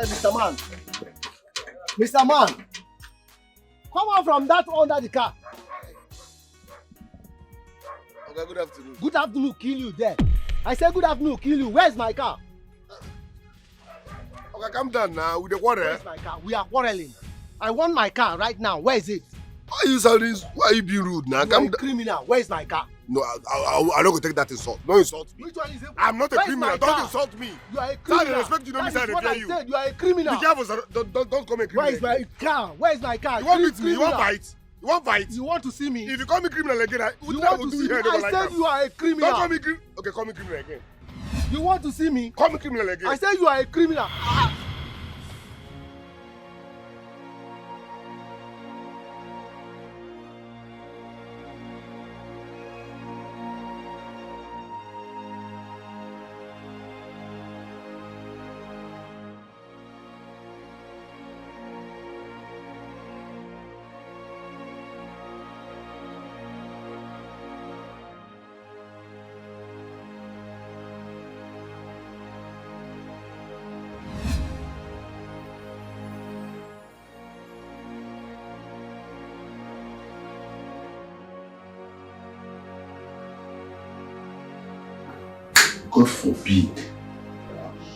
Mr. Man. Mr. Man. Come out from that under the car. Okay, good afternoon. Good afternoon, kill you there. I said good afternoon, kill you. Where's my car? Okay, calm down now. With the quarrel. Where's my car? We are quarreling. I want my car right now. Where is it? Why are you sounding? Why are you being rude now? You are a criminal. Where's my car? No, I'm not going to take that insult. Don't insult me. Which one is it? I'm not a criminal. Don't insult me. You are a criminal. I respect you. Don't miss I fear you. Said. You are a criminal. Be careful, sir. Don't call me a criminal. Where is my car? Where is my car? You want to meet me? You want fight? You want fight? You want to see me? If you call me criminal again, I will do you here. I said you are a criminal. Don't call me criminal. Okay, call me criminal again. You want to see me? Call me criminal again. I said you are a criminal. God forbid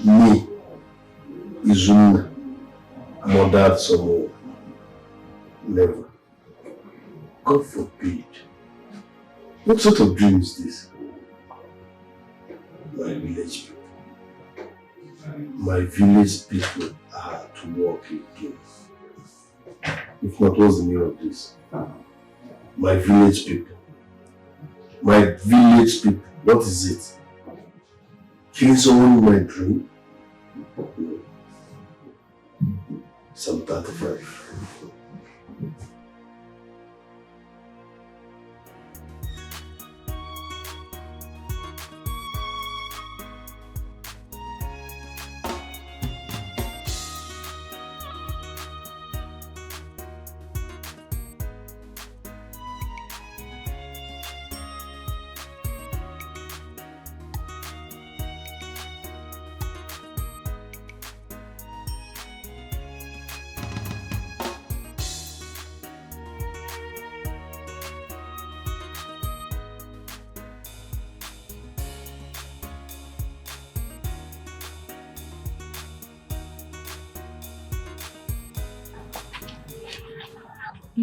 me, Izuna, murdered someone. Never. God forbid. What sort of dream is this? My village people. My village people are to walk again. If not, what's the meaning of this? My village people. My village people. What is it? Killing someone in my dream? No. Psalm 35.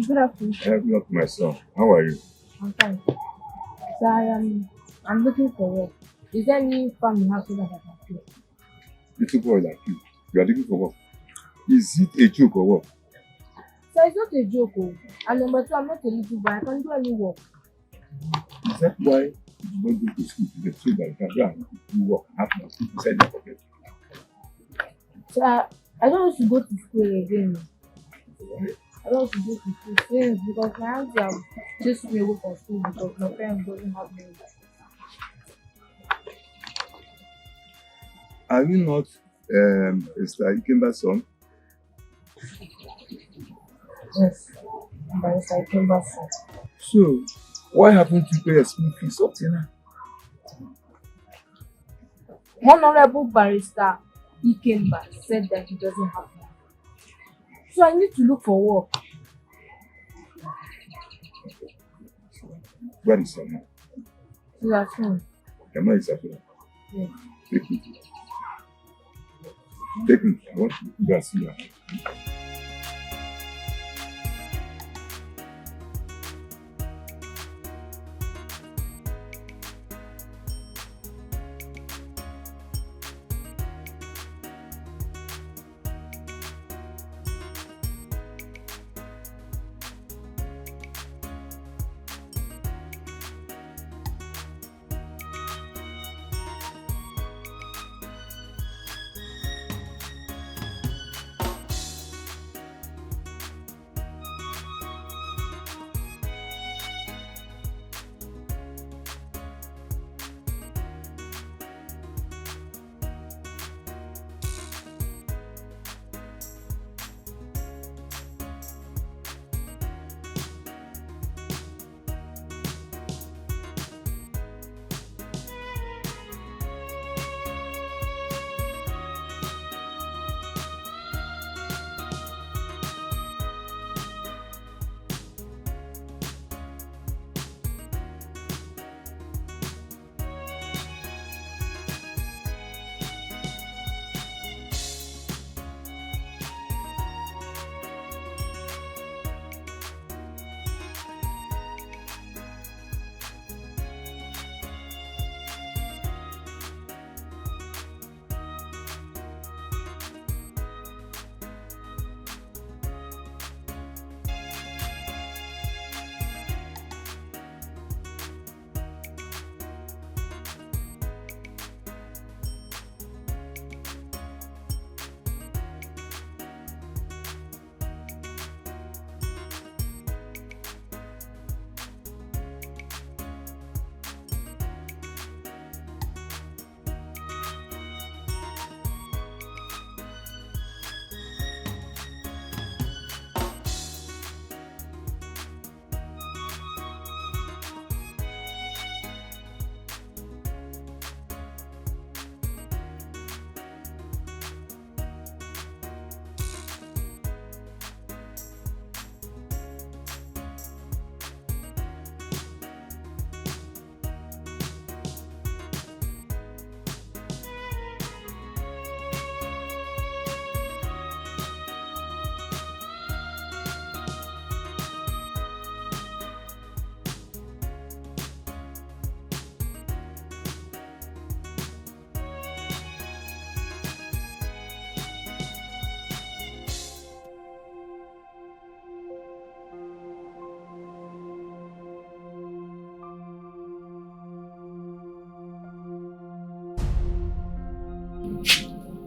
Good afternoon. Good afternoon, my son. How are you? I'm fine. So I'm looking for work. Is there any family house that I can play? Little boy like you are looking for work. Is it a joke or what? So it's not a joke. And number two, I'm not a little boy. I can do any work. Is that why you don't go to school to get so that you can go and do work and have nothing inside your pocket? So I don't want to go to school again. I don't want to go to school since because my auntie have chased me away from school because my parents doesn't have money. Are you not Mr. Ikemba's son? Yes, Mr. Ikemba's son. So, why haven't you paid a school fees up till now? Honorable Barrister Ikemba said that he doesn't have money. So I need to look for work. Where is your mom? She's at home. Your mom is at home? Yes. Take me. Take me. I want to go and see her.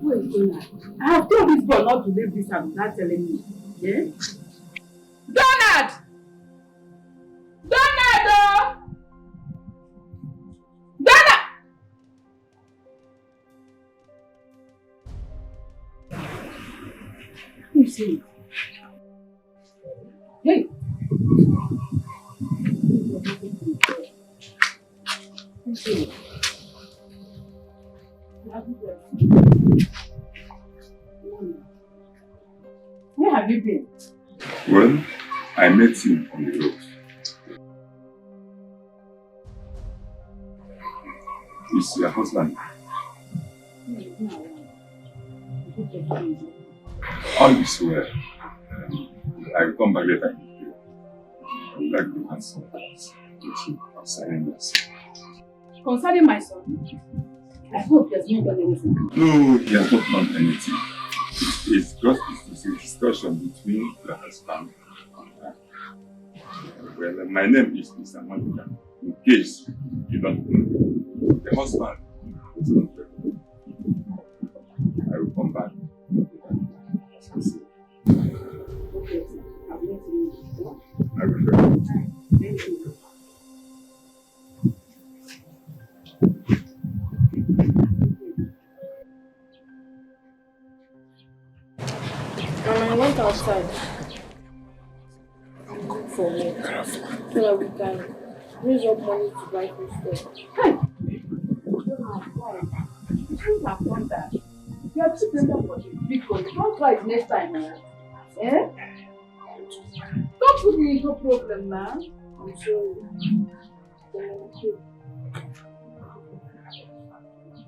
Who is Donald? I have told this boy not to leave this house without telling me. Yeah? Donald! Donald! Donald! Who is it? Hey! Where have you been? Well, I met him on the road. He's your husband. All is well. I will come back later. I would like to have some things with you concerning my son. Concerning my son? I hope he has not done anything. No, he has not done anything. It's just a discussion between the husband and her. Well, my name is Mr. Monica. In case you don't know, the husband is not there. I will come back. As I said. Okay, I'll let you know. I will go. Thank you. I went outside for me so that we can raise up money to buy food stuff. Hey! You shouldn't have done that. You are too tender for this because don't try it next time, man. Eh? Don't put me into problem, man. I'm sorry.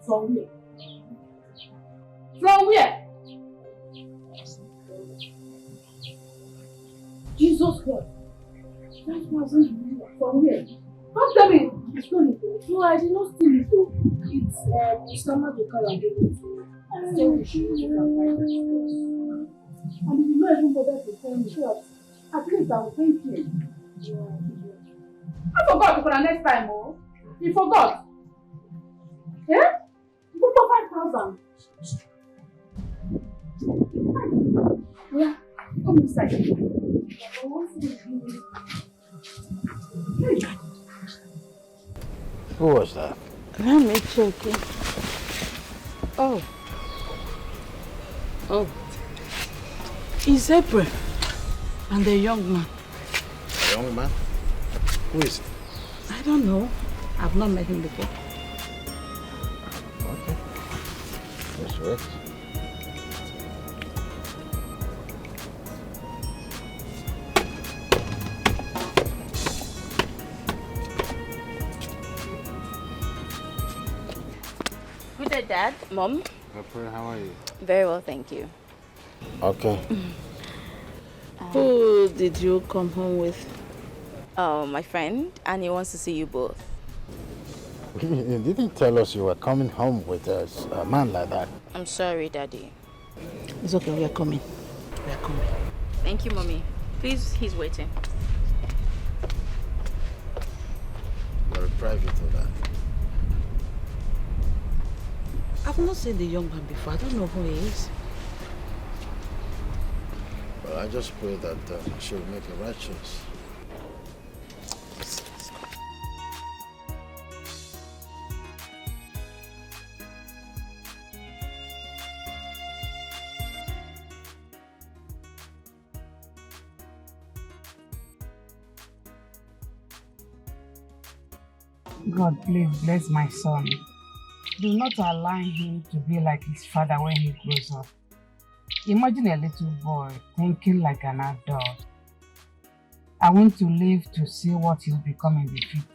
From where? From where? Jesus Christ. 5,000 from where? Don't tell me you stole it. No, I did not steal it though. It's Mr. Maduka that gave it to me. So we should use it and buy food stuff. And if you not even bother to tell me, so at least I will thank you. I forgot for the next time, oh. You forgot. Yeah? You put 5,000. Yeah, come inside. Who was that? Let me check it. Oh. Oh. It's April and the young man. A young man? Who is it? I don't know. I've not met him before. Okay. Let's wait. Good day, Dad. Mom. April, how are you? Very well, thank you. Okay. Who did you come home with? Oh, my friend, and he wants to see you both. You didn't tell us you were coming home with a man like that. I'm sorry, Daddy. It's okay, we are coming. We are coming. Thank you, Mommy. Please, he's waiting. You're private of that. I've not seen the young man before. I don't know who he is. Well, I just pray that she'll make a right choice. God, please bless my son. Do not allow him to be like his father when he grows up. Imagine a little boy thinking like an adult. I want to live to see what he'll become in the future.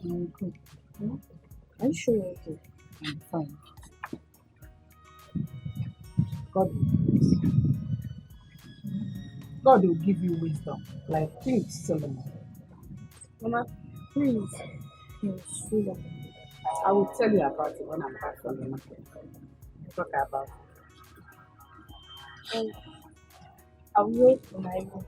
I'm good. Are you sure you're okay? I'm fine. God will bless you. God will give you wisdom, like King Solomon. Mama, please. No, sugar. I will tell you about it when I'm back from the market. Talk about it. I'll wait for my room.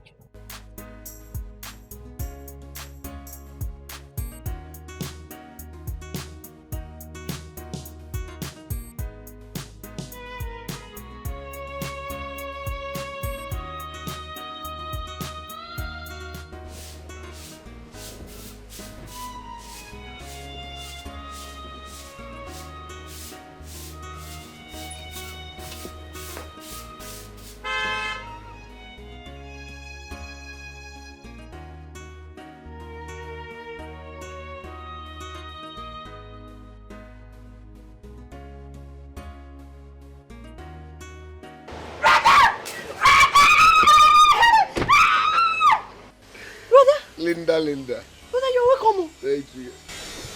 Linda. Brother, you're welcome. Thank you.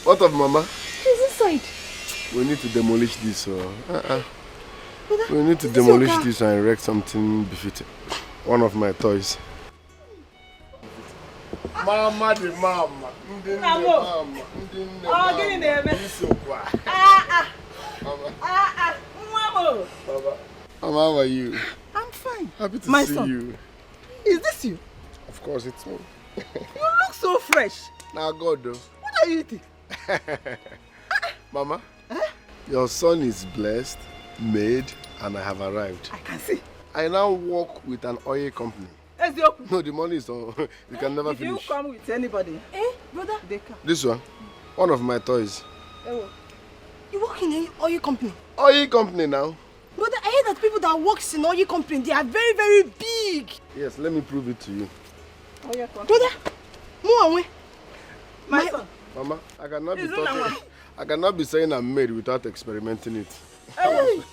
What of Mama? She's inside. We need to demolish this. Brother, we need to demolish this and erect something befitting. One of my toys. Mama the mama. Oh, get in there, man. Mama, how are you? I'm fine. Happy to My see son. you. Is this you? Of course it's me. You look so fresh. Now God though. What are you eating? Mama, your son is blessed, made, and I have arrived. I can see. I now work with an oil company. No, the money is on. You can never Did you finish. come with anybody? Brother? They come. This one of my toys. You work in an oil company? Oil company now. Brother, I heard that people that work in oil company, they are very, very big. Yes, let me prove it to you. Brother, move away. My son. Mama, I cannot be saying I'm made without experimenting it. Hey.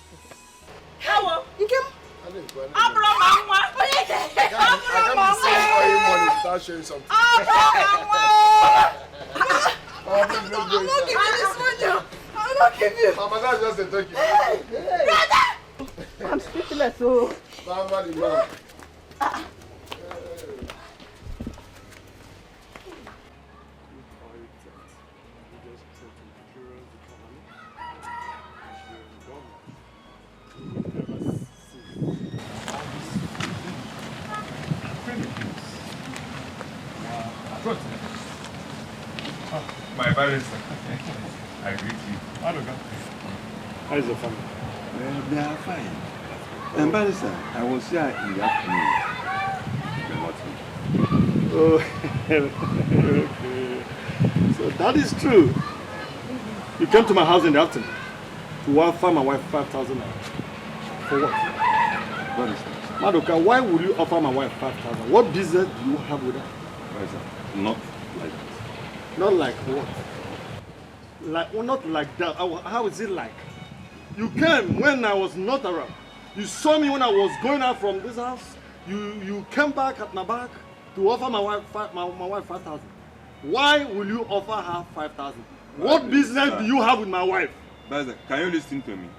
Hello. You came? I can't be saying oil money without showing something. I'm not giving you. Mama, that's just a turkey. Brother! I'm speechless, so. Mama, the mom. My parents, I greet you. How is your family? They are fine. And Barrister, I was here in the afternoon. Oh, okay. So that is true. You came to my house in the afternoon to offer my wife 5,000 naira. For what? Barrister. Madoka, why would you offer my wife 5,000? What business do you have with her? Barrister, not like that. Not like what? Like, well, not like that. How is it like? You came when I was not around. You saw me when I was going out from this house. You came back at my back to offer my wife 5,000. Why will you offer her 5,000? What business do you have with my wife? Barrister, can you listen to me?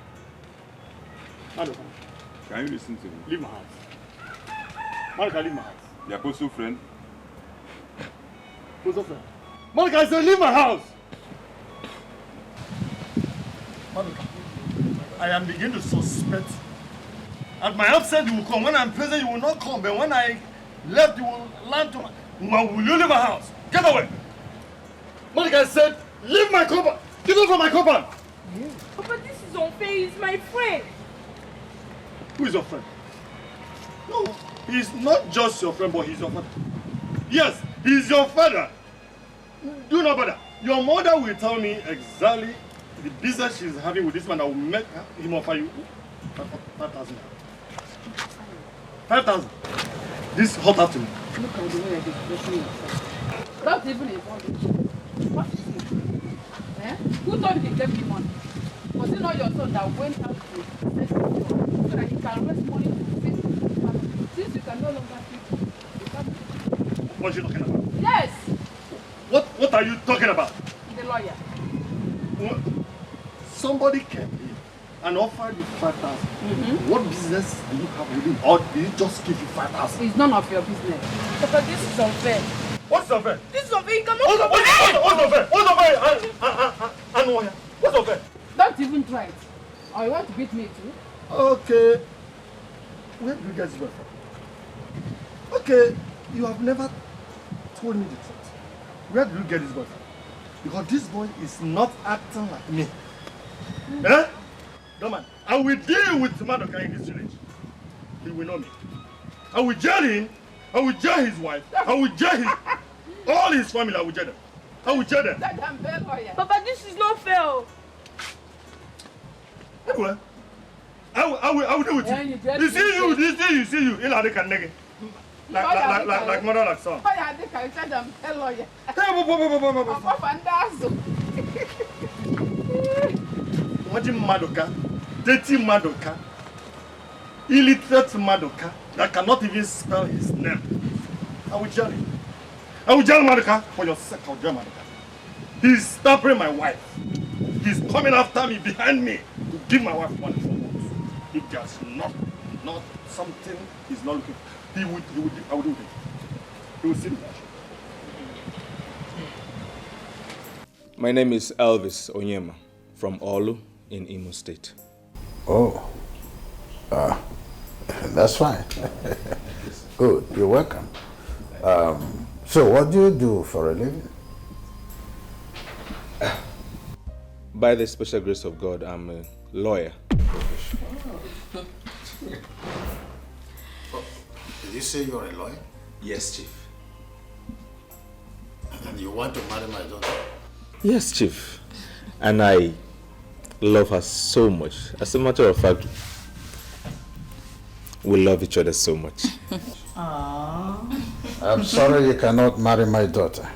Madoka, Can you listen to me? leave my house. Madoka, leave my house. The apostle friend. Who's your friend? Madoka, I said leave my house. Madoka, I am beginning to suspect. At my absence, you will come. When I'm present, you will not come. But when I left, you will land to my... Will you leave my house? Get away! Madoka, I said, leave my compound. Get out from my compound. Papa, this is unfair. He's my friend. Who is your friend? No, he's not just your friend, but he's your father. Yes, he's your father. Do not bother. Your mother will tell me exactly the business she's having with this man that will make him offer you 5,000. 5,000. This hot afternoon. Look at the way you're expressing yourself. That's even a what is it? Eh? Who told you he gave you money? Was it not your son that went out to so that he can raise money to fix the family? Since you can no longer fix the family. What are you talking about? Yes! What are you talking about? The lawyer. What? Somebody came here and offered you 5,000. What business do you have with him? Or did he just give you 5,000? It's none of your business. Papa, this is unfair. What's unfair? This is unfair. You cannot. What's unfair? What's unfair? What's unfair? Don't even try it. Or you want to beat me too? Okay. Where do you guys go from? Okay, you have never told me the truth. Where do you get this boy from? Because this boy is not acting like me. Eh? No man, I will deal with Madoka in this village. He will know me. I will jail him. I will jail his wife. I will jail all his family. I will jail them. I will jail them. Papa, this is not fair. Anyway, I will deal with you. You see you. Like mother, like son. Imagine Madoka, dirty Madoka, illiterate Madoka that cannot even spell his name. I will jail him. I will jail Madoka for your sake. I will jail Madoka. He's stabbing my wife. He's coming after me, behind me, to give my wife money for what? If there's not something he's not looking for, I will do it. He will see me. My name is Elvis Onyema from Olu in Imo State. Oh, that's fine. Good, you're welcome. So what do you do for a living? By the special grace of God, I'm a lawyer. Did you say you're a lawyer? Yes, Chief. And you want to marry my daughter? Yes, Chief. And I love her so much. As a matter of fact, we love each other so much. I'm sorry you cannot marry my daughter.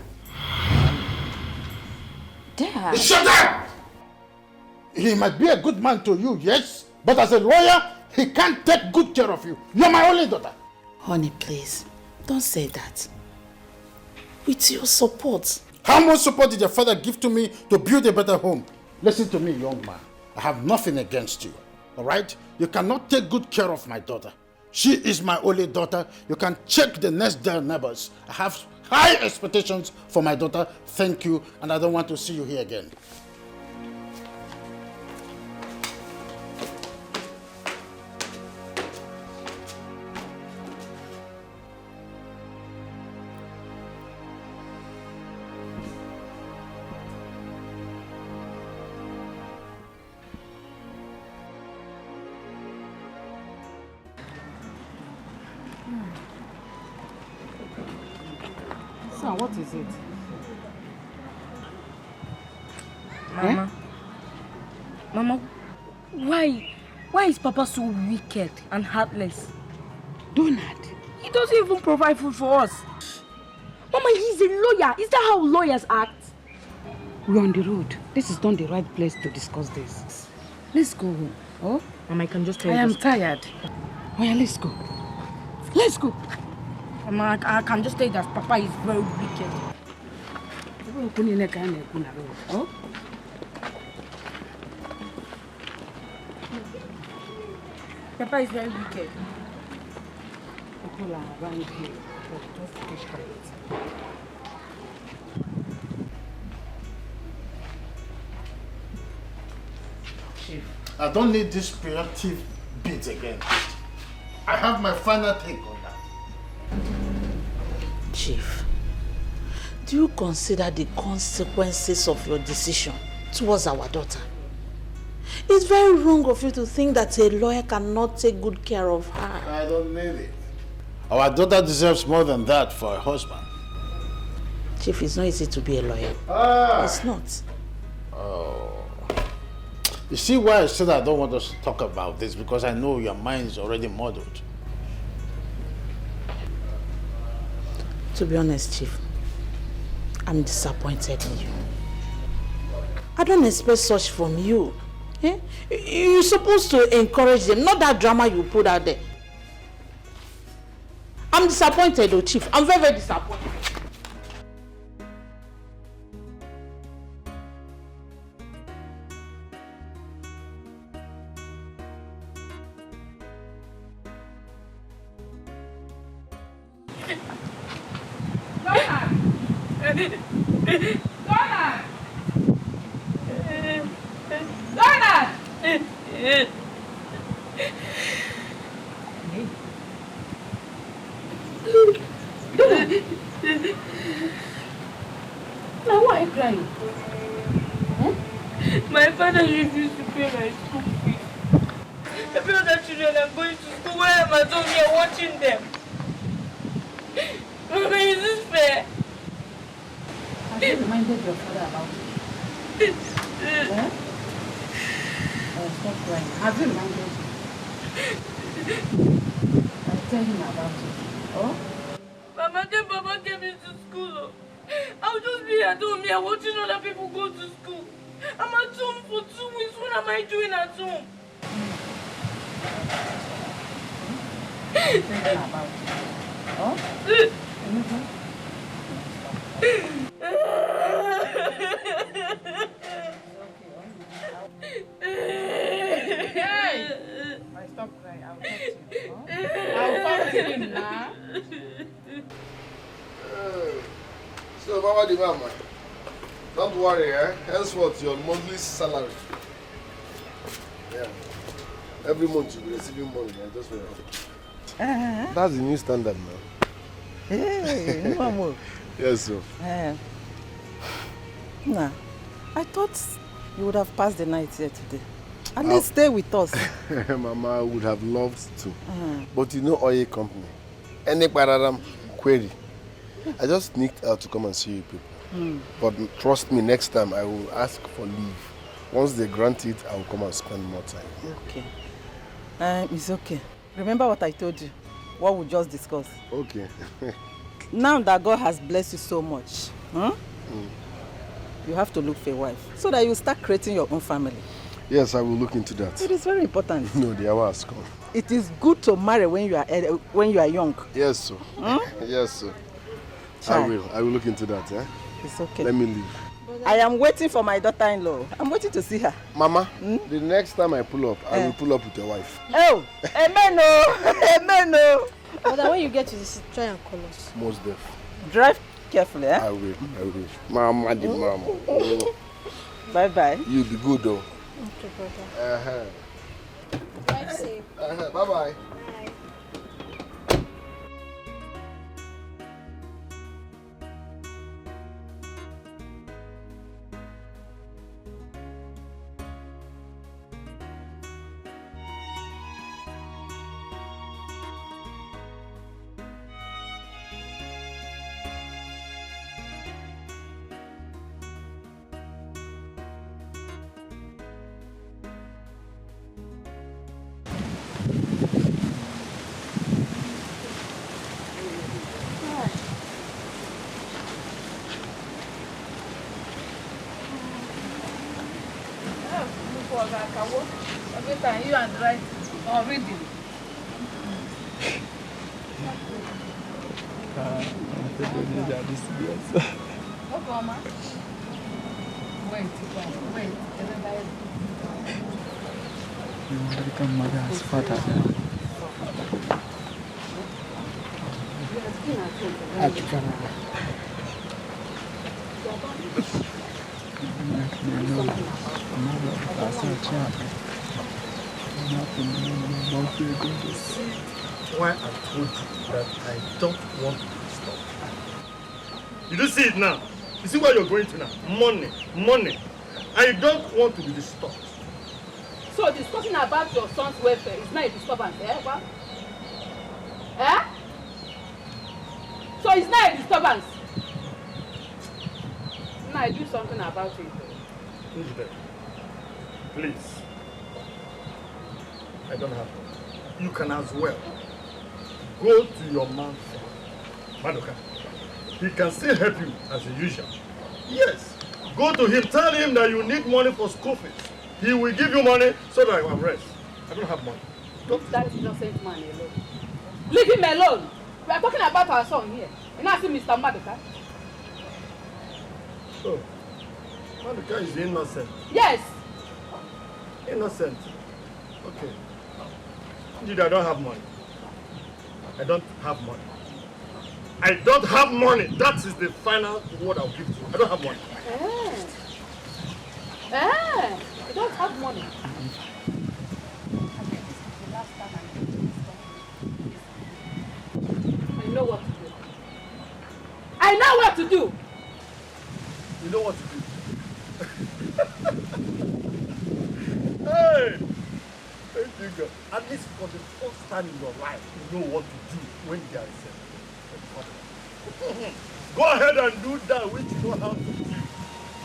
Dad. Shut up! He might be a good man to you, yes, but as a lawyer, he can't take good care of you. You're my only daughter. Honey, please, don't say that. With your support. How much support did your father give to me to build a better home? Listen to me, young man. I have nothing against you, all right? You cannot take good care of my daughter. She is my only daughter. You can check the next door neighbors. I have high expectations for my daughter. Thank you, and I don't want to see you here again. Son, what is it? Mama. Mama, why is Papa so wicked and heartless? Donald. He doesn't even provide food for us. Mama, he's a lawyer. Is that how lawyers act? We're on the road. This is not the right place to discuss this. Let's go home. Oh? Mama, I can just tell I you. am tired. Oh yeah, let's go. Let's go. Mama, I can just tell you that Papa is very wicked. Oh? Papa is very wicked. People are around here. Just keep quiet. Chief, I don't need this preemptive bit again. I have my final take on that. Chief, do you consider the consequences of your decision towards our daughter? It's very wrong of you to think that a lawyer cannot take good care of her. I don't need it. Our daughter deserves more than that for a husband. Chief, it's not easy to be a lawyer. It's not. Oh. You see why I said I don't want us to talk about this? Because I know your mind is already muddled. To be honest, Chief, I'm disappointed in you. I don't expect such from you. Eh? You're supposed to encourage them, not that drama you put out there. I'm disappointed though, Chief. I'm very, very disappointed. Now why are you crying? My father refused to pay my school fees. Every other children are going to school. Why am I down here watching them? Mama, is this fair? Have you reminded your father about it? Stop crying. Have you reminded him? I'll tell him about it. Oh? Mama, then Papa came into school. I'll just be at home here watching other people go to school. I'm at home for 2 weeks. What am I doing at home? I'll tell him about it. Oh? Hey! Stop crying. I'll talk to you. Oh? I'll talk to him now. So, Mama the Mama, don't worry, henceforth your monthly salary. Yeah. Every month you'll be receiving money, just wait. That's the new standard now. Hey, Mama. Yes, sir. Nah, I thought you would have passed the night here today. At least stay with us. Mama, I would have loved to. But you know oil company. Any pararam query. I just sneaked out to come and see you people. But trust me, next time I will ask for leave. Once they grant it, I will come and spend more time. Okay. It's okay. Remember what I told you? What we just discussed. Okay. Now that God has blessed you so much, you have to look for a wife so that you start creating your own family. Yes, I will look into that. It is very important. No, the hour has come. It is good to marry when you are young. Yes, sir. Yes, sir. Child. I will look into that. It's okay. Let me leave. I am waiting for my daughter-in-law. I'm waiting to see her. Mama, the next time I pull up, I will pull up with your wife. Oh, amen, no. Amen, no. Brother, when you get to the city, try and call us. Most def. Drive carefully, I will. Mama, the mama. Bye-bye. You'll be good, though. Okay, brother. Drive safe. Bye-bye. Every time you and write or reading. Okay, Mama. Wait. Everybody. You want to become mother as father now. Why I told you that I don't want to be stopped. You do see it now. You see where you're going to now? Money. I don't want to be disturbed. So discussing about your son's welfare is not a disturbance, What? So it's not a disturbance. Now I do something about it. Please. I don't have one. You can as well go to your man, Madoka. He can still help you as usual. Yes. Go to him, tell him that you need money for school fees. He will give you money so that I can rest. I don't have money. Leave that innocent man alone. Leave him alone. We are talking about our son here. And I see Mr. Madoka. Oh. Madoka is innocent. Yes. Innocent. Okay. Indeed, I don't have money. I don't have money. I don't have money. That is the final word I'll give to you. I don't have money. You don't have money. I know what to do. I know what to do. You know what to do. Hey! Thank you, God. At least for the first time in your life, you know what to do when there is a go ahead and do that which you know how to do.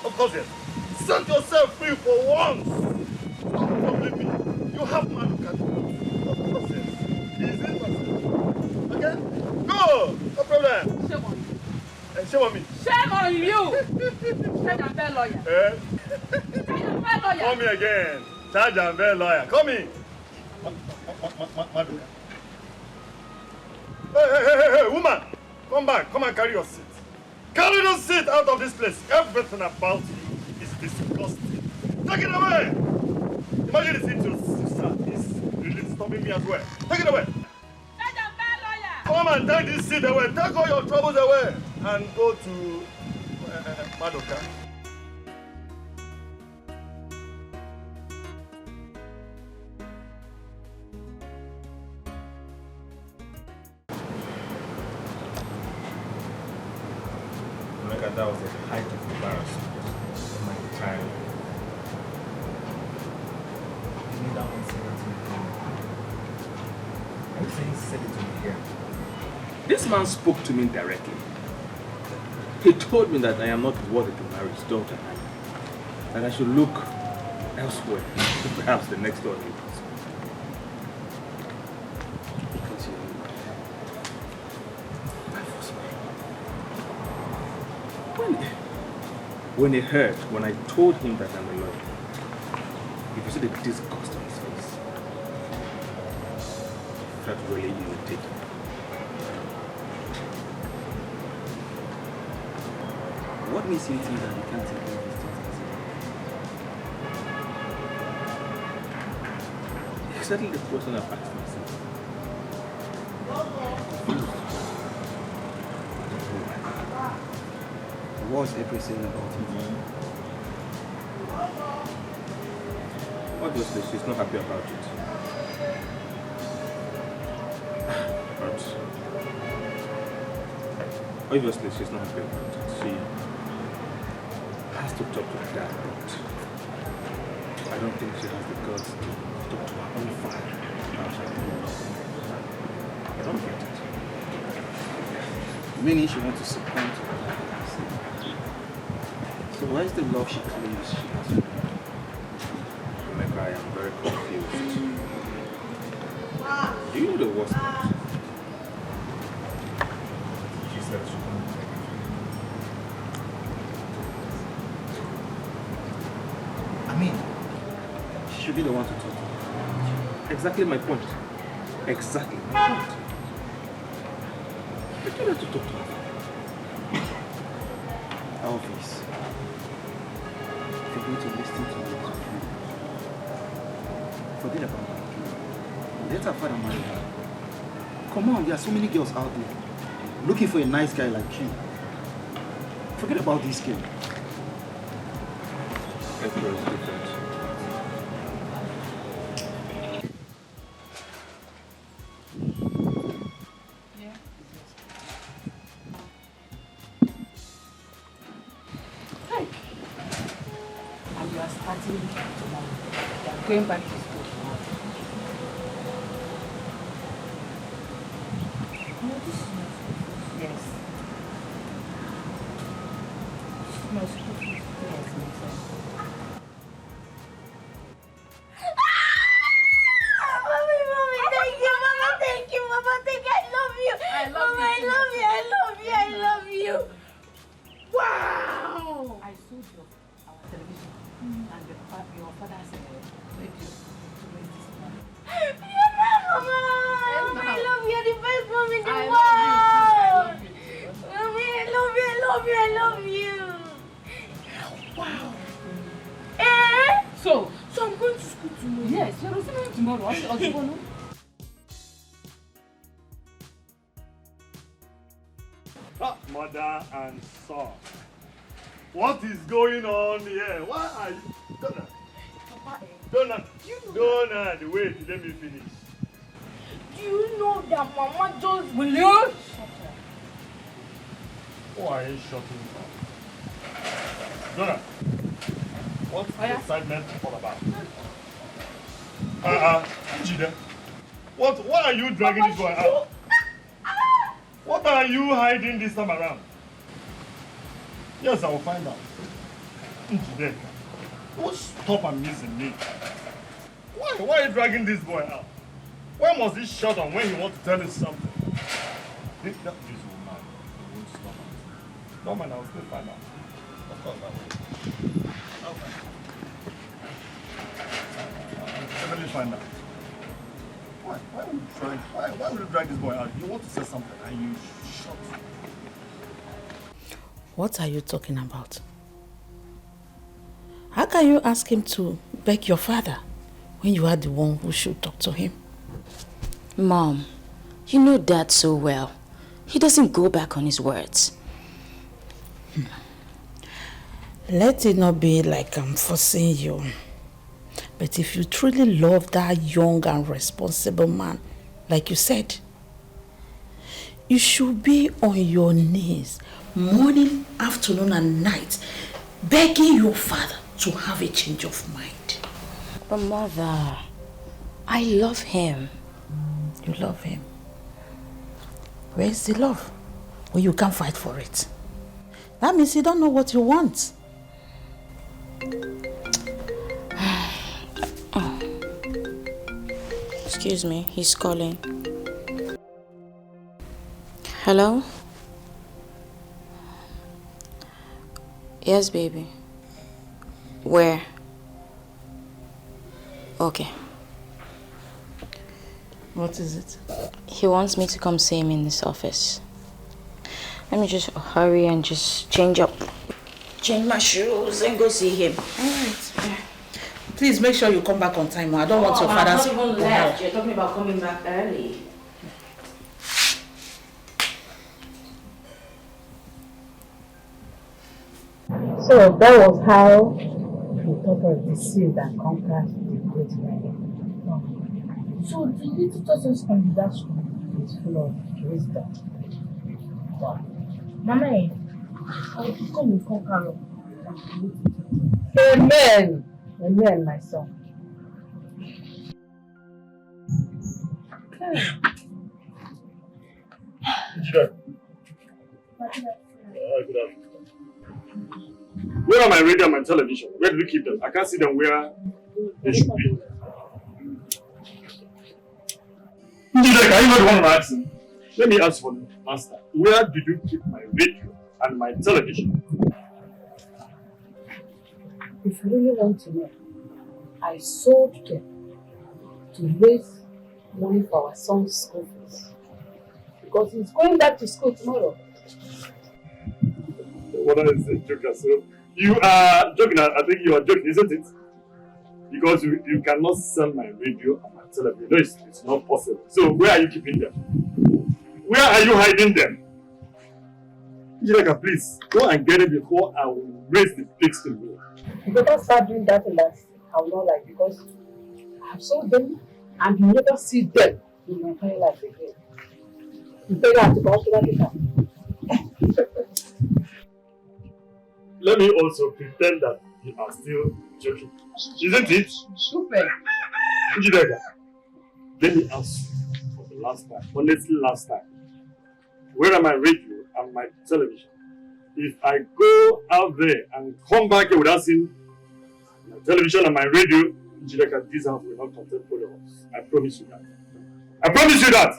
Of course, yes. Set yourself free for once. Stop troubling me. You have man who can do it. Of course, yes. He's in myself. Okay? Go! No problem. Shame on you. Shame on me. Shame on you! Charge and bear lawyer. Charge and bear lawyer. Come here again. Charge and bear lawyer. Come in. Hey, woman! Come back. Come and carry your seat. Carry the seat out of this place. Everything about you is disgusting. Take it away! Imagine the seat you sat is really disturbing me as well. Take it away! Come and take this seat away. Take all your troubles away and go to Madoka. That was the height of embarrassment in my entire life. You made that one say that to me. Are you saying he said it to me here? This man spoke to me directly. He told me that I am not worthy to marry his daughter and that I should look elsewhere, perhaps the next door neighbors. Because you know, my first man. When he heard, when I told him that I'm a lawyer, if you see the disgust on his face, that really irritated. What makes you think that you can't take care of this thing? Exactly the question I've asked myself. What was April saying about it? Obviously, she's not happy about it. But obviously, she's not happy about it. She has to talk to her dad, but I don't think she has the guts to talk to her own father about her. I don't get it. Meaning she wants to succumb to her. So why is the love she claims she has for you? Rebecca, I am very confused. Do you know the worst part? She said she couldn't take it. I mean, she should be the one to talk to her. Exactly my point. Exactly my point. I told her to talk to her. Elvis, if you're going to listen to me, forget about that. Let her father marry her. Come on, there are so many girls out there looking for a nice guy like you. Forget about this girl. April is different. And you are starting tomorrow. You are going back to school tomorrow. No, this is my school fees. Yes. My school fees. Yes, my son. Mommy, thank you, Mama, thank you, Mama, thank you, I love you. Mama, I love you, I love you, I love you. Wow! I sold our television and your father's radio to raise this money. You're my mama! I love you, you're the best mom in the world! Mommy, I love you, I love you, I love you! Wow! Eh? So I'm going to school tomorrow? Yes, you're receiving tomorrow. mother and son. What is going on here? Why are you... Donald, wait, let me finish. Do you know that Mama just... Will you? Who are you shutting up? Donald, what's the excitement all about? Jide, why are you dragging this boy out? What are you hiding this time around? Yes, I will find out. Jide, don't stop amusing me. Why are you dragging this boy out? Why must he shut on when he wants to tell you something? This woman won't stop. No man, I'll still find out. Of course I will. I'll find out. I'll definitely find out. Why would you drag this boy out? You want to say something and you shut. What are you talking about? How can you ask him to beg your father when you are the one who should talk to him? Mom, you know Dad so well. He doesn't go back on his words. Let it not be like I'm forcing you. But if you truly love that young and responsible man, like you said, you should be on your knees, morning, afternoon and night, begging your father to have a change of mind. But Mother, I love him. You love him? Where's the love? Well, you can't fight for it. That means you don't know what you want. Excuse me, he's calling. Hello? Yes, baby. Where? Okay. What is it? He wants me to come see him in this office. Let me just hurry and just change my shoes and go see him. Alright. Please make sure you come back on time. I don't want your father's... I'm not even left. You're talking about coming back early. So that was how the thought of the seed that conquers the great man. So the little touches from that school is full of wisdom. Wow. Mama, I'll become a conqueror. Amen. Amen, my son. Good Where are my radio and my television? Where did you keep them? I can't see them where they should be. Jide, are you not the one I'm asking? Let me ask for the master. Where did you keep my radio and my television? If you really want to know, I sold them to raise money for our son's school fees. Because he's going back to school tomorrow. What is a joker? So you are joking. I think you are joking, isn't it? Because you cannot sell my radio and my television. No, it's not possible. So where are you keeping them? Where are you hiding them? Jide, please go and get it before I will raise the pigs to you. You better start doing that and that I will not like, because I have sold them and you never see them in my entire life again. You better have to go to that. Let me also pretend that you are still joking. Isn't it? Super. Jide, let me ask you for the last time, honestly last time. Where are my radio and my television? If I go out there and come back here without seeing my television and my radio, Jide, this house will not contain both of us. I promise you that. I promise you that.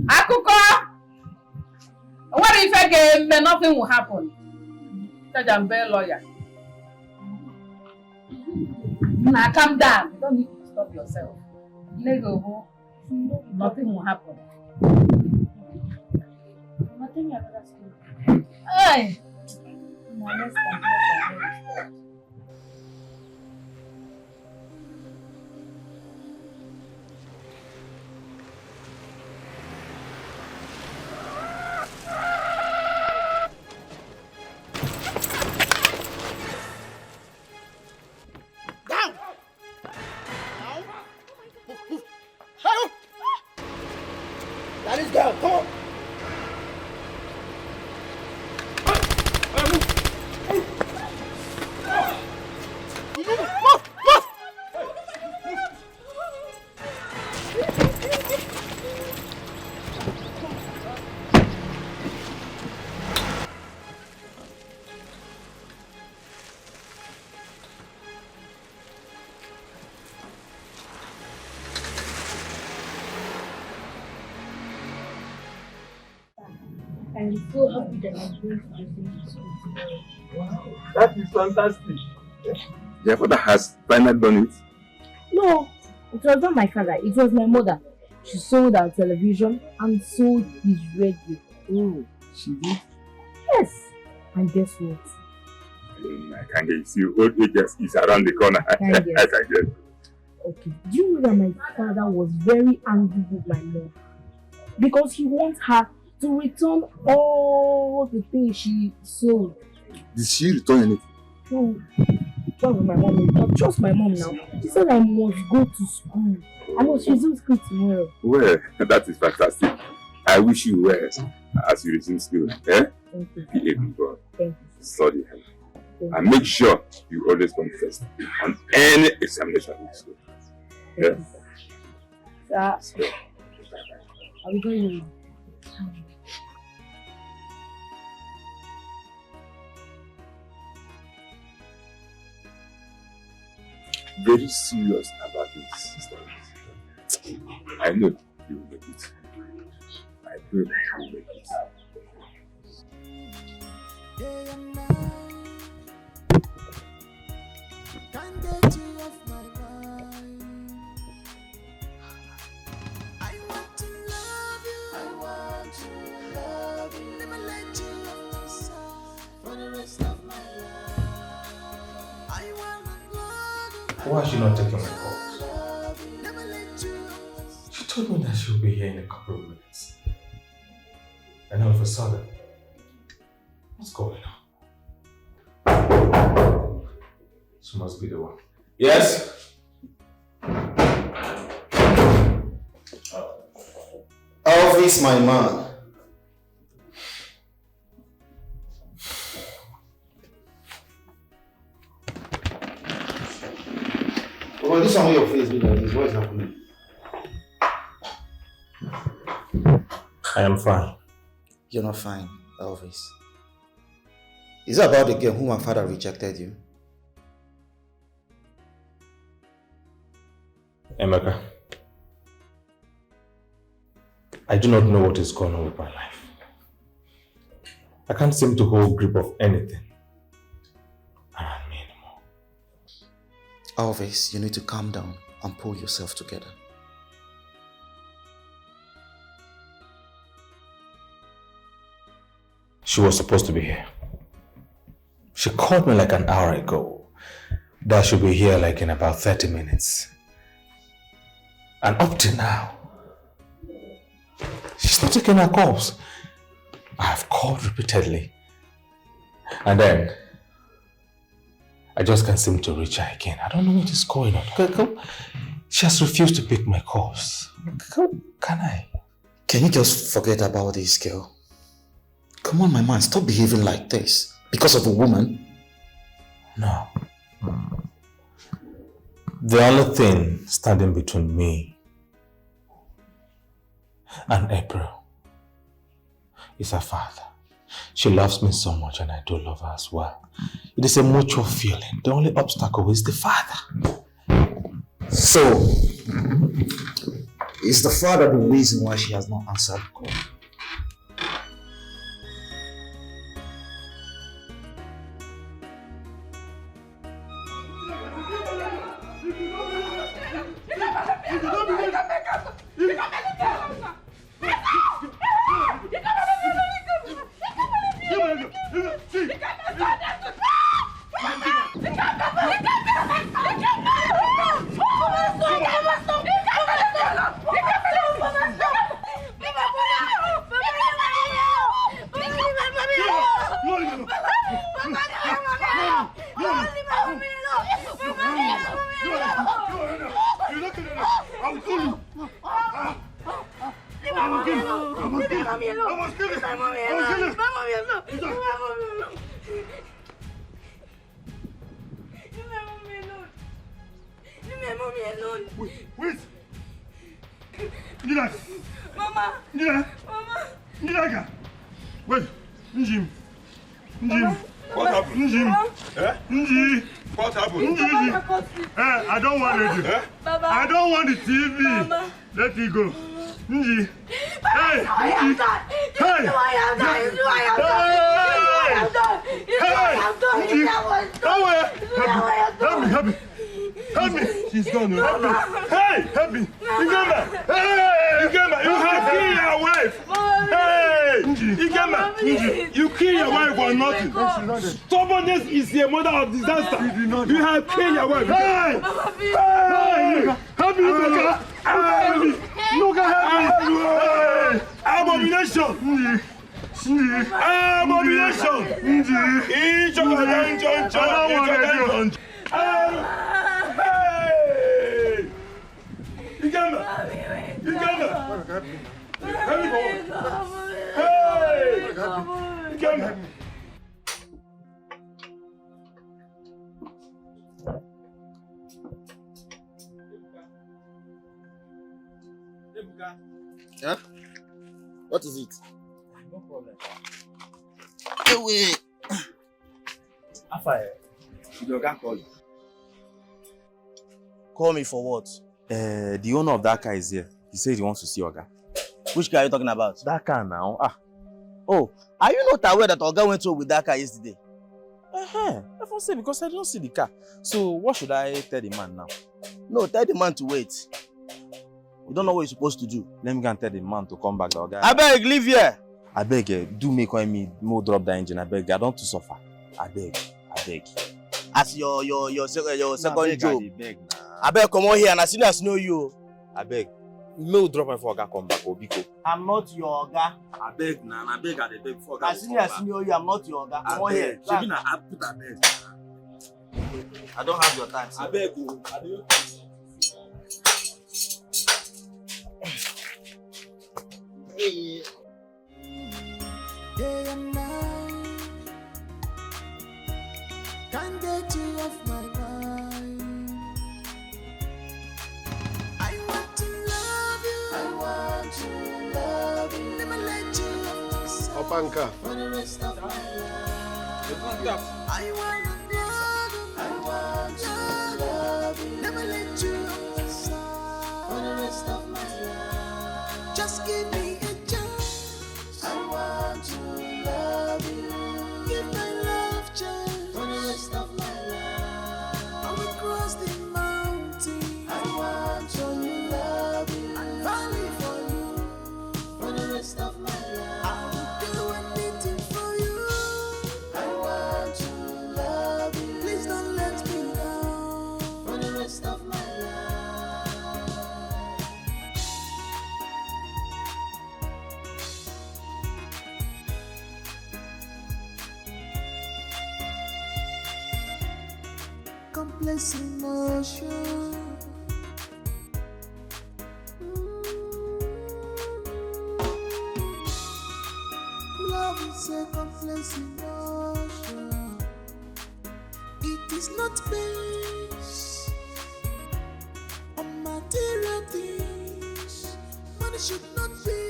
Akuko! What if again nothing will happen? Judge and bail lawyer. Now calm down. You don't need to stop yourself. Nothing will happen. Nothing another school. Hey! My next complaint. I'm so happy that I'm going to the same school tomorrow. Wow, that is fantastic. Your father has finally done it? No, it was not my father, it was my mother. She sold our television and sold his radio. Oh, she did? Yes. And guess what? I can't get you. Old age is around the corner. I can get. Okay. Do you know that my father was very angry with my mom? Because he wants her to return all the things she sold. Did she return anything? No. What was my mom? Not just my mom now. She said I must go to school. I must resume school tomorrow. Well, that is fantastic. I wish you well as you resume school. Eh? Thank you. Be a good boy. Thank you. Study hard. And make sure you always come first on any examination in school. Yeah? Sir, are we going? Very serious about this studies. I know you will make it. I pray that you will make it. Can't get you off my mind. I want to love you. I want to love you. Never let you off my side for the rest of my life. I want to love you. Why is she not taking my calls? Never let you off my side. She told me that she'll be here in a couple of minutes. And all of a sudden, what's going on? She must be the one. Yes? Elvis, my man. Well, this one your face be like this. What is happening? I am fine. You're not fine, Elvis. Is it about the girl whom my father rejected you? Emeka, I do not know what is going on with my life. I can't seem to hold grip of anything around me anymore. Elvis, you need to calm down and pull yourself together. She was supposed to be here. She called me like an hour ago that she'll be here like in about 30 minutes. And up to now, she's not taking her calls. I have called repeatedly. And then, I just can't seem to reach her again. I don't know what is going on. She has refused to pick my calls. Can I? Can you just forget about this girl? Come on, my man, stop behaving like this. Because of a woman? No. The only thing standing between me and April is her father. She loves me so much and I do love her as well. It is a mutual feeling. The only obstacle is the father. So, is the father the reason why she has not answered the call? I don't want the TV. Let it go. Nji. Hey, Nji. Hey! You know I have done. You know I have done. You know I have done. You know I have done. Help me. Help me. She's gone. Help me. Hey, help me. Ikemba. Hey, Ikemba. You have killed your wife. Hey, Ikemba. You kill your wife for nothing. Stubbornness is the mother of disaster. You have killed your wife. Hey, hey, help me, Nuka. Help me. Nuka, help me. Abomination. Abomination. Hey! Ikemba! Help me go. Hey! Ikemba! Huh? What is it? No problem. Wait. After the guy call you. Call me for what? The owner of that car is here. He said he wants to see Oga. Which car are you talking about? That car now. Oh, are you not aware that Oga went home with that car yesterday? I won't say because I don't see the car. So what should I tell the man now? No, tell the man to wait. You don't know what you're supposed to do. Let me go and tell the man to come back, the Oga. I beg, leave here. I beg, do make me more drop the engine. I beg, I don't to suffer. I beg. As your second job. I beg, come on here and as soon as I know you. I beg. No drop my for Oga come back, Obiko. I'm not your Oga. I beg, man. I beg for Oga. As soon as I know you, I'm not your Oga. Come on here. I beg. I don't have your time. I beg. Day and night, can't get you off my mind. I want to love you. I want to love you. Never let you off my side for the rest of my life. I want to love you. I want to love you. Never let you off my side for the rest of my life. Just give me a chance. I want to love you. Give my love chance for the rest of my life. I will cross the mountain. I want to love you. I'll valley for you for the rest of my life. I will do anything for you. I want to love you. Please don't let me down for the rest of my life. Complex emotion. Love is a complex emotion. It is not based on material things. Money should not be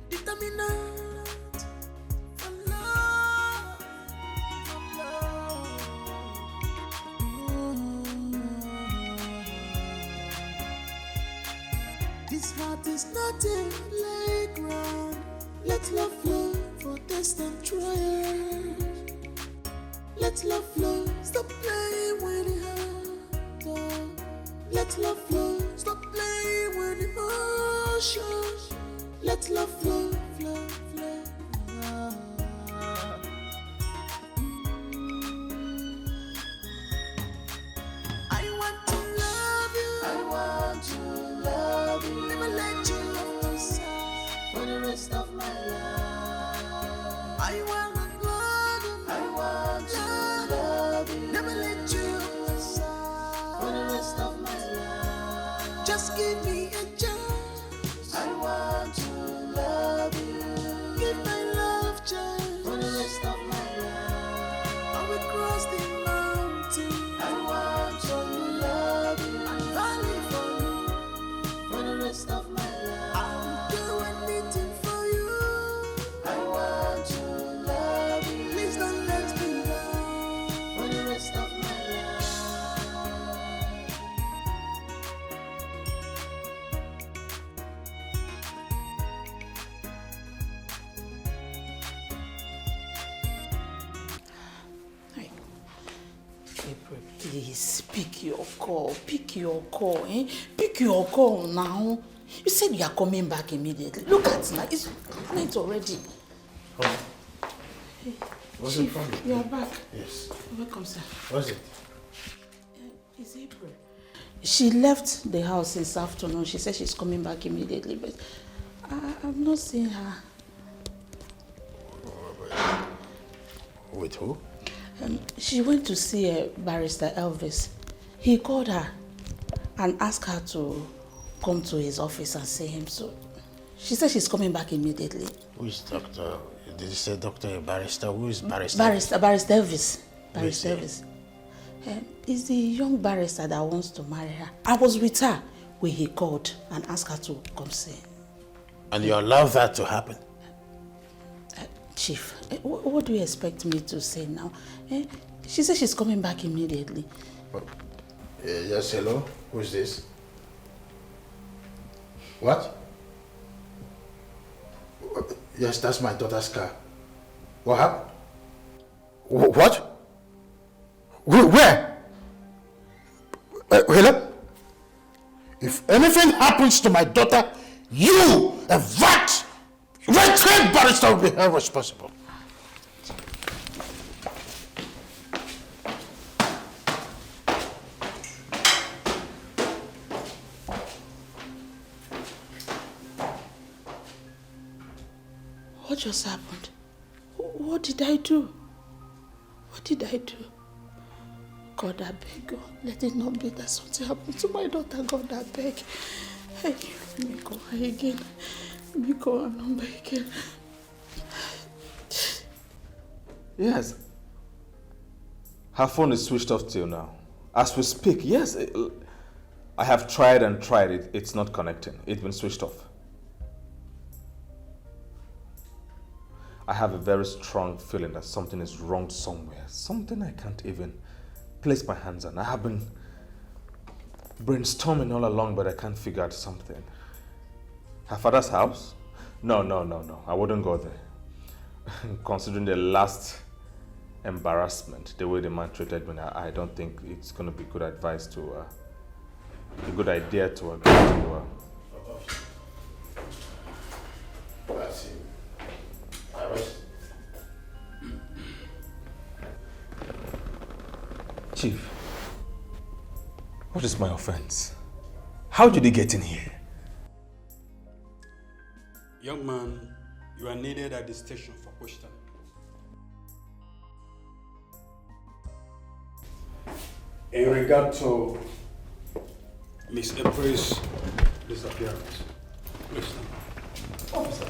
determinant for love. For love. This heart is not a playground. Let love flow for test and trial. Let love flow, stop playing with the heart. Let love flow, stop playing with emotions. Let love flow, flow, flow. I want to love you. I want to love you. Never let you off my side for the rest of my life. I want to love you. I want to love you. Never let you off my side for the rest of my life. Just give me a chance. I want to love you. Give my love chance for the rest of my life. I will cross the mountain. I want to love you. I'll valley for you for the rest of my life. I will do anything for you. I want to love you. Please don't let me down for the rest of my life. Please, pick your call. Pick your call, eh? Pick your call now. You said you are coming back immediately. Look at now. It's late already. Oh. Hey, What's it from? You are back. Yes. Welcome, sir. What's it? It's April. She left the house this afternoon. She said she's coming back immediately, but I've not seen her. With who? She went to see Barrister Elvis. He called her and asked her to come to his office and see him. So she said she's coming back immediately. Who is Doctor? Did you say Doctor Barrister? Who is Barrister? Barrister Elvis. Barrister Elvis. It's the young barrister that wants to marry her. I was with her when he called and asked her to come see him. And you allow that to happen? Chief, what do you expect me to say now? She said she's coming back immediately. Yes, hello? Who's this? What? Yes, that's my daughter's car. What happened? What? Where? Hello? If anything happens to my daughter, you, a right-trained barrister, will be held responsible. What just happened? What did I do? What did I do? God, I beg you, let it not be that something happened to my daughter. God, I beg. Hey, let me call her again. Let me call her number again. Yes. Her phone is switched off till now. As we speak, yes. I have tried and tried it. It's not connecting. It's been switched off. I have a very strong feeling that something is wrong somewhere. Something I can't even place my hands on. I have been brainstorming all along, but I can't figure out something. Her father's house? No. I wouldn't go there. Considering the last embarrassment, the way the man treated me, I don't think it's going to be good advice to, a good idea to agree to. That's it. Chief, what is my offense? How did he get in here? Young man, you are needed at the station for questioning. In regard to Miss April's disappearance, please stand. Officer,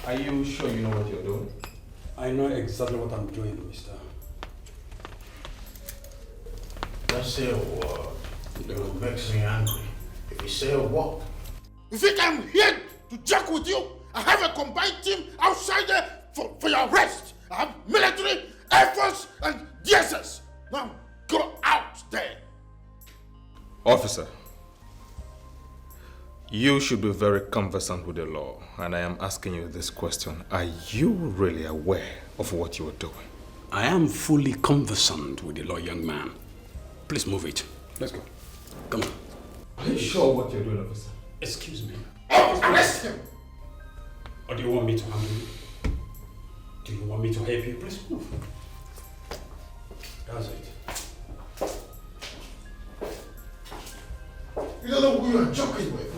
are you sure you know what you're doing? I know exactly what I'm doing, mister. Don't say a word. It makes me angry. If you say a word. You think I'm here to joke with you? I have a combined team outside there for your arrest. I have military, air force, and DSS. Now go out there. Officer, you should be very conversant with the law, and I am asking you this question. Are you really aware of what you are doing? I am fully conversant with the law, young man. Please move it. Let's go. Come on. Are you sure what you're doing, officer? Excuse me. Arrest him! Or do you want me to handle you? Do you want me to help you? Please move. That's it. You don't know who you're joking with.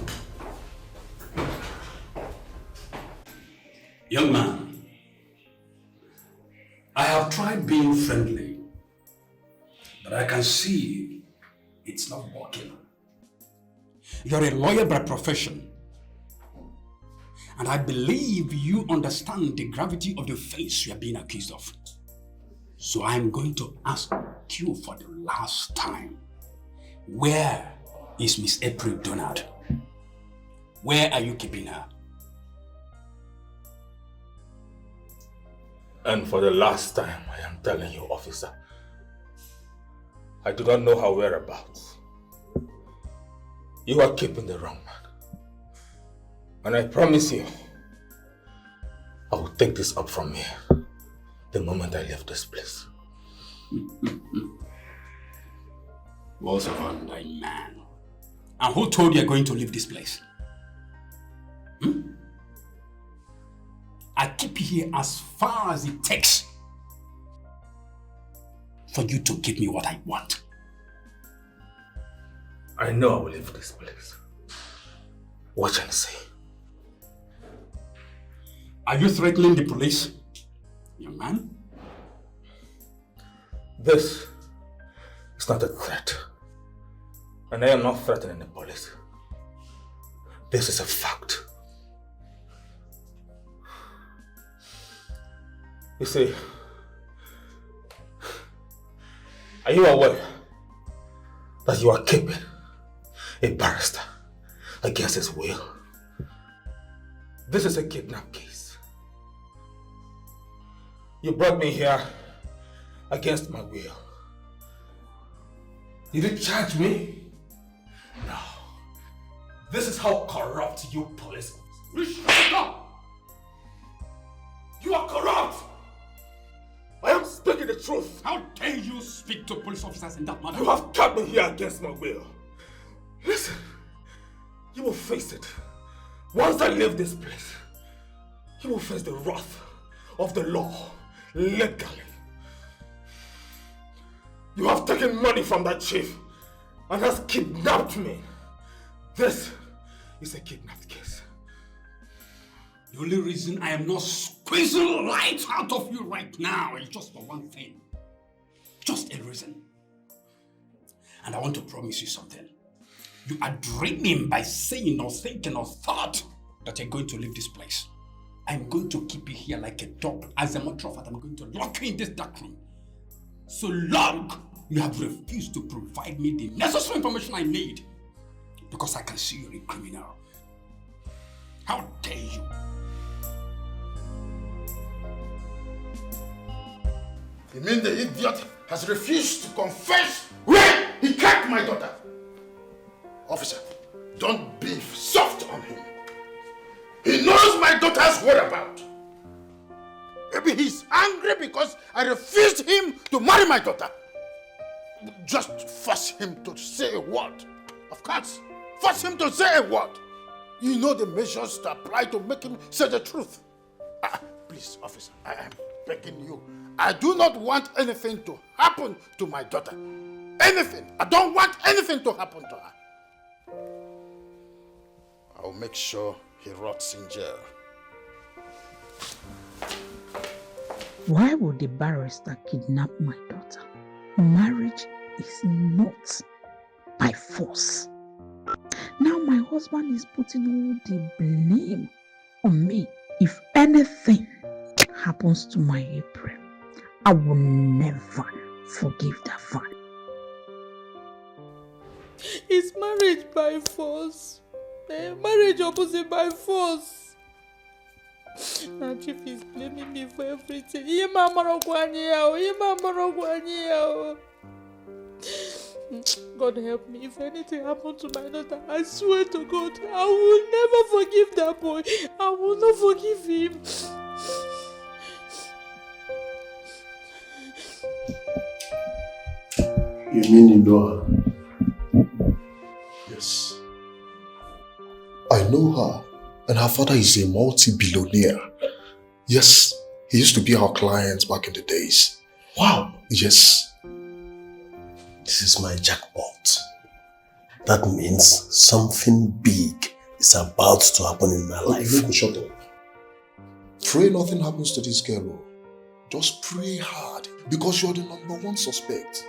Young man, I have tried being friendly, but I can see it's not working. You're a lawyer by profession, and I believe you understand the gravity of the offense you are being accused of. So I'm going to ask you for the last time, where is Miss April Donald? Where are you keeping her? And for the last time, I am telling you, officer, I do not know her whereabouts. You are keeping the wrong man. And I promise you, I will take this up from here the moment I leave this place. Was of a man. And who told you you're going to leave this place? I keep you here as far as it takes for you to give me what I want. I know I will leave this place. Watch and see. Are you threatening the police, young man? This is not a threat. And I am not threatening the police. This is a fact. You see, are you aware that you are keeping a barrister against his will? This is a kidnap case. You brought me here against my will. You didn't charge me? No. This is how corrupt you police are. Shut up! You are corrupt! I am speaking the truth. How dare you speak to police officers in that manner? You have kept me here against my will. Listen, you will face it. Once I leave this place, you will face the wrath of the law legally. You have taken money from that chief and has kidnapped me. This is a kidnapped case. The only reason I am not squeezing light out of you right now is just for one thing. Just a reason. And I want to promise you something. You are dreaming by saying or thinking or thought that you're going to leave this place. I'm going to keep you here like a dog. As a matter of fact, I'm going to lock you in this dark room. So long you have refused to provide me the necessary information I need, because I can see you're a criminal. How dare you? You mean the idiot has refused to confess where he kept my daughter? Officer, don't be soft on him. He knows my daughter's whereabouts. Maybe he's angry because I refused him to marry my daughter. Just force him to say a word. Of course, force him to say a word. You know the measures to apply to make him say the truth. Please, officer, I am begging you. I do not want anything to happen to my daughter. Anything. I don't want anything to happen to her. I'll make sure he rots in jail. Why would the barrister kidnap my daughter? Marriage is not by force. Now my husband is putting all the blame on me. If anything happens to my April, I will never forgive that father. Is marriage by force? Marriage opposite by force. Now Chief is blaming me for everything. God help me. If anything happened to my daughter, I swear to God, I will never forgive that boy. I will not forgive him. You mean you know her? Yes. I know her, and her father is a multi-billionaire. Yes, he used to be our client back in the days. Wow. Yes. This is my jackpot. That means something big is about to happen in my life. Shut up. Pray nothing happens to this girl. Just pray hard, because you're the number one suspect.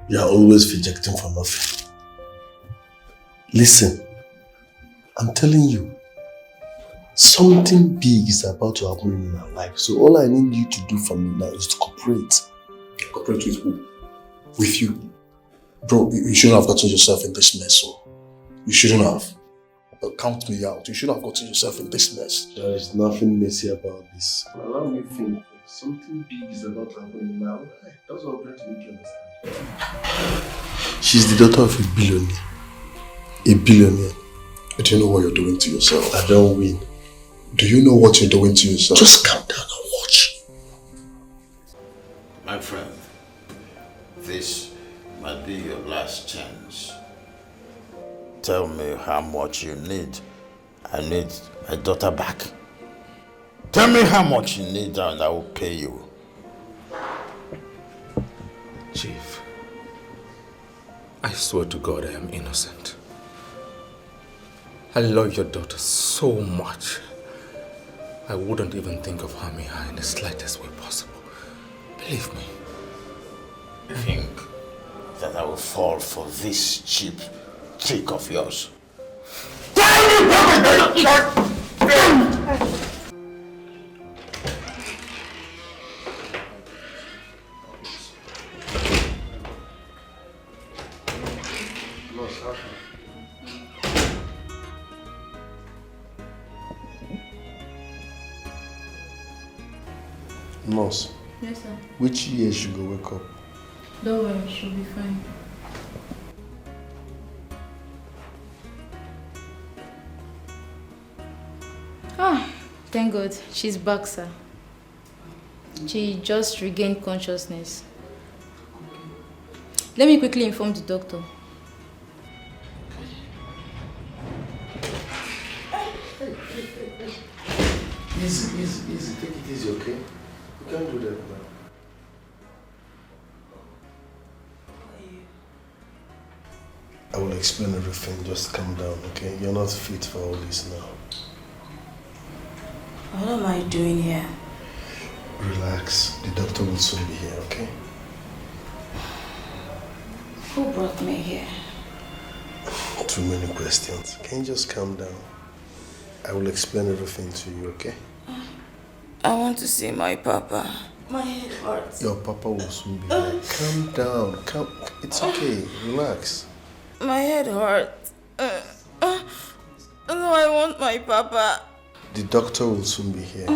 You are always rejecting for nothing. Listen, I'm telling you, something big is about to happen in my life. So all I need you to do for me now is to cooperate. Cooperate with who? With you. Bro, you shouldn't have gotten yourself in this mess. So you shouldn't have. Count me out. You shouldn't have gotten yourself in this mess. There is nothing messy about this. Allow me to think. Something big is about to happen in my life. That's what I'm trying to make you understand. She's the daughter of a billionaire. A billionaire. Do you know what you're doing to yourself? I don't win. Do you know what you're doing to yourself? Just calm down and watch. My friend, this, my tell me how much you need. I need my daughter back. Tell me how much you need and I will pay you. Chief, I swear to God I am innocent. I love your daughter so much. I wouldn't even think of harming her in the slightest way possible. Believe me. Think that I will fall for this cheap trick of yours? Nurse. Yes, sir. Which year she go wake up? Don't worry, she'll be fine. Ah, thank God. She's back, sir. She just regained consciousness. Let me quickly inform the doctor. Easy. Take it easy, okay? You can't do that now. I will explain everything. Just calm down, okay? You're not fit for all this now. What am I doing here? Relax. The doctor will soon be here, okay? Who brought me here? Too many questions. Can you just calm down? I will explain everything to you, okay? I want to see my papa. My head hurts. Your papa will soon be here. Calm down. It's okay. Relax. My head hurts. No, I want my papa. The doctor will soon be here,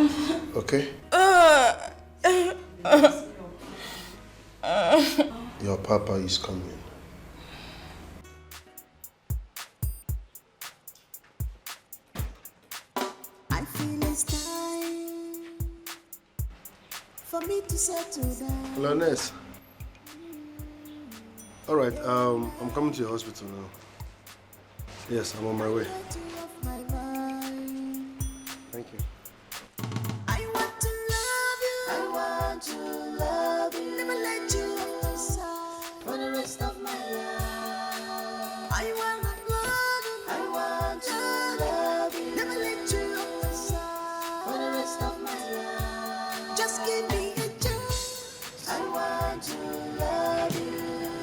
okay? Your papa is coming. I feel it's time for me to settle down. Hello, nurse. All right, I'm coming to your hospital now. Yes, I'm on my way. Thank you. I want to love you, never let you off my side for the rest of my life. I want to love you, never let you off my side for the rest of my life. Just give me a chance. I want to love you,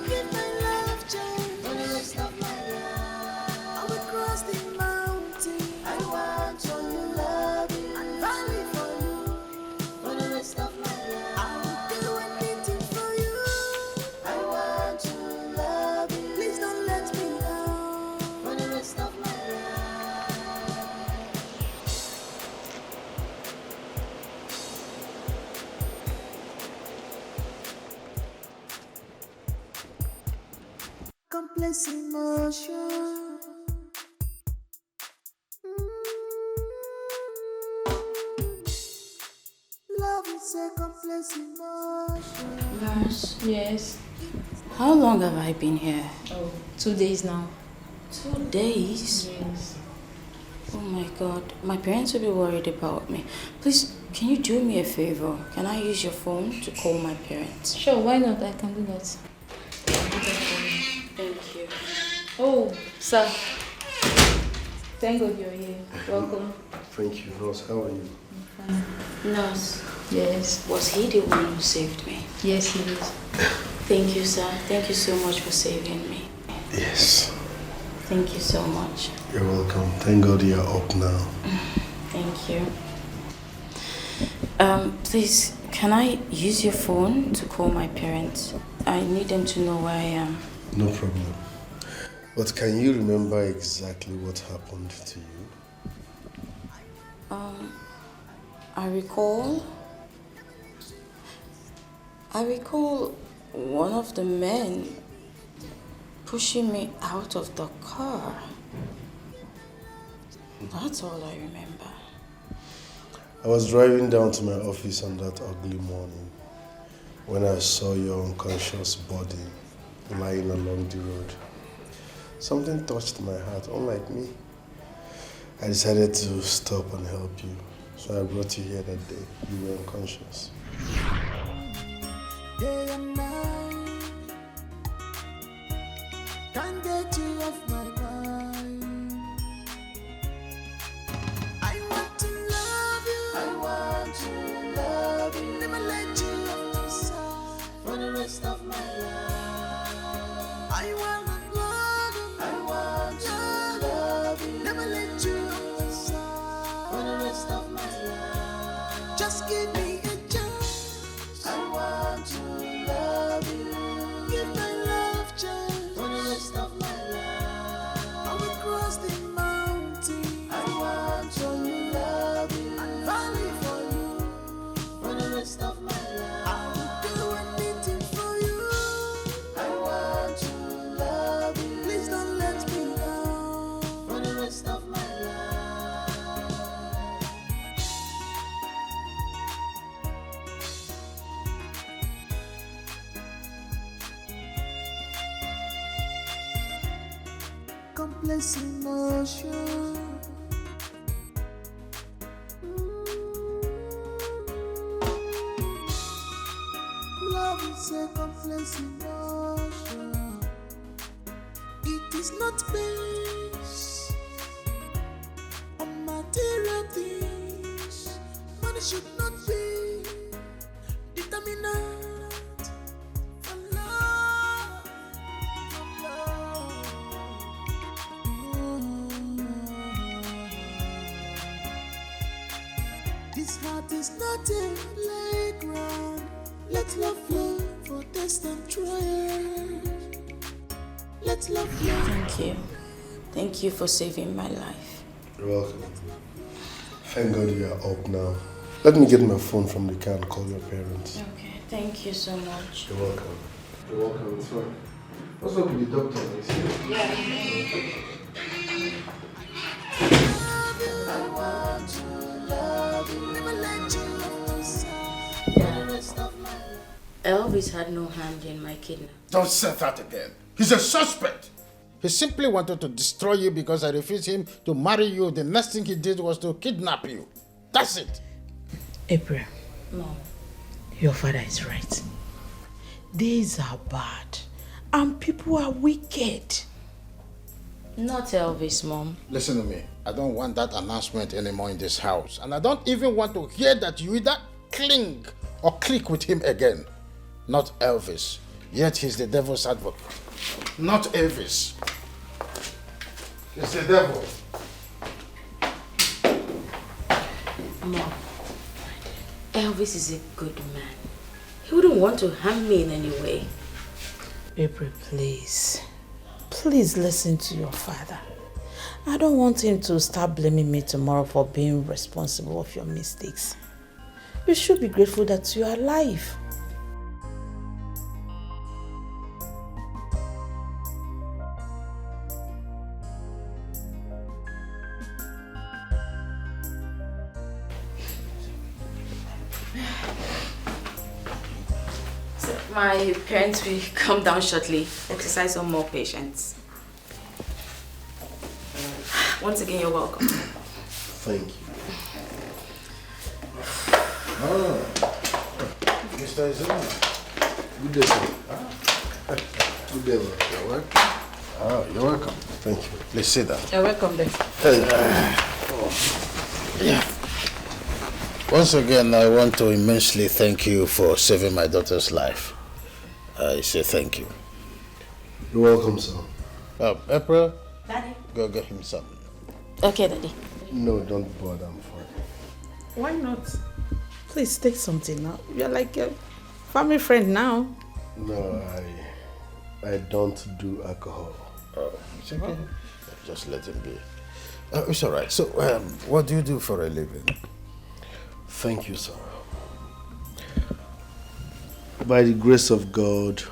give my love chance for the rest of my life. I will cross the mountain. I want to love you and valley for you for the rest of my life. I will do anything for you. I want to love you. Please don't let me down for the rest of my life. Complex emotion. Love is a complex emotion. Lars, Yes. how long have I been here? Oh, 2 days now. 2 days? Yes. Oh my God, my parents will be worried about me. Please, can you do me a favor? Can I use your phone to call my parents? Sure, why not? I can do that. I'll do that for you. Thank you. Oh, sir. Thank God you're here. Welcome. Thank you, nurse. How are you? Nurse, Yes. was he the one who saved me? Yes, he is. Thank you, sir. Thank you so much for saving me. Yes. Thank you so much. You're welcome. Thank God you're up now. Thank you. Please, can I use your phone to call my parents? I need them to know where I am. No problem. But can you remember exactly what happened to you? I recall one of the men pushing me out of the car. That's all I remember. I was driving down to my office on that ugly morning when I saw your unconscious body lying along the road. Something touched my heart, unlike me. I decided to stop and help you. So I brought you here that day. You were unconscious. Day and night, can't get you off my mind. I want to love you. I want to love you. Never let you off my side for the rest of my life. I want to love you. I want to love you. Never let you off my side for the rest of my life. Just give me a chance. I want to love you. Give my love chance for the rest of my life. I will cross the mountain. I want to love you. And valley for you for the rest of my life. I will do anything for you. I want to love you. Please don't let me down for the rest of my life. Complex emotion. Love is a complex emotion. It is not based on material things. Money should not be determinant for love. This heart is not a playground. Let love flow for test and trial. Let love flow. Thank you. Thank you for saving my life. You're welcome. Thank God you are up now. Let me get my phone from the car and call your parents. Okay, thank you so much. You're welcome. You're welcome, it's fine. What's up with the doctor? Is he? I want to love you. Never let you off my side for the rest of my life. Elvis had no hand in my kidnap. Don't say that again. He's a suspect. He simply wanted to destroy you because I refused him to marry you. The next thing he did was to kidnap you. That's it. April, Mom. your father is right. Days are bad and people are wicked. Not Elvis, Mom. Listen to me. I don't want that announcement anymore in this house. And I don't even want to hear that you either cling or click with him again. Not Elvis. Yet he's the devil's advocate. Not Elvis. He's the devil. Mom, Elvis is a good man. He wouldn't want to harm me in any way. April, please. Please listen to your father. I don't want him to start blaming me tomorrow for being responsible of your mistakes. You should be grateful that you are alive. My parents will come down shortly. Exercise some more patience. Once again, you're welcome. Thank you. Mr. Izuma. Good day, sir. Good day, man. You're welcome. You're welcome. Thank you. Please sit down. You're welcome then. Yeah. Once again, I want to immensely thank you for saving my daughter's life. I say thank you. You're welcome, sir. April, Daddy. go get him some. Okay, Daddy. No, don't bother. I'm fine. Why not? Please take something now. You're like a family friend now. No, I don't do alcohol. It's okay. Just let him be. It's all right. So, what do you do for a living? Thank you, sir. By the grace of God,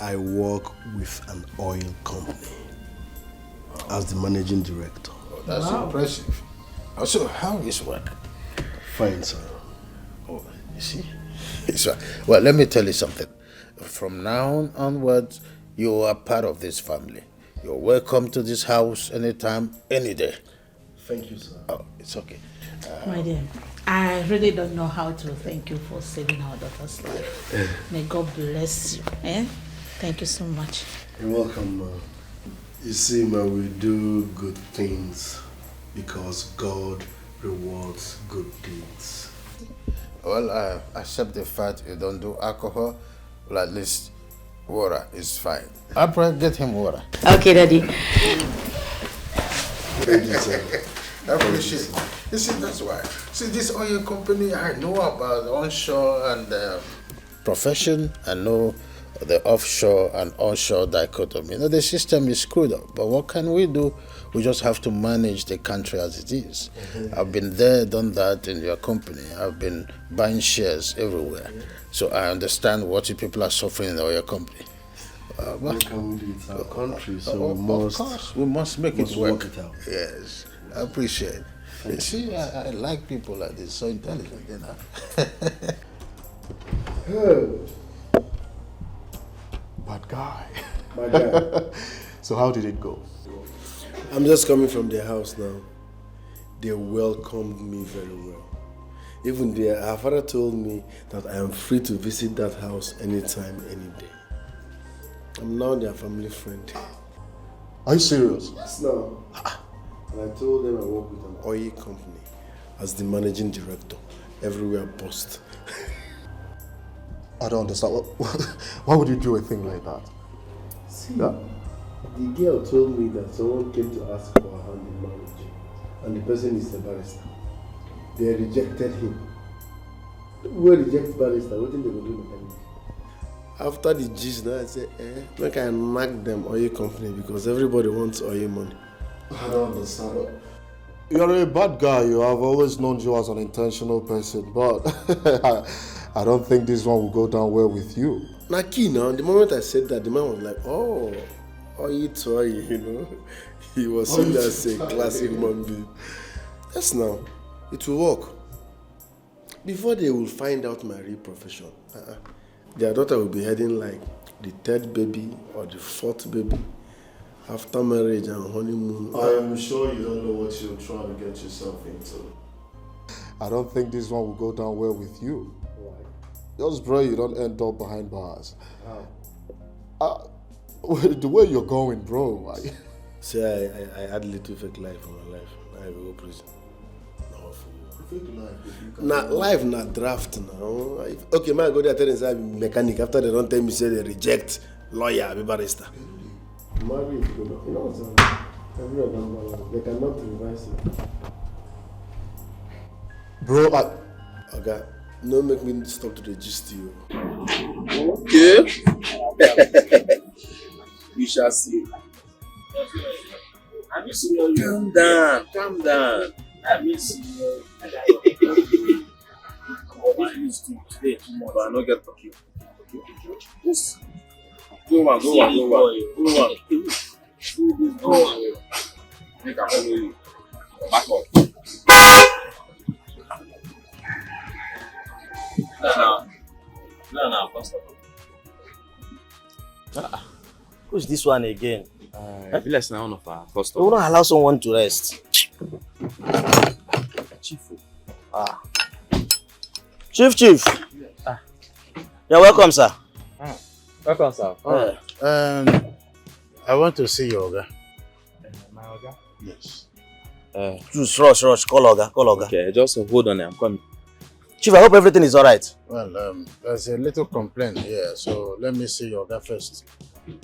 I work with an oil company as the managing director. Oh, that's impressive. So, how is work? Fine, sir. Oh, you see? Well, let me tell you something. From now onwards, you are part of this family. You're welcome to this house anytime, any day. Thank you, sir. Oh, it's okay. My dear, I really don't know how to thank you for saving our daughter's life. May God bless you. Thank you so much. You're welcome, ma. You see, ma, we do good things because God rewards good deeds. Well, I accept the fact you don't do alcohol. Well, at least water is fine. I'll probably get him water. Okay, Daddy. Thank you, sir. I appreciate it. You see, that's why. See, this oil company, I know about onshore and profession. I know the offshore and onshore dichotomy. You know, the system is screwed up. But what can we do? We just have to manage the country as it is. I've been there, done that in your company. I've been buying shares everywhere. So I understand what you people are suffering in your company. What can we do? It's our country, so of course, we must make it work. Work it out. Yes, I appreciate it. You see, I like people like this, so intelligent, you know. Bad guy. Bad guy. So how did it go? I'm just coming from their house now. They welcomed me very well. Even her father told me that I am free to visit that house anytime, any day. I'm now their family friend. Are you serious? Yes, now. And I told them I work with an oil company as the managing director. Everywhere post. I don't understand. Why would you do a thing like that? See, the girl told me that someone came to ask for her hand in marriage, and the person is a barrister. They rejected him. We reject barrister, what did they do mechanic? After the gist, now I say, make I knock them oil company because everybody wants oil money. I don't understand. You're a bad guy. You have always known you as an intentional person, but I don't think this one will go down well with you. Naki, now, the moment I said that, the man was like, oh, oil to oil, you know. He was saying that's a classic human being. Yes, now, it will work. Before they will find out my real profession, their daughter will be heading like the third baby or the fourth baby after marriage and honeymoon. I am sure you don't know what you're trying to get yourself into. I don't think this one will go down well with you. Why? Just pray you don't end up behind bars. How? The way you're going, bro. See, I had little fake life in my life. I will go prison. Now life na draft now. Okay, man, go there tell them say I be mechanic. After they don't tell me say they reject lawyer, I be barrister. Married, you know what? Everyone they cannot revise it. Bro, okay, no make me stop to register you. Okay. We shall see. Calm down, calm down. I miss you. Today, tomorrow, but I don't get talking. Yes. Go on. Make a follow you. Back up. No, pastor. Who's this one again? I feel like one of our customers. We don't allow someone to rest. Chief. Chief. You're welcome, sir. Welcome, sir. I want to see your Oga. My Oga? Yes. Just rush. Call Oga. Okay, just hold on. I'm coming. Chief, I hope everything is alright. Well, there's a little complaint here, so let me see your Oga first.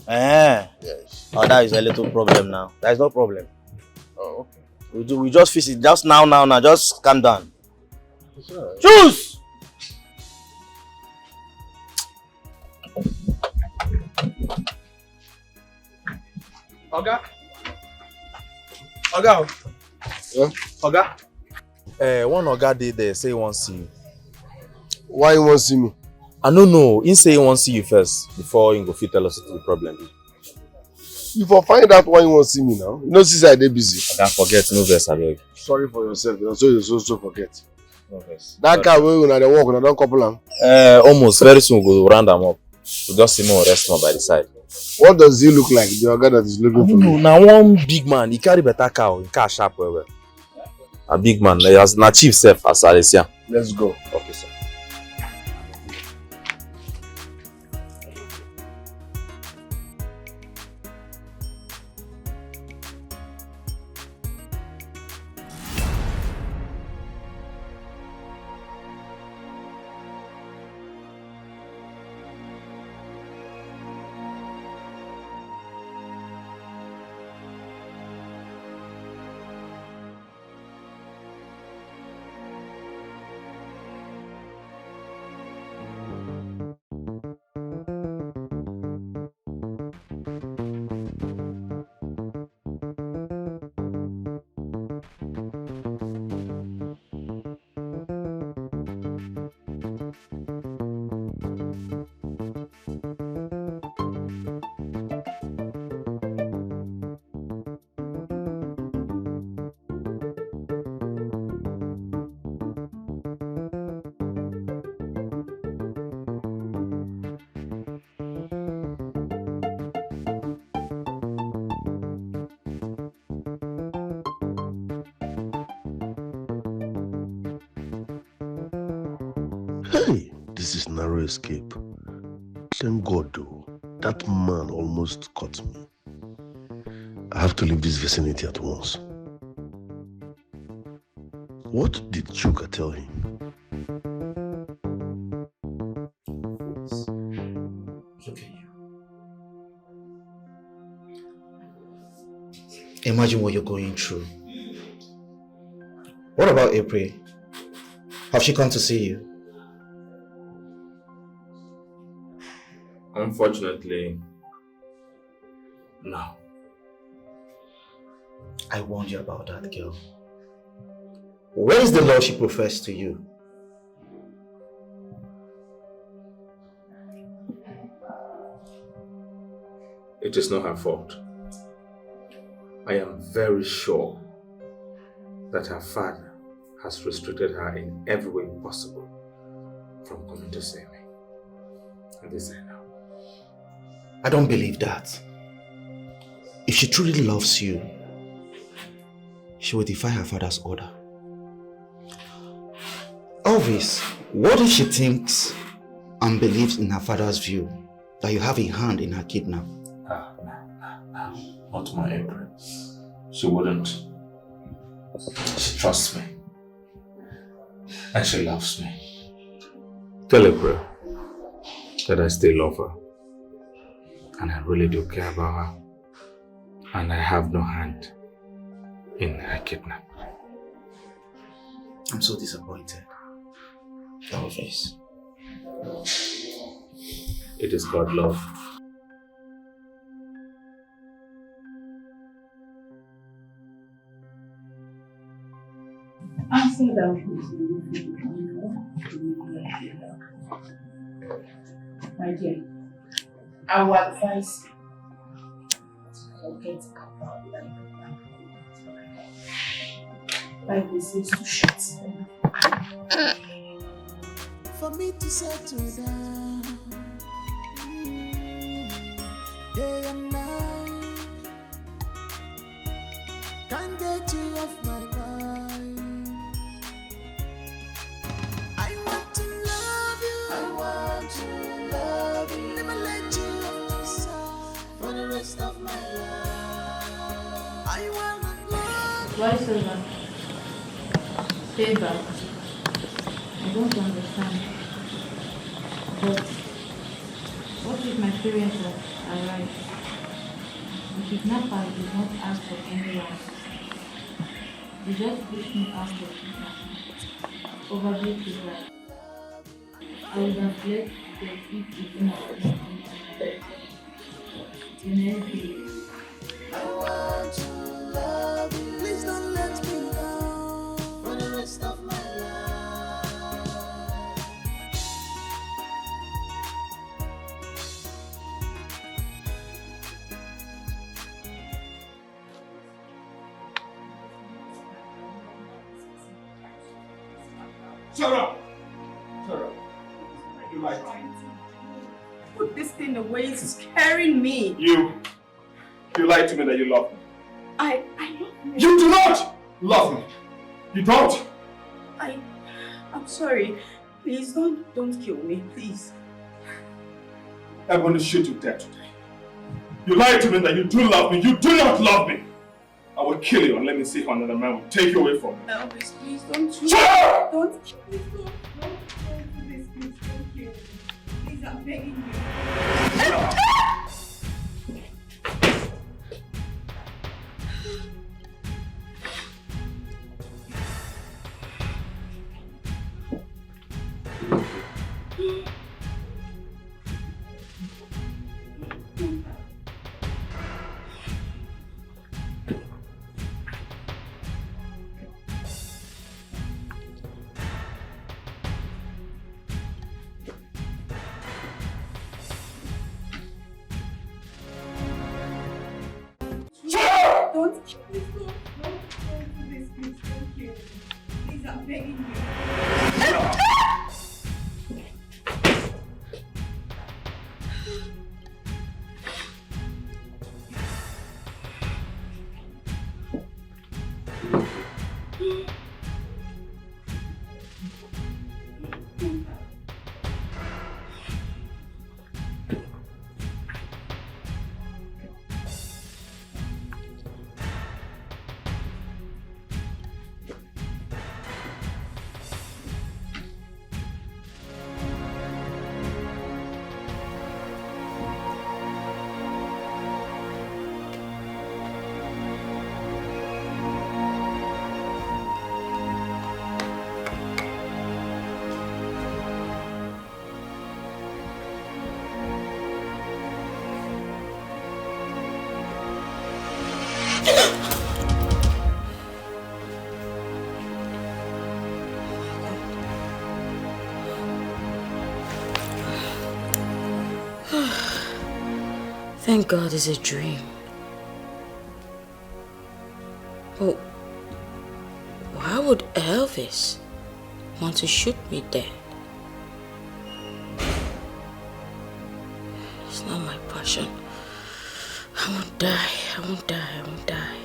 Yes. Oh, that is a little problem now. There is no problem. Oh, okay. We just fix it. Just now. Just calm down. Sure. Choose! Oga. Yeah? Oga. One Oga did there say he wants to see you. Why you want to see me? I don't know. He say he wants to see you first before he go fit tell us what the problem is. You for find out why you want to see me now. You know, since I dey busy. Oga, forget no verse abeg. Sorry for yourself. You so forget. No verse. That car wey una dey work, una don couple am. Almost. Very soon we go round am up. We just see more rest more by the side. What does he look like? The guy that is looking for me. Now one big man, he carry better cow, car sharp well. A big man, na chief self as Alessia. Let's go. Okay, sir. Hey, this is narrow escape. Thank God though, that man almost caught me. I have to leave this vicinity at once. What did Chuka tell him? Look at you. Imagine what you're going through. What about April? Have she come to see you? Unfortunately, no. I warned you about that girl. Where is the love she professed to you? It is not her fault. I am very sure that her father has restricted her in every way possible from coming to see me. And this I know. I don't believe that. If she truly loves you, she will defy her father's order. Elvis, what if she thinks and believes in her father's view that you have a hand in her kidnap? Not my April. She wouldn't. She trusts me. And she loves me. Tell April that I still love her. And I really do care about her. And I have no hand in her kidnap. I'm so disappointed. Elvis. It is God love. Answer that. My dear, I will advise you to forget about that. Bible says to shut For me to settle down, day and night, can't get you off my mind. I want to love you, I want to love you, never let you off my side for the rest of my life. I want to love you. Why so long? Stay back. I don't understand. But what if my parents are right? The kidnapper did not ask for anyone. They just pushed me out of kidnapping. Probably to die. I would have left them if it did not I want to love you. Please don't let me down for the rest of my life. Shut up! Shut up. You like put this thing away. It's scaring me. You lied to me that you love me. I love you. You do not love me. You don't. I'm sorry. Please don't kill me, please. I'm going to shoot you dead today. You lied to me that you do love me. You do not love me. I will kill you and let me see how another man will take you away from me. Elvis, please don't shoot. Shut up! Don't kill me. Please don't kill me. Please, I'm begging you. Don't kill me. Please don't kill me. Please, I'm begging you. Thank God it's a dream. But why would Elvis want to shoot me dead? It's not my passion. I won't die. I won't die. I won't die.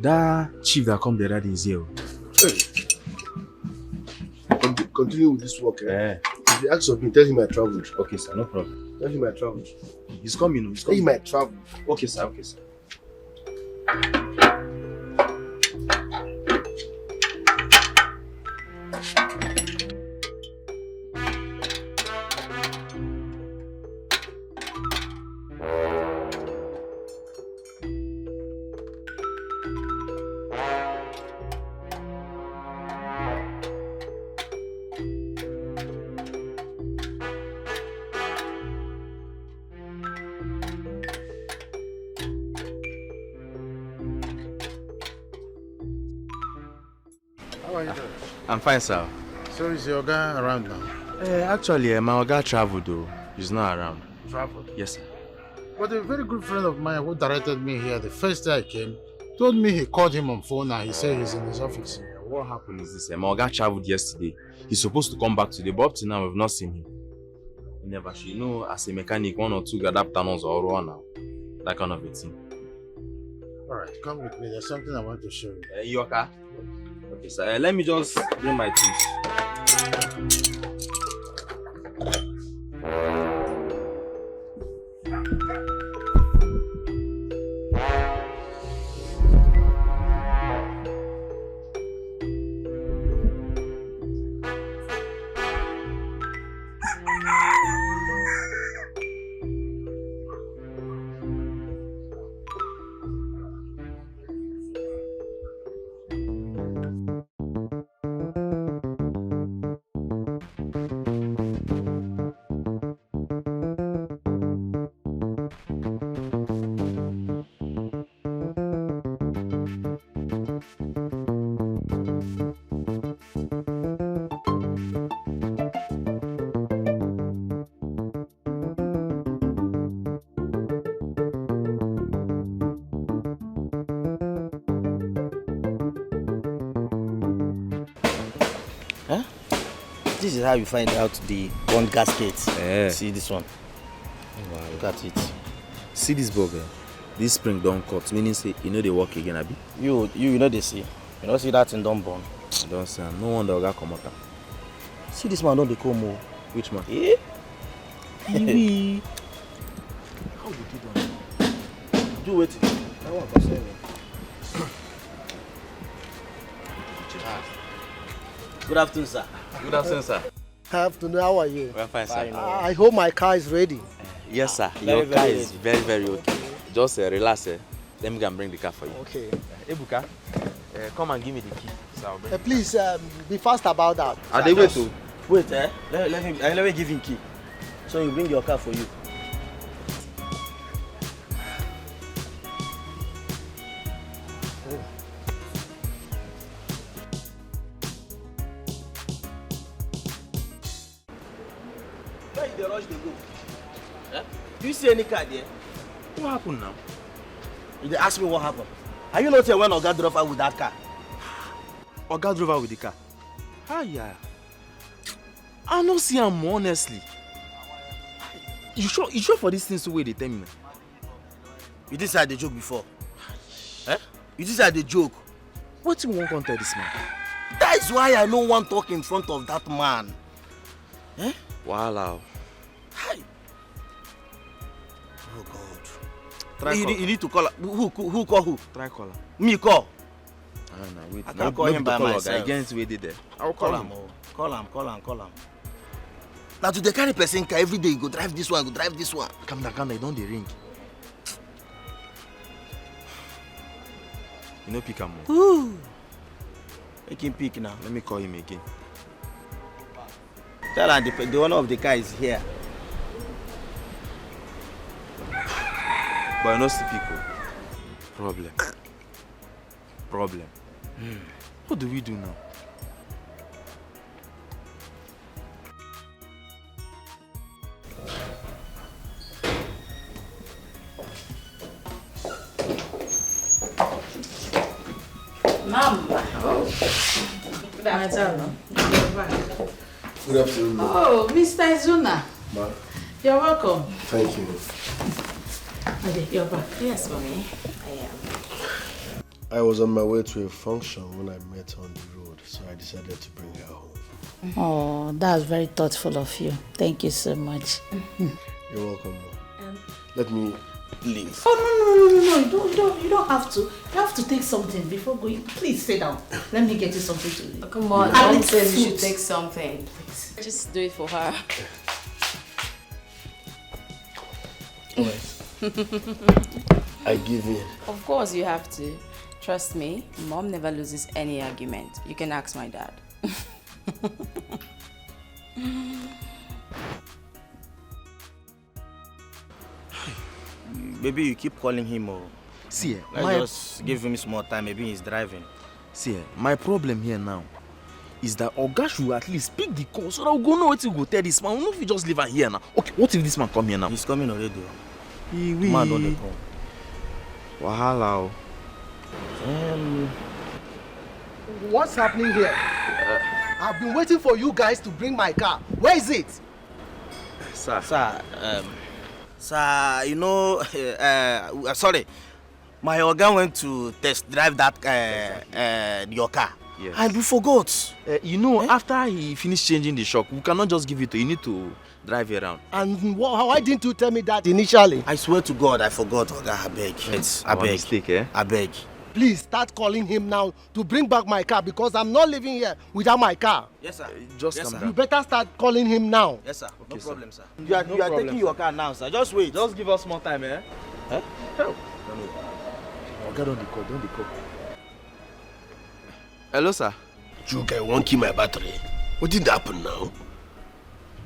That chief that come the other day is here. Continue with this work. If you ask of me, tell him I traveled. Okay, sir, no problem. Tell him I traveled. He's coming. He's Tell coming. him I traveled. Okay, sir. Okay, sir. How are you doing? I'm fine, sir. So is your guy around now? Actually, my guy traveled though. He's not around. Traveled? Yes, sir. But a very good friend of mine who directed me here the first day I came told me he called him on phone and he said he's in his office. What happened is this, my guy traveled yesterday. He's supposed to come back today, but up to now we've not seen him. He never should. You know, as a mechanic, 1 or 2 adapters or one now. That kind of a thing. Alright, come with me. There's something I want to show you. Your car? Okay, sir. Let me just bring my things. Huh? This is how you find out the one gasket. Eh. See this one. Wow. Look at it. See this bulb eh? This spring don't cut, meaning say you know they work again, abi? You know they see. You know see that thing don't burn. Don't say no wonder Oga come out. See this man don't they come more. Which man? Eh? Kiwi. How would you do that? Do it. That one concern me. Good afternoon, sir. Good afternoon, sir. Afternoon, how are you? We're fine, sir. I hope my car is ready. Yes, sir. Very, Your car very is very, very okay. Just relax. Let me go and bring the car for you. Okay. Ebuka, come and give me the key. So I'll bring the Please be fast about that. car. Are they wait to? Wait, let me give him key. So you bring your car for you. Where you dey rush dey go? Eh? Do you see any car there? What happened now? You dey ask me what happened. Are you not here when Oga drove out with that car? Oga drove out with the car. Ah, yeah. I don't see him honestly. You sure for this thing so way they tell me now? You didn't say I dey joke before. Eh? You didn't say I dey joke. What you want to tell this man? That is why I don't want to talk in front of that man. Eh? Wow. Hi. Oh God. Try you need to call. Who call who? Try call him. Me call. Wait. I can't call him by myself. Against where they there. I'll Call him. Call him. Now to the carry person car every day, you go drive this one, Calm down, you don't dey ring. You know pick him more. Ooh. Make him pick now. Let me call him again. Tell him the owner of the car is here. But I know see people. Problem. What do we do now? Mama. Good afternoon. Good afternoon. Oh, Mr. Izuna. Ma. You're welcome. Thank you. Okay, you're back. Yes, mommy. I am. I was on my way to a function when I met her on the road, so I decided to bring her home. Oh, that's very thoughtful of you. Thank you so much. You're welcome, Ma. Let me leave. Oh, no. You don't have to. You have to take something before going. Please sit down. Let me get you something to eat. Oh, come on, Mom says you should take something. Please. Just do it for her. I give in. Of course you have to. Trust me, Mom never loses any argument. You can ask my dad. Maybe you keep calling him or... See, just give him small time, maybe he's driving. See, my problem here now is that Oga should at least pick the call so that we go know what to go tell this man. We know if we just leave her here now. Okay, what if this man come here now? He's coming already. Man don't come. Wahala. What's happening here? I've been waiting for you guys to bring my car. Where is it? Sir, you know, sorry, my Oga went to test drive that your car. Yes. And we forgot. You know, after he finished changing the shock, we cannot just give it to you. You need to drive it around. And why didn't you tell me that initially? I swear to God, I forgot, Oga. I beg. I beg. Mistake, eh? I beg. Please start calling him now to bring back my car because I'm not leaving here without my car. Yes, sir. Just come You down. better start calling him now. Yes, sir. Okay, No sir. problem, sir. You are taking your car now, sir. Just wait. Just give us more time, eh? Huh? Help. Oga, don't be call. Hello, sir. You guys won't kill my battery. What did happen now?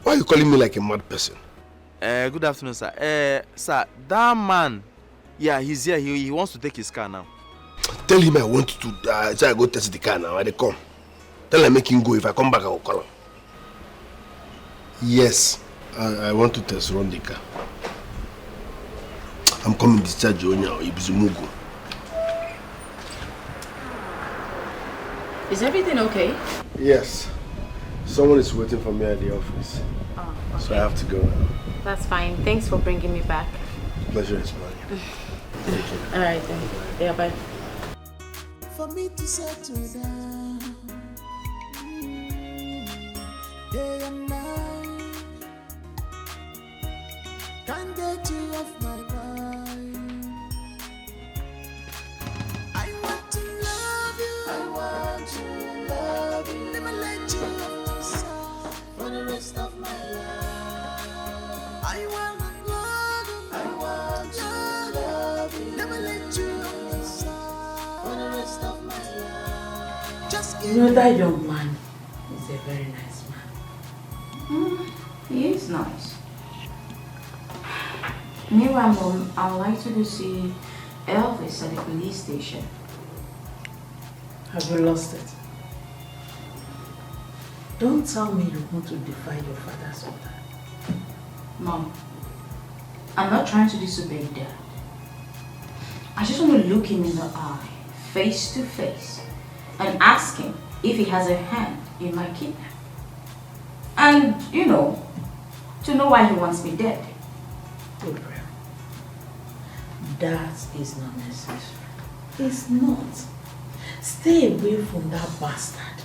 Why are you calling me like a mad person? Good afternoon, sir. Sir, that man, yeah, he's here. He wants to take his car now. Tell him I want to say I go test the car now. I dey come. Tell him make him go. If I come back, I will call him. Yes, I want to test run the car. I'm coming to discharge you now. Ibizumugu. Is everything okay? Yes. Someone is waiting for me at the office. Oh, okay. So I have to go now. That's fine. Thanks for bringing me back. Pleasure is mine. Thank you. All right then. Yeah, bye. For me to settle down, day and night, can't get you off my mind. I want to love you, I want to love you, never let you off my side for the rest of my life. I want to love you, I want to love you, never let you off my side for the rest of my life. Just give You know that young man is a very nice man. He is nice. Meanwhile, Mom, I would like to go see Elvis at the police station. Have you lost it? Don't tell me you want to defy your father's order. Mom, I'm not trying to disobey Dad. I just want to look him in the eye, face to face, and ask him if he has a hand in my kidnapping. And, you know, to know why he wants me dead. Gabriel, that is not necessary. It's not. Stay away from that bastard.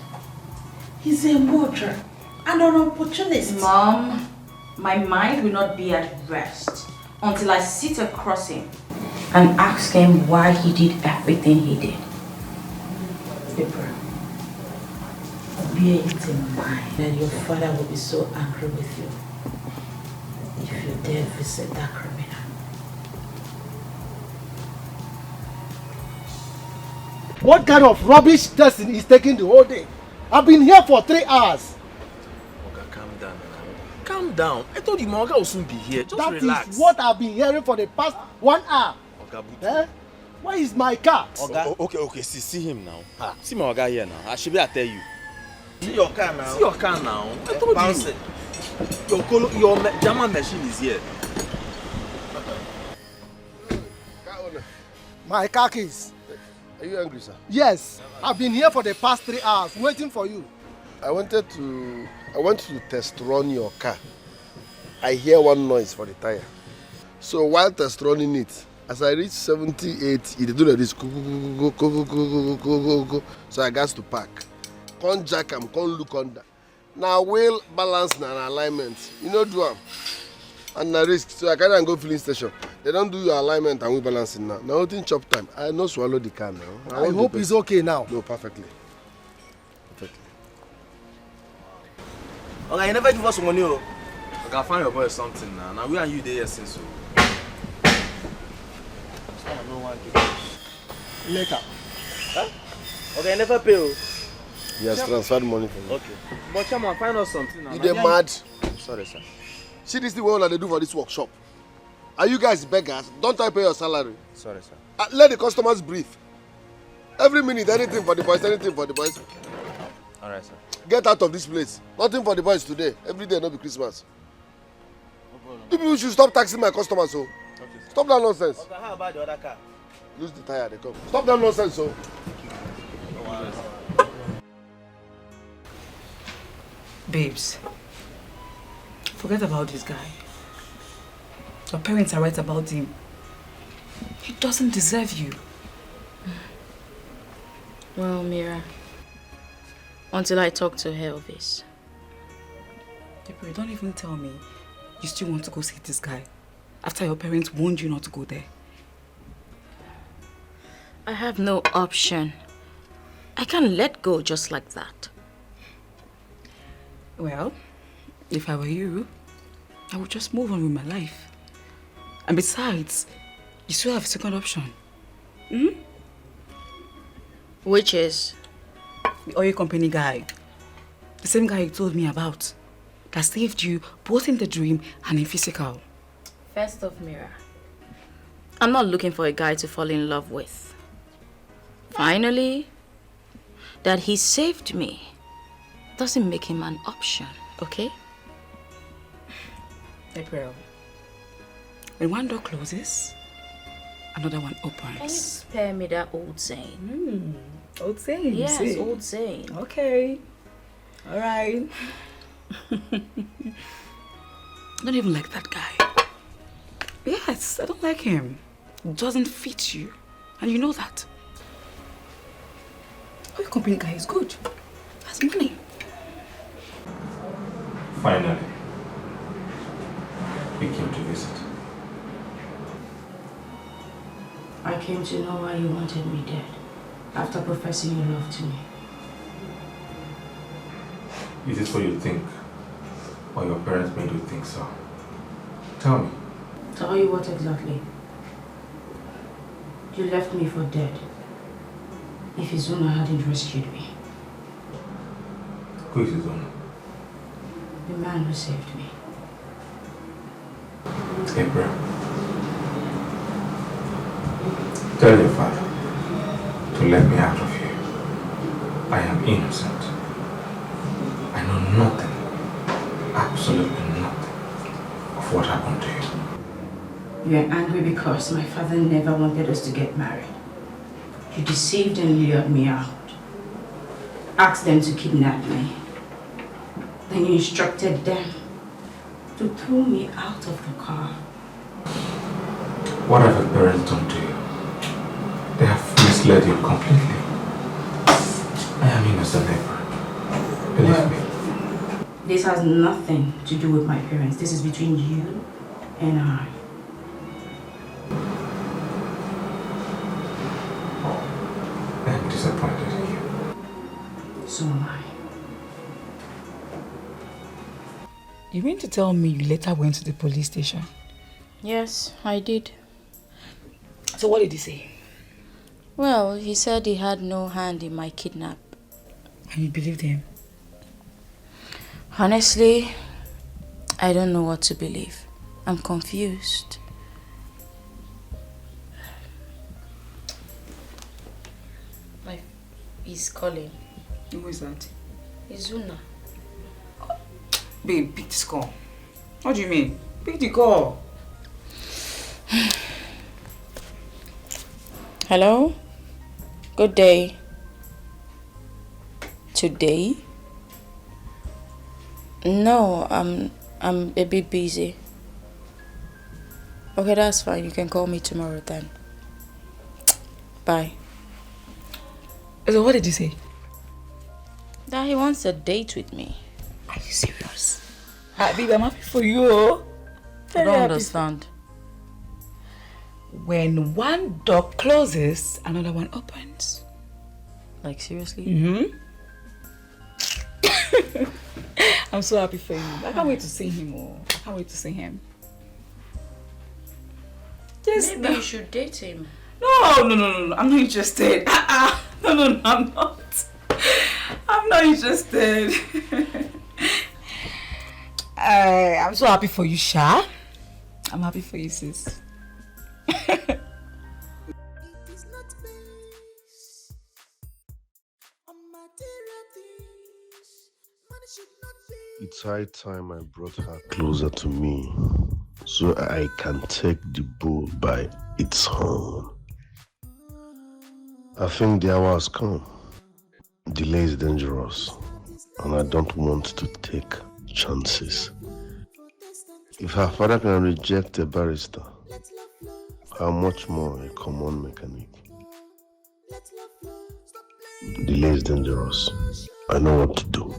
He's a murderer and an opportunist. Mom, my mind will not be at rest until I sit across him and ask him why he did everything he did. Gabriel, bear it in mind that your father will be so angry with you if you dare visit that criminal. What kind of rubbish testing is taking the whole day? I've been here for 3 hours. Oga, calm down. Calm down. I told you my Oga will soon be here. Just relax. That is what I've been hearing for the past 1 hour. Oga, Eh? Where is my car? Oga. Okay. See him now. See my Oga here now. I should be I tell you. See your car now. See your car now. I told you. Your German machine is here. My car keys. Are you angry, sir? Yes. I've been here for the past 3 hours waiting for you. I want to test run your car. I hear one noise for the tire. So while test running it, as I reach 78, it do like this. Go. So I got to park. Can't jack am, can't look under. Now wheel balance and alignment. You know do am. And na risk. So I carry and go filling station. They don't do your alignment and wheel balancing now. Now nothing chop time. I no swallow the car now. I hope it's okay now. No, perfectly. Okay, you never give us money. Okay, I'll find your boy something now. Now we and you there since so. No one give. Later. Huh? Okay, you never pay. He has transferred money for me. Okay. But Chairman, find us something now. You dey mad? Sorry, sir. See this thing what they do for this workshop. Are you guys beggars? Don't I pay your salary? Sorry, sir. Let the customers breathe. Every minute, anything for the boys, anything for the boys. Alright, sir. Get out of this place. Nothing for the boys today. Every day, no be Christmas. You people should stop taxing my customers, so. Okay. Stop that nonsense. Okay, how about the other car? Lose the tire, they come. Stop that nonsense, so. Babes, forget about this guy. Your parents are right about him. He doesn't deserve you. Well, Mira, until I talk to Elvis. Gabriel, don't even tell me you still want to go see this guy after your parents warned you not to go there. I have no option. I can't let go just like that. Well, if I were you, I would just move on with my life. And besides, you still have a second option. Which is? The oil company guy. The same guy you told me about. That saved you both in the dream and in physical. First off, Mira, I'm not looking for a guy to fall in love with. Finally, that he saved me doesn't make him an option, okay? April, when one door closes, another one opens. Can you spare me that old saying? Old saying? Yes, see? old saying. Okay. Alright. I don't even like that guy. Yes, I don't like him. It doesn't fit you. And you know that. Oh, your company guy is good. Has money. Finally, we came to visit. I came to know why you wanted me dead after professing your love to me. Is this what you think? Or your parents made you think so? Tell me. Tell you what exactly? You left me for dead. If Izuna hadn't rescued me. Who is Izuna? The man who saved me. April. Tell your father to let me out of here. I am innocent. I know nothing, absolutely nothing of what happened to you. You are angry because my father never wanted us to get married. You deceived and lured me out. Asked them to kidnap me. Then you instructed them to throw me out of the car. What have your parents done to you? They have misled you completely. I am innocent, April. Believe me. This has nothing to do with my parents. This is between you and I. I am disappointed in you. So am I. You mean to tell me you later went to the police station? Yes, I did. So what did he say? Well, he said he had no hand in my kidnap. And you believed him? Honestly, I don't know what to believe. I'm confused. He's calling. Who is that? Izuna. Babe, pick this call. What do you mean? Pick the call. Hello? Good day. Today? No, I'm a bit busy. Okay, that's fine. You can call me tomorrow then. Bye. So what did you say? That he wants a date with me. Are you serious? Babe, I'm happy for you. I don't understand. When one door closes, another one opens. Like seriously? Mm-hmm. I'm so happy for you. I can't wait to see him. I can't wait to see him. Yes, maybe you should date him. No. I'm not interested. No, I'm not. I'm not interested. I'm so happy for you, Sha. I'm happy for you, sis. It's high time I brought her closer to me so I can take the bull by its horn. I think the hour has come. Delay is dangerous, and I don't want to take chances. If her father can reject a barrister, how much more a common mechanic? Delay is dangerous. I know what to do.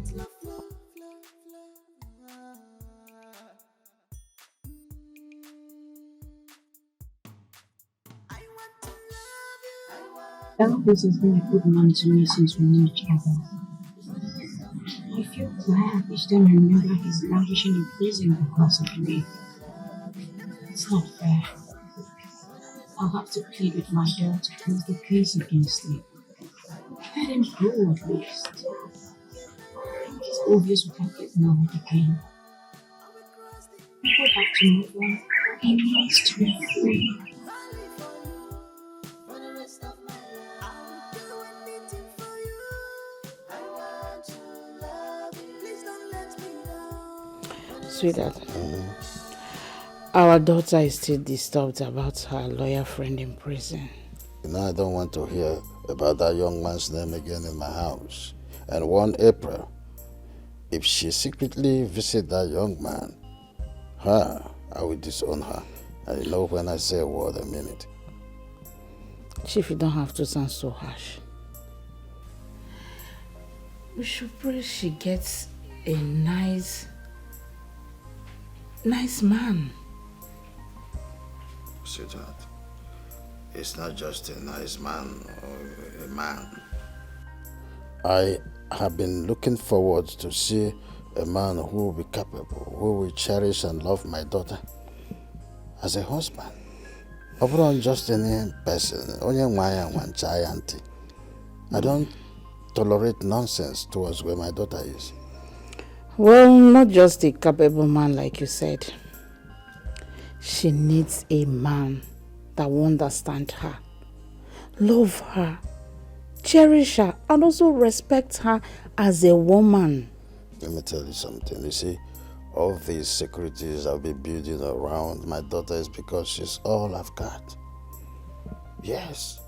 Elvis has been a good man to me since we knew each other. I feel glad each time I remember he's languishing in prison because of me. It's not fair. I'll have to plead with my dad to close the case against him. Let him go at least. It's obvious we can't get married again. People have to move on. He needs to be free. Sweetheart, our daughter is still disturbed about her lawyer friend in prison. You know, I don't want to hear about that young man's name again in my house. And 1 April, If she secretly visit that young man, I will disown her. I know when I say a word, I mean it. Chief, you don't have to sound so harsh. We should pray she gets a nice man. Sweetheart, it's not just a nice man or a man. I have been looking forward to see a man who will be capable, who will cherish and love my daughter as a husband. Not just any person. I don't tolerate nonsense towards where my daughter is. Well, not just a capable man like you said. She needs a man that will understand her, love her, cherish her, and also respect her as a woman. Let me tell you something. You see, all these securities I'll be building around my daughter is because she's all I've got. Yes.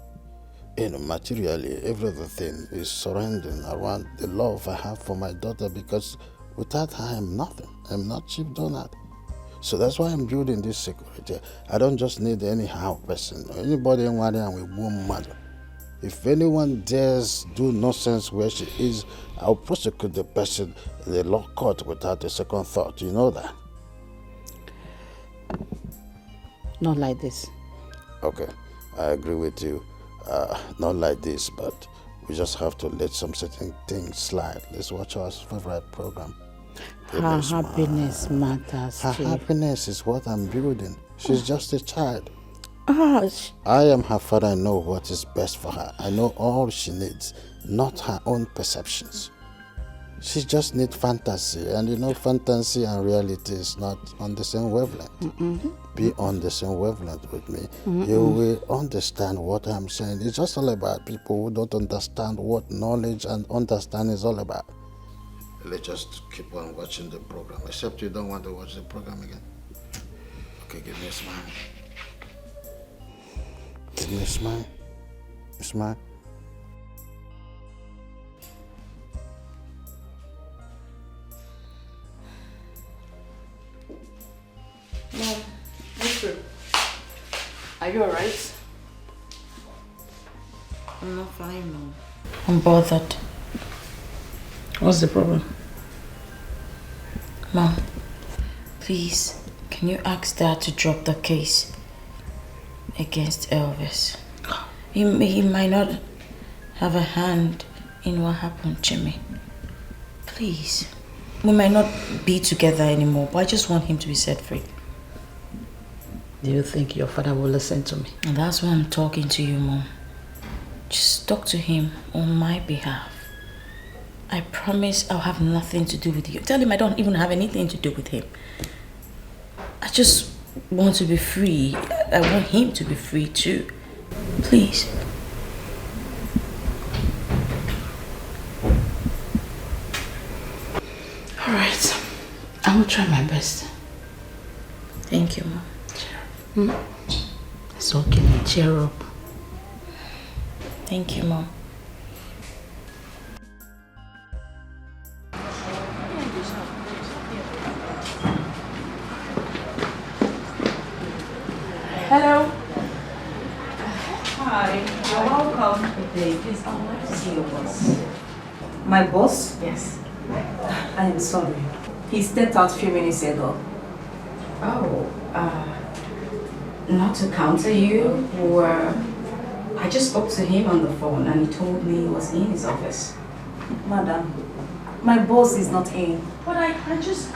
Materially, everything is surrounding around the love I have for my daughter, because without her, I'm nothing. I'm not Chief Donald. So that's why I'm building this security. I don't just need anyhow person. Anybody in Wadian with one mother. If anyone dares do nonsense where she is, I'll prosecute the person in the law court without a second thought. You know that? Not like this. Okay, I agree with you. Not like this, but we just have to let some certain things slide. Let's watch our favorite program. Her happiness matters. Her Chief. happiness is what I'm building. She's just a child. I am her father. I know what is best for her. I know all she needs, not her own perceptions. She just needs fantasy, and you know, fantasy and reality is not on the same wavelength. Be on the same wavelength with me. You will understand what I'm saying. It's just all about people who don't understand what knowledge and understanding is all about. Let's just keep on watching the program, except you don't want to watch the program again. Okay, give me a smile. Give me a smile. A smile. Mom, listen. Are you alright? I'm not fine, Mom. I'm bothered. What's the problem? Mom, please, can you ask Dad to drop the case against Elvis? He might not have a hand in what happened to me. Please. We might not be together anymore, but I just want him to be set free. Do you think your father will listen to me? And that's why I'm talking to you, Mom. Just talk to him on my behalf. I promise I'll have nothing to do with you. Tell him I don't even have anything to do with him. I just want to be free. I want him to be free too. Please. Alright. I will try my best. Thank you, Mom. It's okay. Cheer up. Thank you, Mom. Hello. Hi. You're welcome. Good please, I would like to see your boss. My boss? Yes. I am sorry. He stepped out a few minutes ago. Oh, not to counter you, or I just spoke to him on the phone and he told me he was in his office. Madam, my boss is not in. But I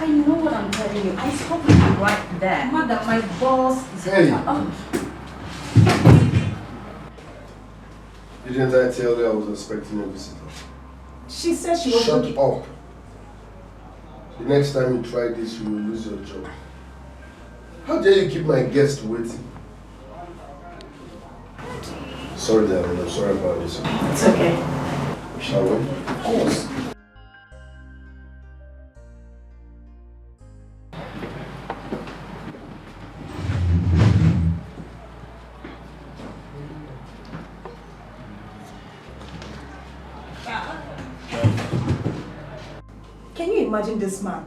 know what I'm telling you. I spoke with him right there. Madam, my boss is Hey. Didn't I tell you I was expecting a visitor? She said she was Shut up. The next time you try this, you will lose your job. How dare you keep my guest waiting? Sorry, darling. I'm sorry about this. It's okay. Shall we? Of course. Can you imagine this man?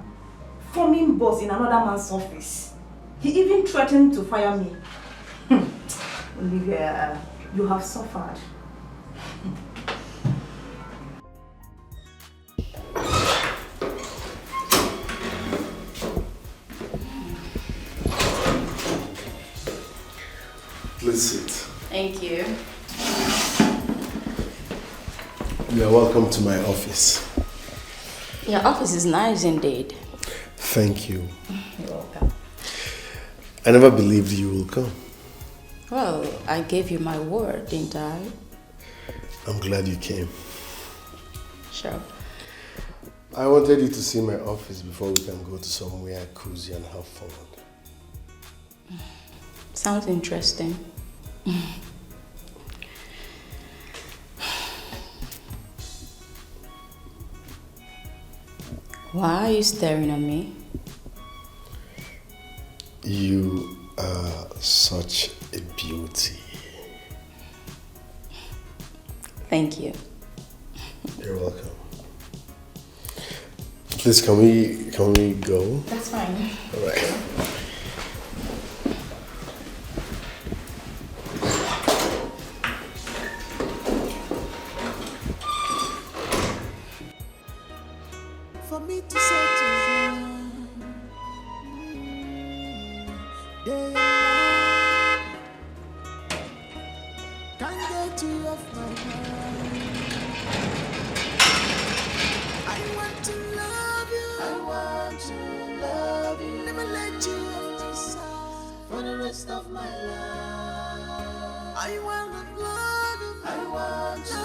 Forming boss in another man's office. He even threatened to fire me. Olivia, you have suffered. Please sit. Thank you. You are welcome to my office. Your office is nice indeed. Thank you. You're welcome. I never believed you will come. Well, I gave you my word, didn't I? I'm glad you came. Sure. I wanted you to see my office before we can go to somewhere cozy and have fun. Sounds interesting. Why are you staring at me? You are such a beauty. Thank you. You're welcome. Please, can we go? That's fine. All right. For me to settle down, day and night, can't get you off my mind. I want to love you, I want to love you, never let you off my side for the rest of my life. I want to love you, I want to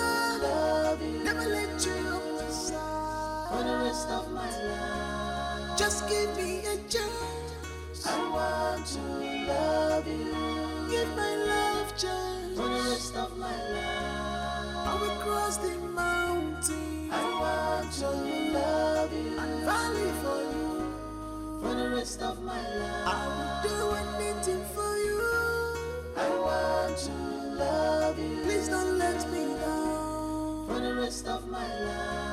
love you, never let you off my side for the rest of my life. Just give me a chance. I want to love you. Give my love chance for the rest of my life. I will cross the mountain. I want to love you and valley for you for the rest of my life. I will do anything for you. I want to love you. Please don't let me down for the rest of my life.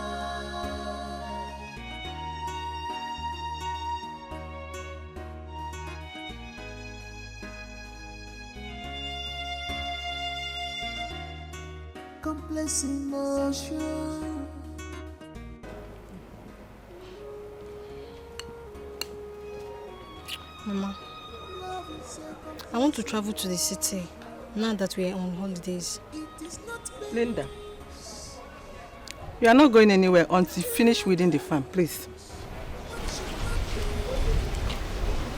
Complex emotion. Mama, I want to travel to the city now that we are on holidays. Linda, you are not going anywhere until you finish weeding the farm, please.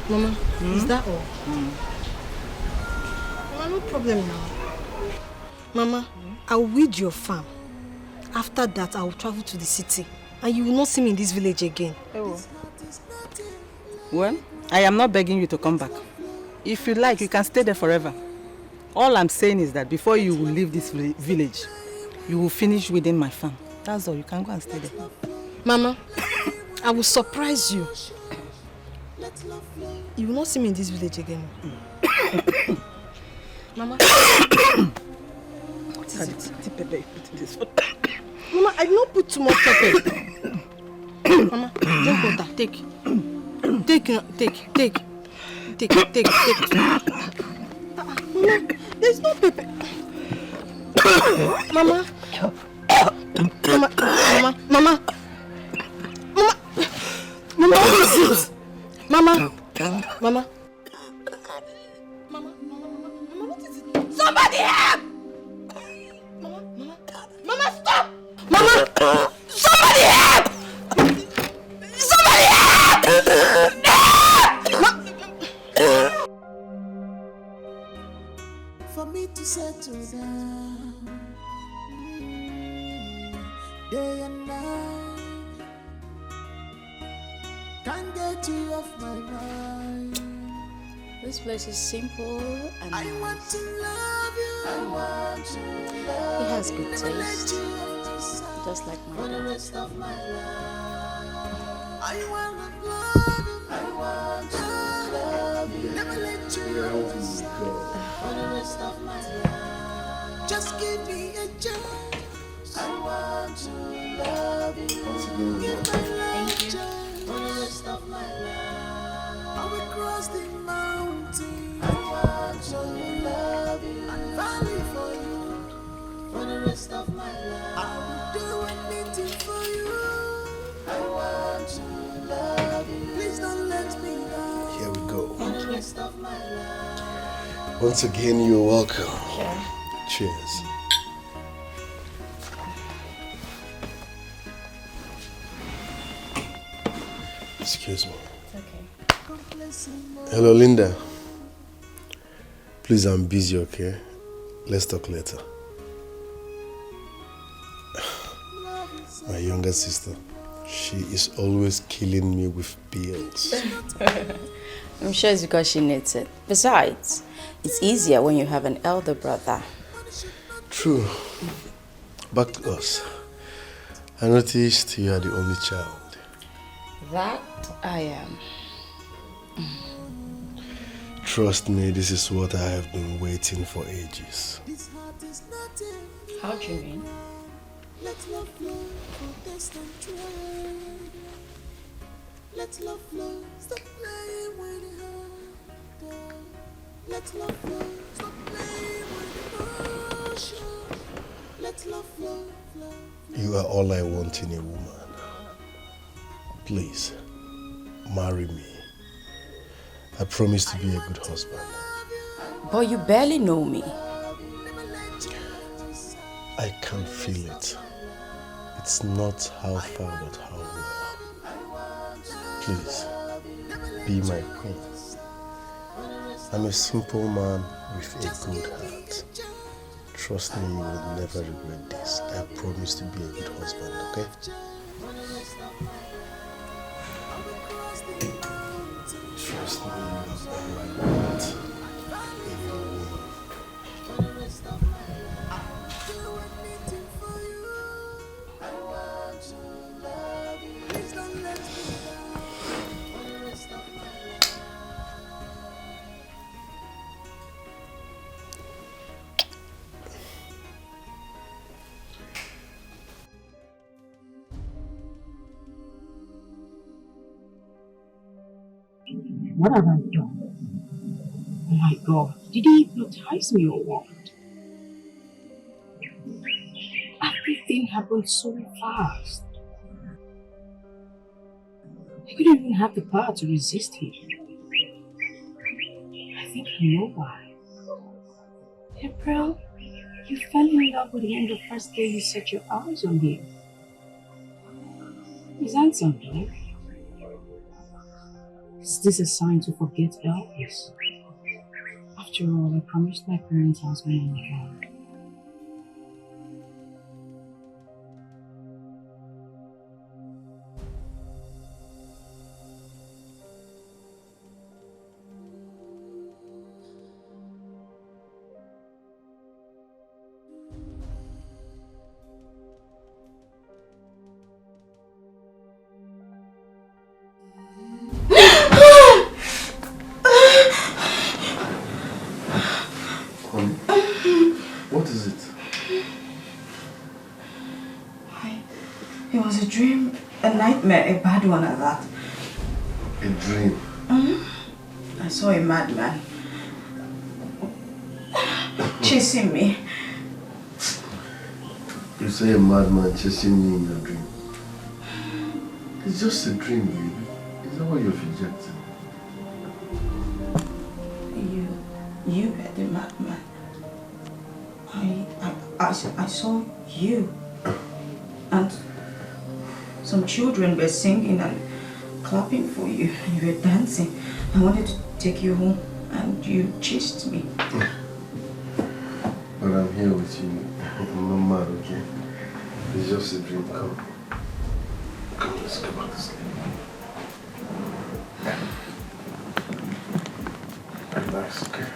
Mama, is that all? Mama, no problem now. Mama, I'll weed your farm. After that, I will travel to the city. And you will not see me in this village again. Oh. Well, I am not begging you to come back. If you like, you can stay there forever. All I'm saying is that before you will leave this village, you will finish weeding my farm. That's all. You can go and stay there. Mama, I will surprise you. You will not see me in this village again. Mama. What is it? The pepper you put in this water. Mama, I did not put too much pepper. Mama, drink water. Take. Mama, there's no pepper. Mama. Mama, what is this? Mama, what is it? Somebody help! Mama, stop! Mama, somebody help! Somebody help! For me to settle down, day and night, can't get you off my mind. This place is simple and I want to love you. I want to love you. it has good taste, just like my for the dad. rest of my life. I want to love you. I want to love you. Never let you off my side for the rest of my life. Just give me a chance. I want to love you. Give my love chance. rest of my life. I will do anything for you. I want to love you. Please don't let me down. Here we go. For the rest of my life. Once again, you're welcome. Sure. Cheers. Excuse me. Okay. Hello, Linda. Please, I'm busy, okay? Let's talk later. My younger sister, she is always killing me with bills. I'm sure it's because she needs it. Besides, it's easier when you have an elder brother. True. Back to us. I noticed you are the only child. That I am. Trust me, this is what I have been waiting for ages. How do you mean? Let love flow for distant train. Let love flow, stop playing with her. Let love flow, stop playing with emotion. Let love flow, flow. You are all I want in a woman. Please, marry me. I promise to be a good husband. But you barely know me. I can feel it. It's not how far, but how well. Please, be my queen. I'm a simple man with a good heart. Trust me, you will never regret this. I promise to be a good husband, okay? Trust me, you are all I want in your woman. What have I done? Oh my God, did he hypnotize me or what? Everything happened so fast. I couldn't even have the power to resist him. I think I know why. April, you fell in love with him the first day you set your eyes on him. Is that something? Is this a sign to forget Elvis? After all, I promised my parents I was going to marry. What is it? It was a dream, a nightmare, a bad one at that. A dream? I saw a madman chasing me. You say a madman chasing me in your dream. It's just a dream, baby. Is that what you're projecting? You were the madman. I saw you. And some children were singing and clapping for you. You were dancing. I wanted to take you home and you chased me. But I'm here with you. I'm not mad, okay? It's just a dream. Come. Come, let's go back to sleep. Relax, okay?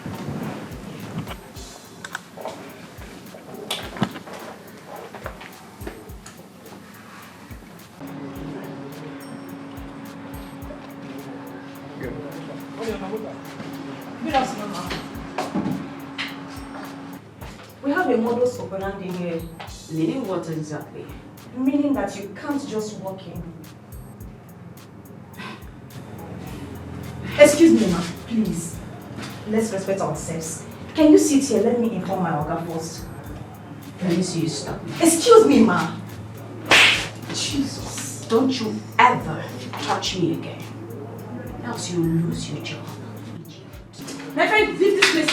Good afternoon, ma'am. We have a modus operandi here. Meaning what exactly? Meaning that you can't just walk in. Excuse me, ma'am, please. Let's respect ourselves. Can you sit here? Let me inform my Oga first. Please, you stop. Excuse me, ma. Jesus. Don't you ever touch me again. Else you'll lose your job. My friend, leave this place.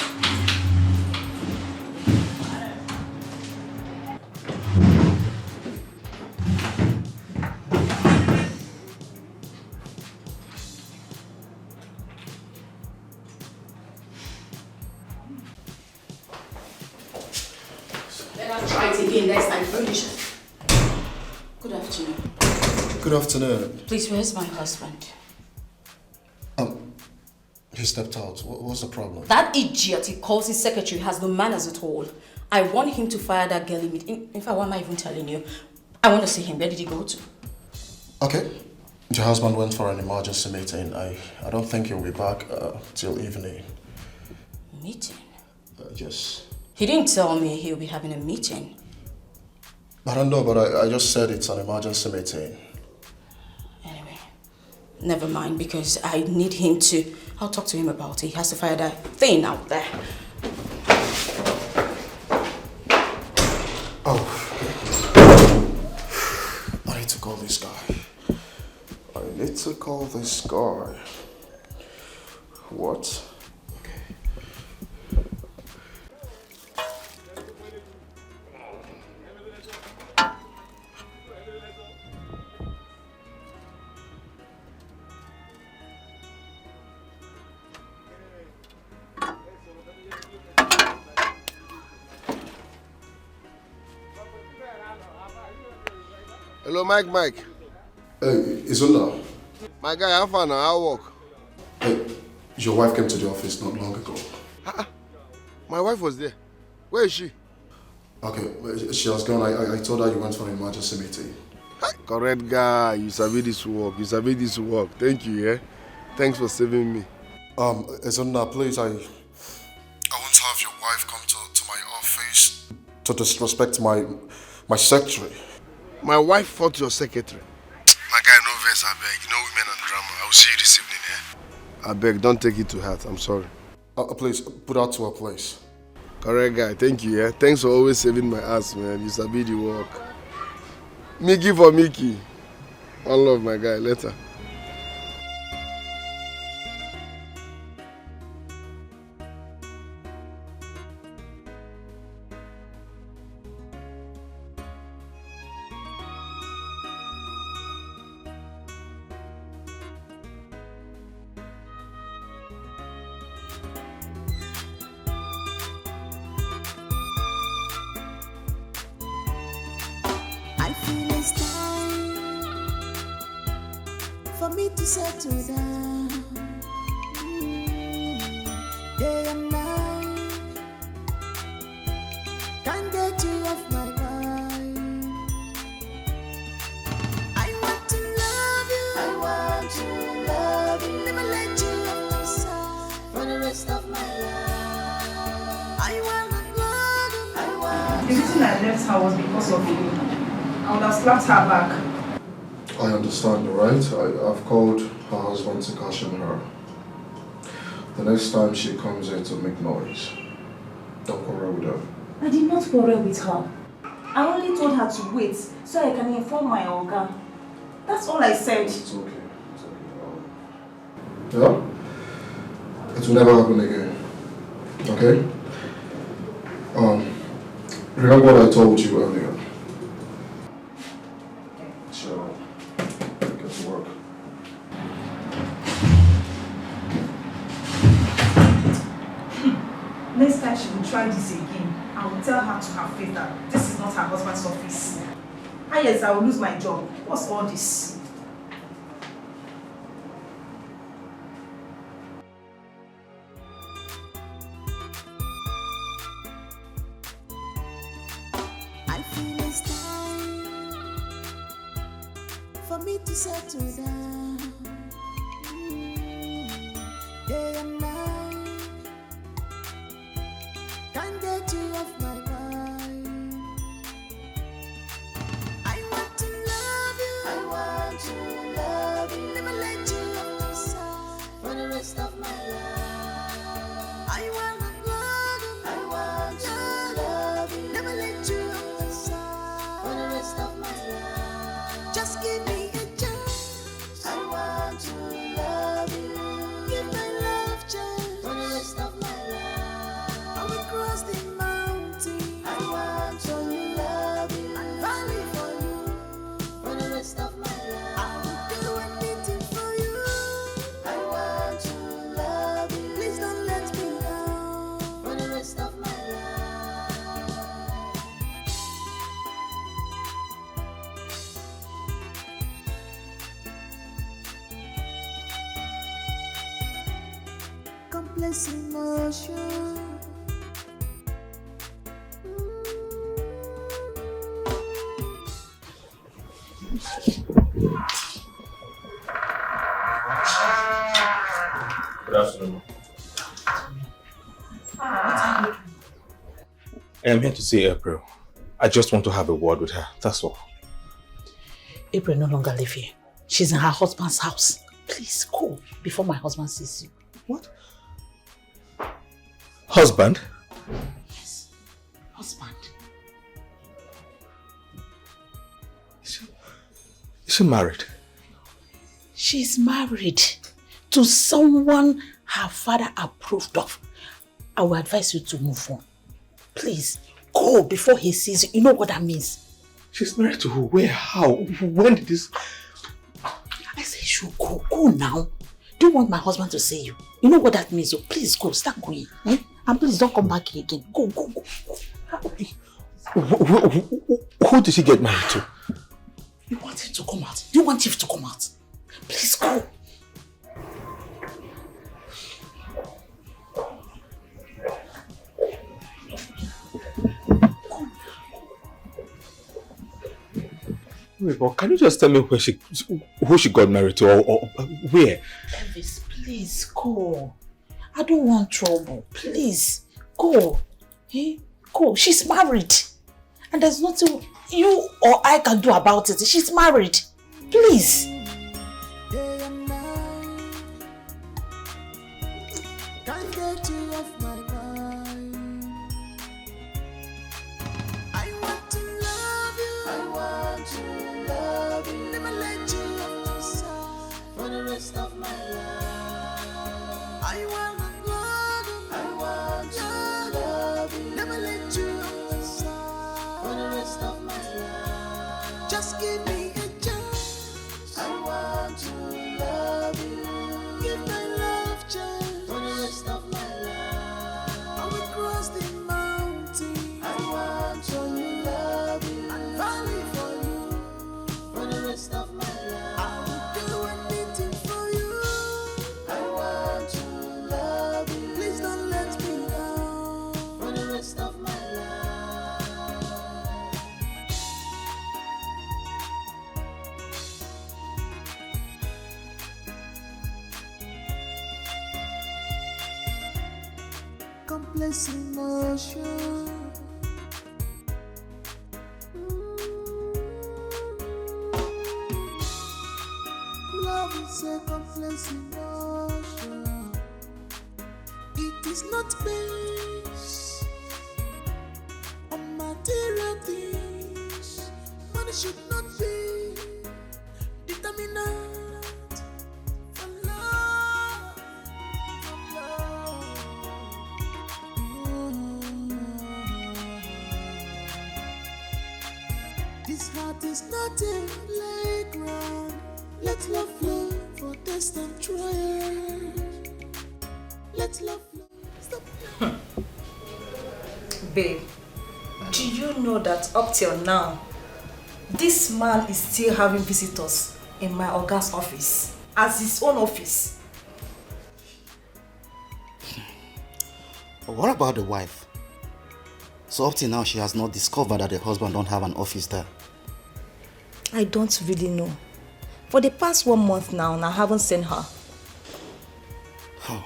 Let us try it again next time. Finish. Good afternoon. Good afternoon. Please, where's my husband? He stepped out. What's the problem? That idiot he calls his secretary has no manners at all. I want him to fire that girl immediately. In fact, why am I even telling you? I want to see him. Where did he go to? Okay. Your husband went for an emergency meeting. I don't think he'll be back till evening. Meeting? Yes. He didn't tell me he'll be having a meeting. I don't know, but I just said it's an emergency meeting. Never mind, because I need him to... I'll talk to him about it. He has to fire that thing out there. Oh. I need to call this guy. What? Hello, Mike. Hey, Izunda. My guy, how far now? I'll walk. Hey, your wife came to the office not long ago. My wife was there. Where is she? Okay, she has gone. I told her you went for an emergency meeting. Correct guy. You sabi this work. Thank you, yeah? Thanks for saving me. Izunda, please, I won't have your wife come to my office to disrespect my secretary. My wife fought your secretary. My guy, no verse, I beg. You know women and drama. I will see you this evening, eh? I beg, don't take it to heart. I'm sorry. Please, put her to her place. Correct guy, thank you, yeah? Thanks for always saving my ass, man. You sabi the work. Mickey for Mickey. One love, my guy. Later. I feel it's time for me to settle down. Day and night, can't get you off my mind. I want to love you, never let you off my side for the rest of my life. I wanna love you, The reason I left her was because of you. I would have slapped her back. I understand, alright? I've called her husband to caution her. The next time she comes here to make noise, don't quarrel with her. I did not quarrel with her. I only told her to wait so I can inform my Oga. That's all I said. It's okay. Yeah? It will never happen again. Okay? Remember what I told you earlier. So, get to work. Next time she will try this again, I will tell her to her face that this is not her husband's office. And yes, I will lose my job. What's all this? I feel it's time for me to settle down. Day and night, can't get you off my mind. I want to love you, never let you off my side for the rest of my life. I wanna love you, never let you off Just give me a chance. I want to love you. Give my love chance for the rest of my life. I will cross the mountain. I want to love you. And valley for you for the rest of my life. I will do anything for you. I want to love you. Please don't let me down for the rest of my life. Complex emotion. Good afternoon. I am here to see April. I just want to have a word with her, that's all. April no longer live here. She's in her husband's house. Please go before my husband sees you. What? Husband? Yes, husband. Is she married? She's married to someone her father approved of. I will advise you to move on. Please, go before he sees you. You know what that means? She's married to who? Where? How? When did this... I say you should go. Go now. Do you want my husband to see you? You know what that means, so please go. Start going. Eh? And please don't come back here again. Go, go, go. Who did she get married to? You want him to come out? You want him to come out? Please go. Wait, but can you just tell me who she got married to or where? Elvis, please go. I don't want trouble. Please go. Eh? Go. She's married. And there's nothing you or I can do about it. She's married. Please. Day and night, can't get you off my mind. I want to love you. I want to love you. Never let you off my side for the rest of my life. I want to love you. I want to love you. Never let you off my side for the rest of my life. Just give me a chance. I want to love you. Give my love chance for the rest of my life. I will cross the mountain. I want to love you. And valley for you for the rest of my life. I will do anything for you. I want to love you. Please don't let me down for the rest of my life. Complex emotion. Love is a complex emotion. It is not based on material things. Money should not be determinant for love. This heart is not a playground. Let love flow for test and trial. Let love flow. Stop. Babe, do you know that up till now, this man is still having visitors in my Oga's office, as his own office? But what about the wife? So up till now, she has not discovered that the husband don't have an office there. I don't really know. For the past 1 month now, and I haven't seen her. Oh.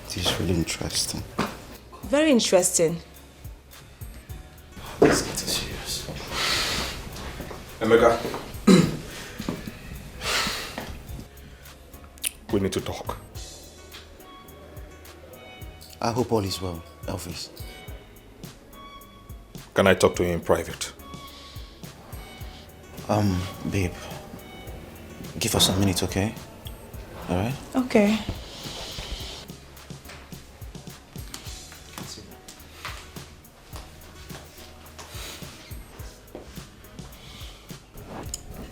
This is really interesting. Very interesting. Let's get this serious. Emeka. We need to talk. I hope all is well, Elvis. Can I talk to you in private? Babe, give us a minute, okay? All right? Okay.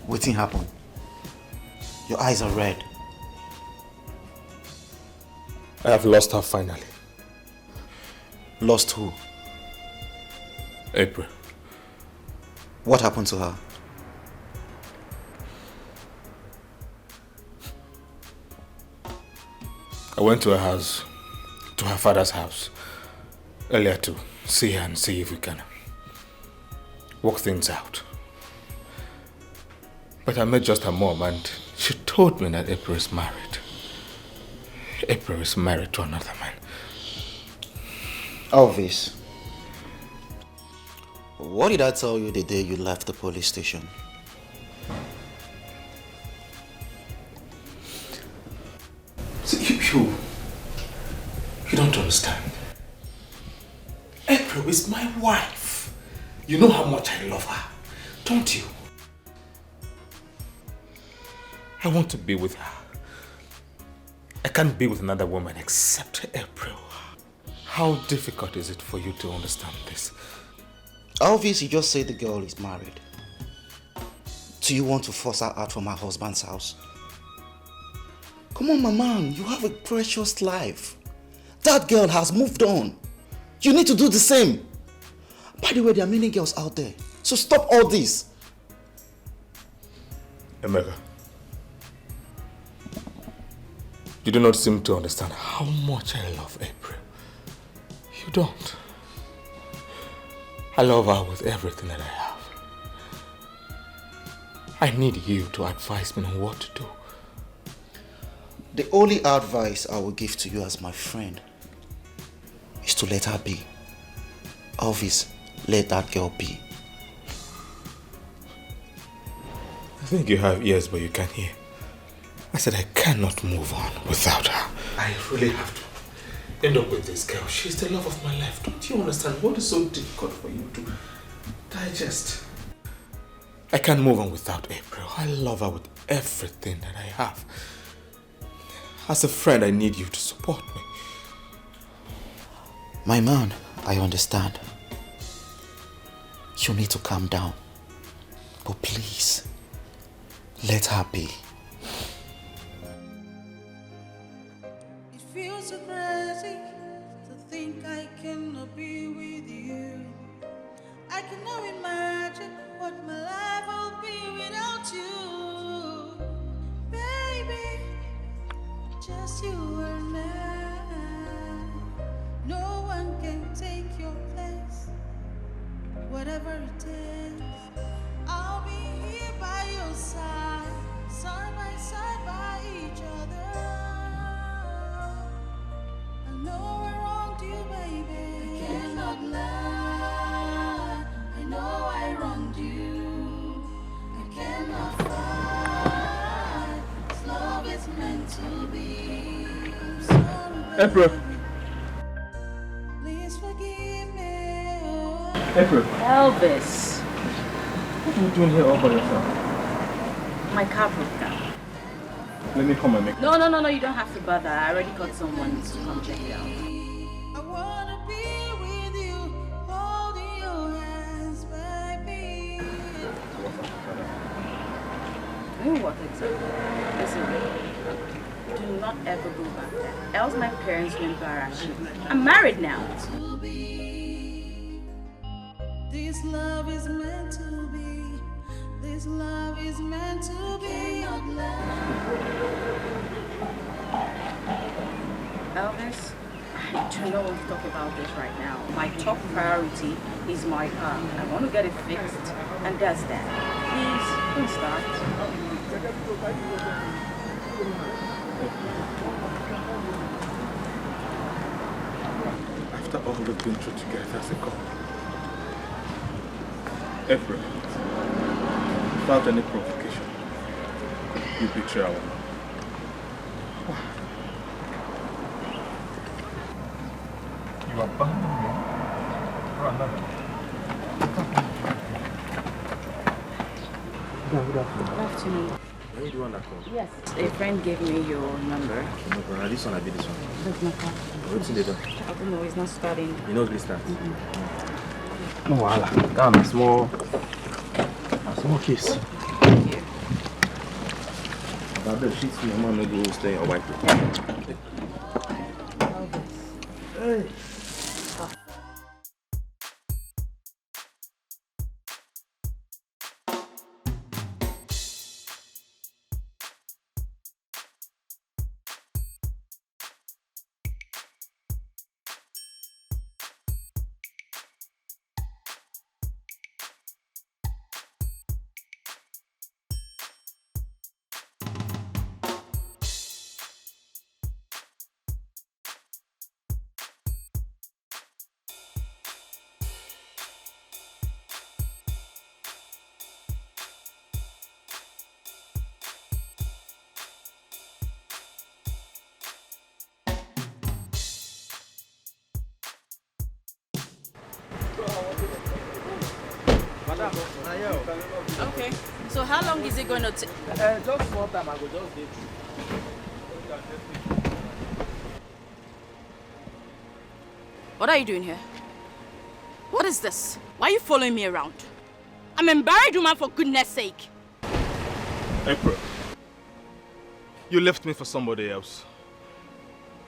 What thing happened? Your eyes are red. I have lost her finally. Lost who? April. What happened to her? I went to her house, to her father's house, earlier to see her and see if we can work things out. But I met just her mom and she told me that April is married. April is married to another man. Elvis, what did I tell you the day you left the police station? See, you don't understand. April is my wife. You know how much I love her, don't you? I want to be with her. I can't be with another woman except April. How difficult is it for you to understand this? Elvis, you just said the girl is married. Do you want to force her out from her husband's house? Come on, my man, you have a precious life. That girl has moved on. You need to do the same. By the way, there are many girls out there. So stop all this. Emeka, you do not seem to understand how much I love April. You don't. I love her with everything that I have. I need you to advise me on what to do. The only advice I will give to you as my friend is to let her be. Elvis, let that girl be. I think you have ears but you can't hear. I said I cannot move on without her. I really have to end up with this girl. She's the love of my life. Don't you understand what is so difficult for you to digest? I can't move on without April. I love her with everything that I have. As a friend, I need you to support me. My man, I understand. You need to calm down. But please, let her be. It feels so crazy to think I cannot be with you. I cannot imagine what my life will be without you. Baby, just you and I. No one can take your place. Whatever it takes, I'll be here by your side, side by side by each other. I know I wronged you, baby. I cannot lie. I know I wronged you. I cannot fight. This love is meant to be. I'm sorry, April. please forgive me. April. Elvis. What are you doing here all by yourself? My car broke down. Let me come and make No, you don't have to bother. I already got someone to come check it out. I wanna be with you, holding your hands, baby. What exactly? Listen, do not ever go back there. Else my parents will embarrass you. I'm married now. This love is meant to be. This love is meant to be. Elvis, I do not want to talk about this right now. My top priority is my car. I want to get it fixed, and that's that. Please, don't start. After all we've been through together as a couple, April, without any provocation, you betray our love. You abandoned me for another. Good afternoon. Good afternoon. Are you the one that called? Yes. A friend gave me your number. No problem. This one, I be this one. That's my car. What's in the door? I don't know, it's not starting. You know this start? No wahala. Down a small case. Thank you. I bet she's my man no go stay or wipe it. Hey. Okay. So how long is it going to take? Just small time, I go just get you. What are you doing here? What is this? Why are you following me around? I'm a married woman, for goodness sake. April, you left me for somebody else.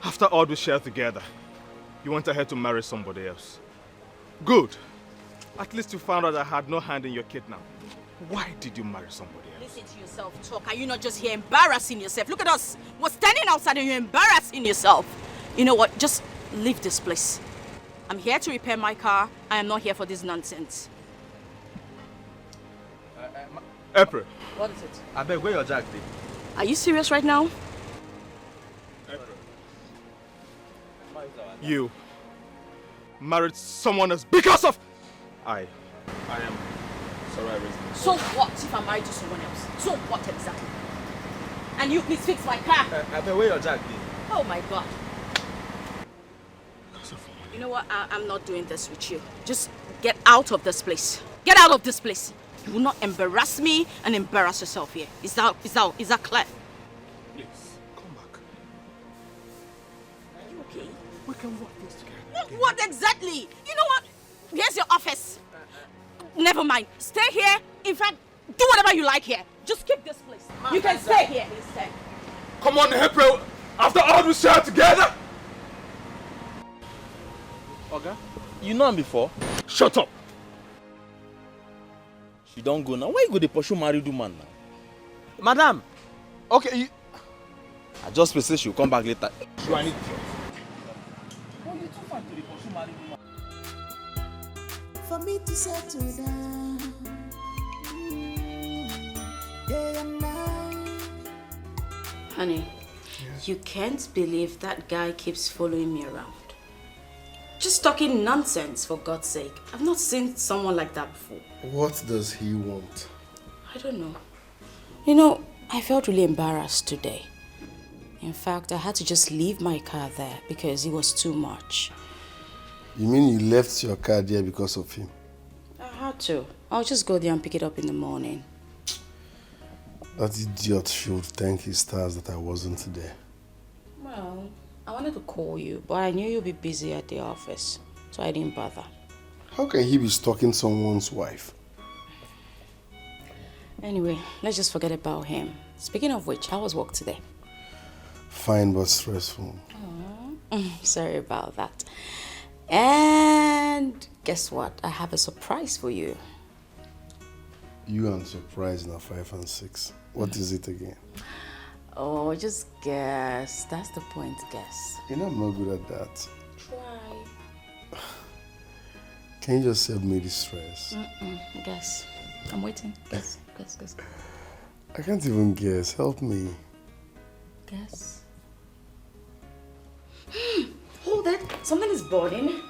After all we shared together, you went ahead to marry somebody else. Good. At least you found out I had no hand in your kidnap. Why did you marry somebody else? Listen to yourself talk. Are you not just here embarrassing yourself? Look at us. We're standing outside and you're embarrassing yourself. You know what? Just leave this place. I'm here to repair my car. I am not here for this nonsense. April. What is it? I beg, where your jack dey? Are you serious right now? You married someone else because of... I am sorry I raised you. So what if I'm married to someone else? So what exactly? And you please fix my car. I beg, where your jack dey? Oh my God. You know what? I'm not doing this with you. Just get out of this place. Get out of this place. You will not embarrass me and embarrass yourself here. Is that clear? Please, come back. Are you okay? We can work this together. What exactly? You know what? Here's your office. Never mind. Stay here. In fact, do whatever you like here. Just keep this place. You can stay here instead. Come on, April. After all we shared together. Oga, you know him before? Shut up. She don't go now. Why you go to pursue married woman now? Madam, okay, you... I just say she'll come back later. You are an idiot. Oh, you too far to pursue married woman. For me to settle down, day and night. Honey, you can't believe that guy keeps following me around. Just talking nonsense, for God's sake. I've not seen someone like that before. What does he want? I don't know. You know, I felt really embarrassed today. In fact, I had to just leave my car there because it was too much. You mean you left your car there because of him? I had to. I'll just go there and pick it up in the morning. That idiot should thank his stars that I wasn't there. Well, I wanted to call you, but I knew you'd be busy at the office, so I didn't bother. How can he be stalking someone's wife? Anyway, let's just forget about him. Speaking of which, how was work today? Fine but stressful. Sorry about that. And guess what? I have a surprise for you. You and surprise now 5 and 6. What is it again? Oh, just guess. That's the point, guess. You know I'm not good at that. Try. Can you just save me the stress? Guess. I'm waiting. Guess. Guess. I can't even guess. Help me. Guess. Hold it. Something is burning.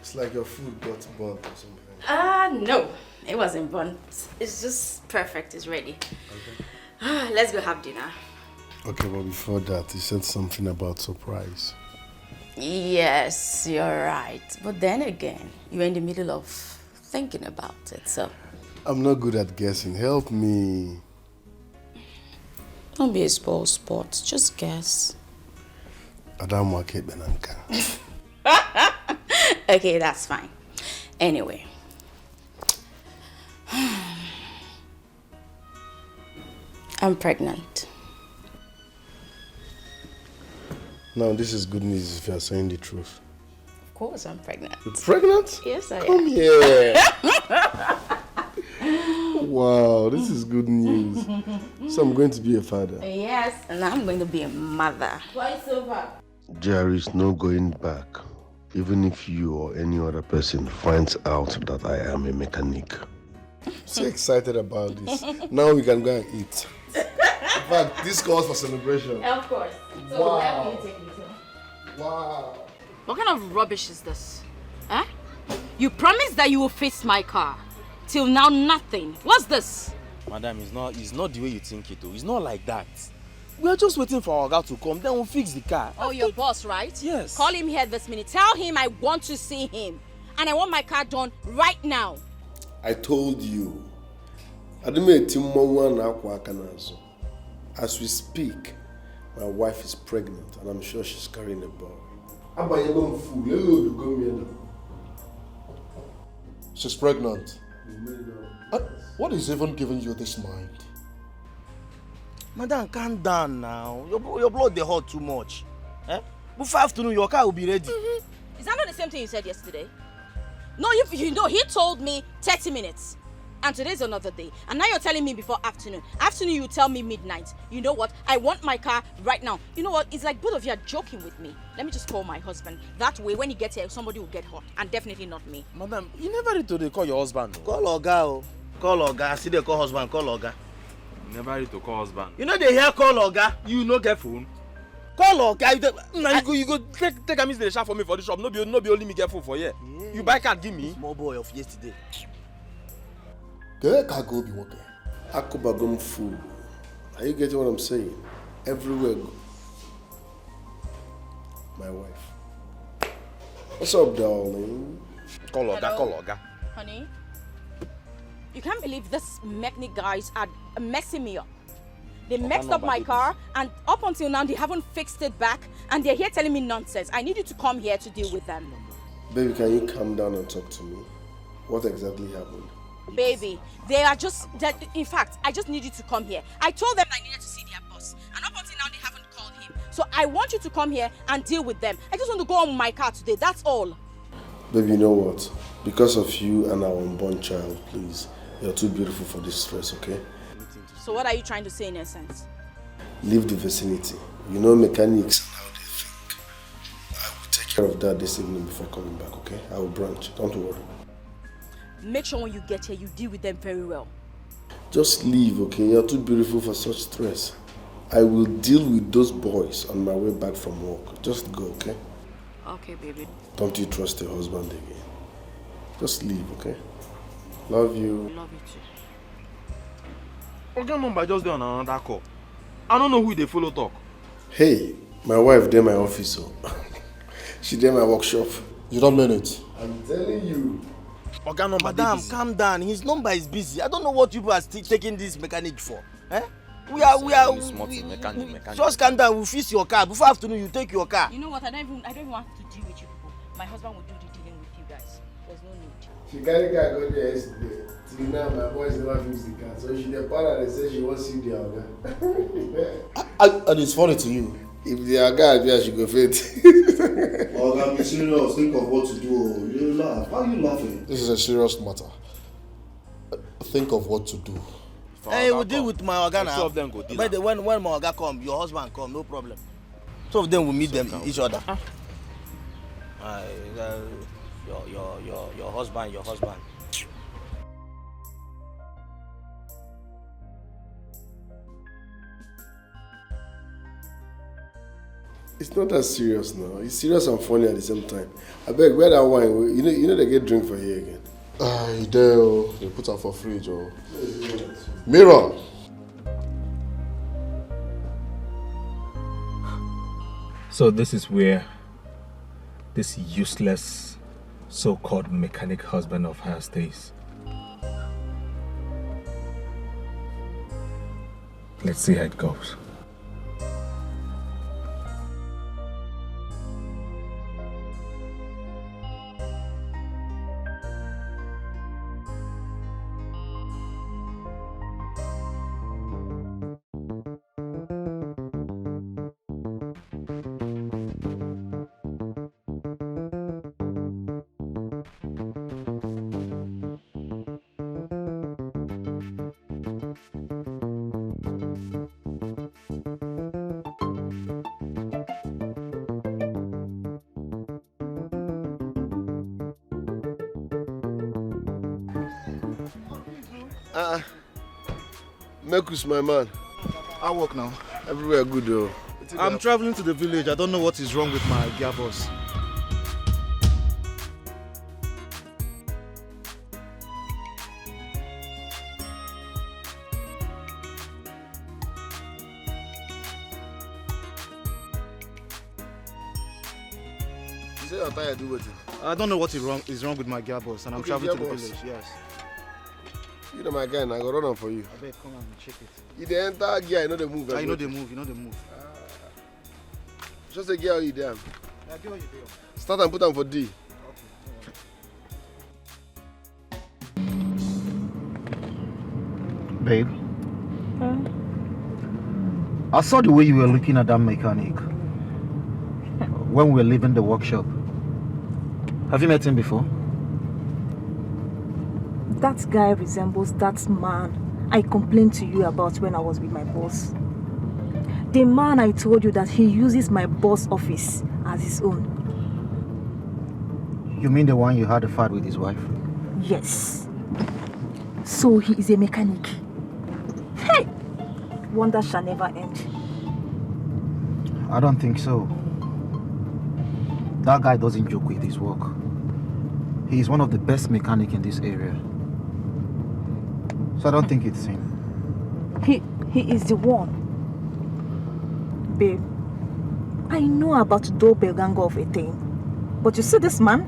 It's like your food got burnt or something. No. It wasn't burnt. It's just perfect. It's ready. Okay. Let's go have dinner. Okay, but before that, you said something about surprise. Yes, you're right. But then again, you're in the middle of thinking about it, so... I'm not good at guessing. Help me. Don't be a spoiled sport. Just guess. Okay, that's fine. Anyway. I'm pregnant. Now, this is good news if you're saying the truth. Of course, I'm pregnant. You're pregnant? Yes, I am. Come here. Wow, this is good news. So I'm going to be a father. Yes, and I'm going to be a mother. Twice over. There is no going back. Even if you or any other person finds out that I am a mechanic. So excited about this. Now we can go and eat. In fact, this calls for celebration. Of course. So Wow. where will you take me to? Wow. What kind of rubbish is this? Eh? You promised that you will fix my car. Till now, nothing. What's this? Madam, it's not the way you think it. It's not like that. We are just waiting for our guy to come, then we'll fix the car. Oh, your boss, right? Yes. Call him here this minute. Tell him I want to see him. And I want my car done right now. I told you. As we speak, my wife is pregnant and I'm sure she's carrying a boy. She's pregnant. What is even giving you this mind? Madam, calm down now. Your blood, they hot too much. Eh? Before afternoon, your car will be ready. Is that not the same thing you said yesterday? No, you know, he told me 30 minutes. And today's another day. And now you're telling me before afternoon. Afternoon, you tell me midnight. You know what? I want my car right now. You know what? It's like both of you are joking with me. Let me just call my husband. That way, when he gets here, somebody will get hurt. And definitely not me. Madam, you never need to call your husband. Call Oga, oh. Call Oga. See, they call husband, call Oga. You never need to call husband. You know they hear call Oga. You no get phone. Call Oga. You go take a miss the shop for me for the shop. No be only me get phone for here. Yeah. You buy card, give me. Small boy of yesterday. Akubagum fool. Are you getting what I'm saying? Everywhere. My wife. What's up, darling? Call Oga. Honey, you can't believe this mechanic guys are messing me up. They messed up my car, and up until now they haven't fixed it back, and they're here telling me nonsense. I need you to come here to deal with them. Baby, can you calm down and talk to me? What exactly happened? Baby, they are just... In fact, I just need you to come here. I told them I needed to see their boss, and up until now they haven't called him. So I want you to come here and deal with them. I just want to go on with my car today, that's all. Baby, you know what? Because of you and our unborn child, please, you're too beautiful for this stress, okay? So what are you trying to say in essence? Leave the vicinity. You know mechanics and how they think. I will take care of that this evening before coming back, okay? I will branch, don't worry. Make sure when you get here, you deal with them very well. Just leave, okay? You're too beautiful for such stress. I will deal with those boys on my way back from work. Just go, okay? Okay, baby. Don't you trust your husband again? Just leave, okay? Love you. Love you too. Okay, number just there on another call. I don't know who they follow talk. Hey, my wife there my office, so she there my workshop. You don't mean it. I'm telling you. Okay, number Madam, calm down. His number is busy. I don't know what people are still taking this mechanic for. Eh? We are. Mechanic. Just calm down. We'll fix your car. Before afternoon, you take your car. You know what? I don't even want to deal with you people. My husband will do the dealing with you guys. There's no need. She carry car go there yesterday. Till now, my boys never fix the car. So she the para and say she won't see the Oga. And it's funny to you. If the Oga appear, she go faint. Oga, be serious. Think of what to do. You laugh. Why are you laughing? This is a serious matter. Think of what to do. Hey, we'll deal with my Oga now. Two of them go deal. But when my Oga come, your husband come, no problem. Two of them will meet them each other. Your husband. It's not that serious now. It's serious and funny at the same time. I beg, where that wine? You know they get drink for here again. They put her for fridge or... Mirror! So this is where this useless so-called mechanic husband of hers stays. Let's see how it goes. Mekus, my man. I work now. Everywhere good though. I'm traveling to the village. I don't know what is wrong with my gearbox. You say your tire do what? I don't know what is wrong with my gearbox, and I'm traveling to the village. Yes. You know my guy, I go run on for you. I bet come and check it. You the enter gear, you know the move. You know the move. You know the move. Just a gear you there. Yeah, get what you do. Start and put them for D. Babe. I saw the way you were looking at that mechanic when we were leaving the workshop. Have you met him before? That guy resembles that man I complained to you about when I was with my boss. The man I told you that he uses my boss office as his own. You mean the one you had a fight with his wife? Yes. So he is a mechanic. Hey! Wonder shall never end. I don't think so. That guy doesn't joke with his work. He is one of the best mechanics in this area. So I don't think it's him. He is the one. Babe, I know about doppelganger of a thing. But you see this man?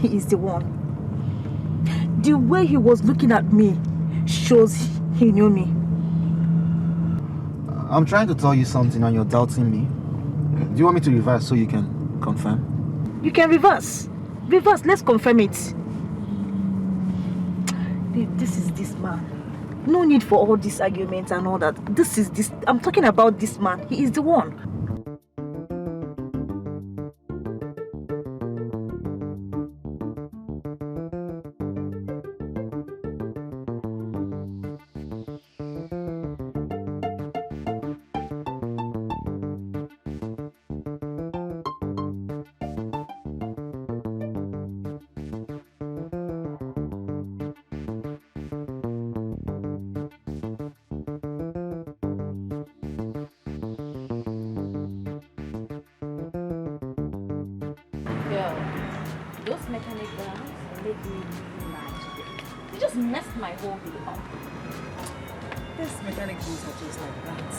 He is the one. The way he was looking at me shows he knew me. I'm trying to tell you something and you're doubting me. Do you want me to reverse so you can confirm? You can reverse. Reverse, let's confirm it. Babe, this is this man. No need for all these arguments and all that. I'm talking about this man. He is the one. Those mechanic guys make me mad today. They just messed my whole day up. These mechanic dudes are just like that.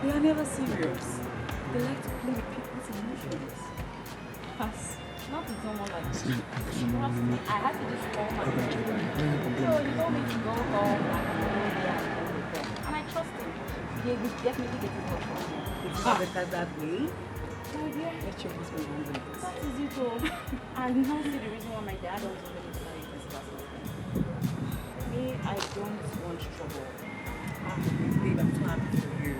They are never serious. They like to play with people's emotions. Pass. Not with someone like this. Trust me, I had to just call my friend. So he told me to go home and go there and go with them. And I trust him. They will definitely get his work from me. It's not better that way. Oh dear. Let your husband handle this. That is it all. And now see the reason why my dad doesn't want me to marry this person. Me, I don't want trouble. Babe, I'm too happy for you.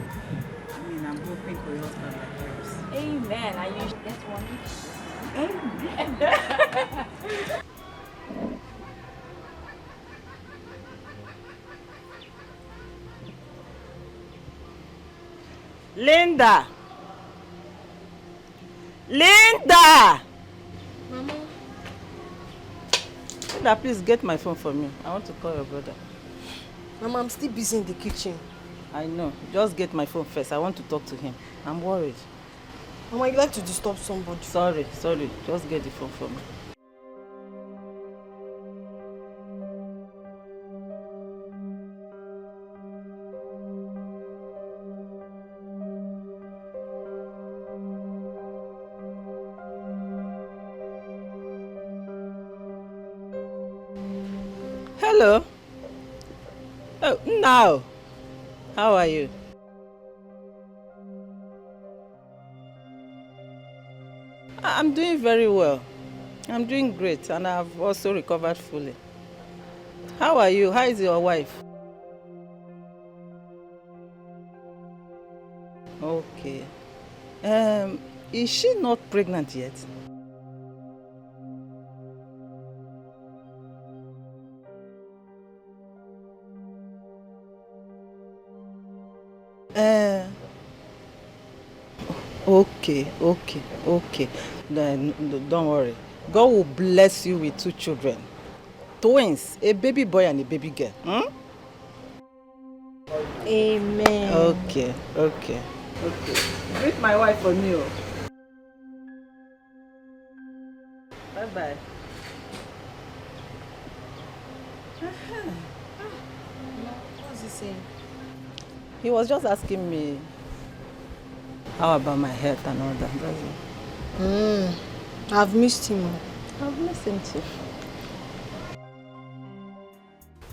I mean, I'm hoping for your husband like yours. Amen. I usually get one. Amen. Linda! Linda! Mama. Linda, please get my phone for me. I want to call your brother. Mama, I'm still busy in the kitchen. I know. Just get my phone first. I want to talk to him. I'm worried. Mama, you like to disturb somebody. Sorry. Just get the phone for me. Hello. Oh, now. How are you? I'm doing very well. I'm doing great, and I've also recovered fully. How are you? How is your wife? Okay. Is she not pregnant yet? Okay. Then don't worry. God will bless you with 2 children. Twins, a baby boy and a baby girl. Amen. Okay. Greet my wife for me. Bye-bye. What's he saying? He was just asking me how about my health and all that. That's it. I've missed him. I've missed him too.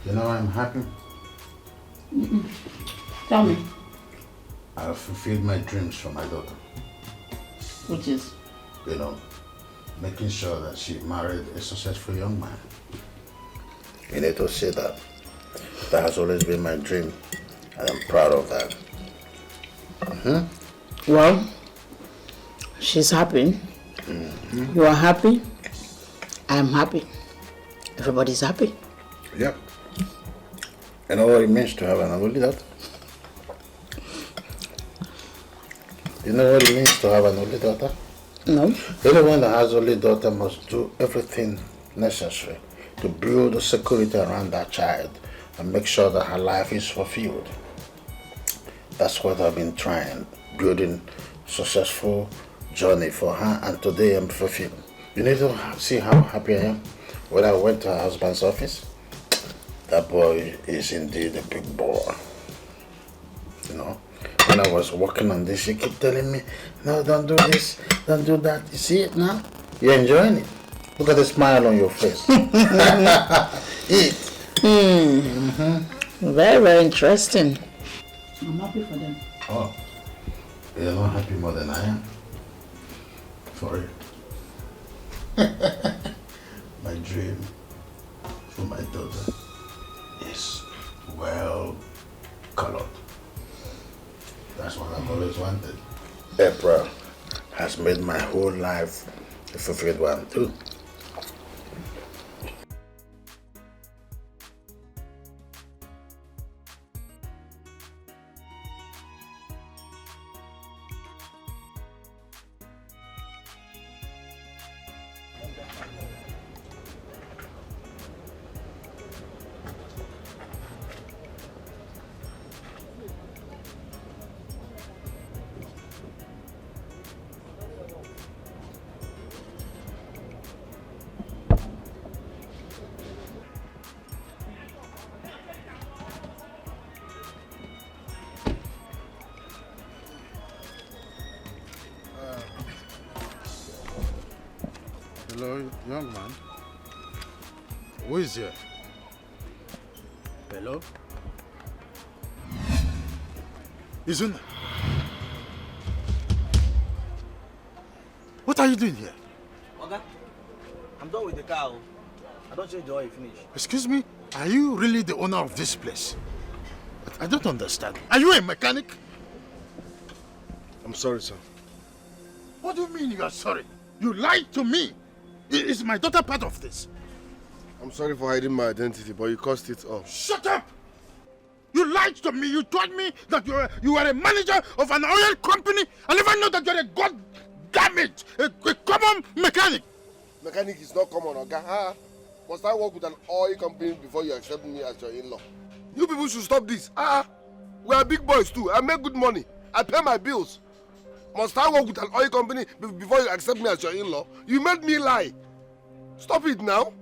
You know, I'm happy. Tell me. I've fulfilled my dreams for my daughter. Which is? You know, making sure that she married a successful young man. You need to say that. That has always been my dream, and I'm proud of that. Well, she's happy. You are happy. I'm happy. Everybody's happy. Yep. You know what it means to have an only daughter? You know what it means to have an only daughter? No. Anyone that has only daughter must do everything necessary to build the security around that child and make sure that her life is fulfilled. That's what I've been trying, building successful journey for her, and today I'm fulfilled. You need to see how happy I am when I went to her husband's office. That boy is indeed a big boy. You know, when I was working on this, she kept telling me, no, don't do this, don't do that. You see it now? You're enjoying it. Look at the smile on your face. Eat. Very, very interesting. I'm happy for them. Oh, you're not happy more than I am? For real. My dream for my daughter is well colored. That's what I've always wanted. April has made my whole life a fulfilled one too. Hello, young man. Who is here? Hello? Isn't it? What are you doing here? Oga, I'm done with the car. I don't change the oil, finish. Excuse me? Are you really the owner of this place? I don't understand. Are you a mechanic? I'm sorry, sir. What do you mean you are sorry? You lied to me. Is my daughter part of this? I'm sorry for hiding my identity, but you caused it all. Shut up! You lied to me. You told me that you are a manager of an oil company. I never know that you're a god-damned, a common mechanic. Mechanic is not common, okay? Must I work with an oil company before you accept me as your in-law? You people should stop this. We are big boys too. I make good money. I pay my bills. Must I work with an oil company before you accept me as your in-law? You made me lie. Stop it now.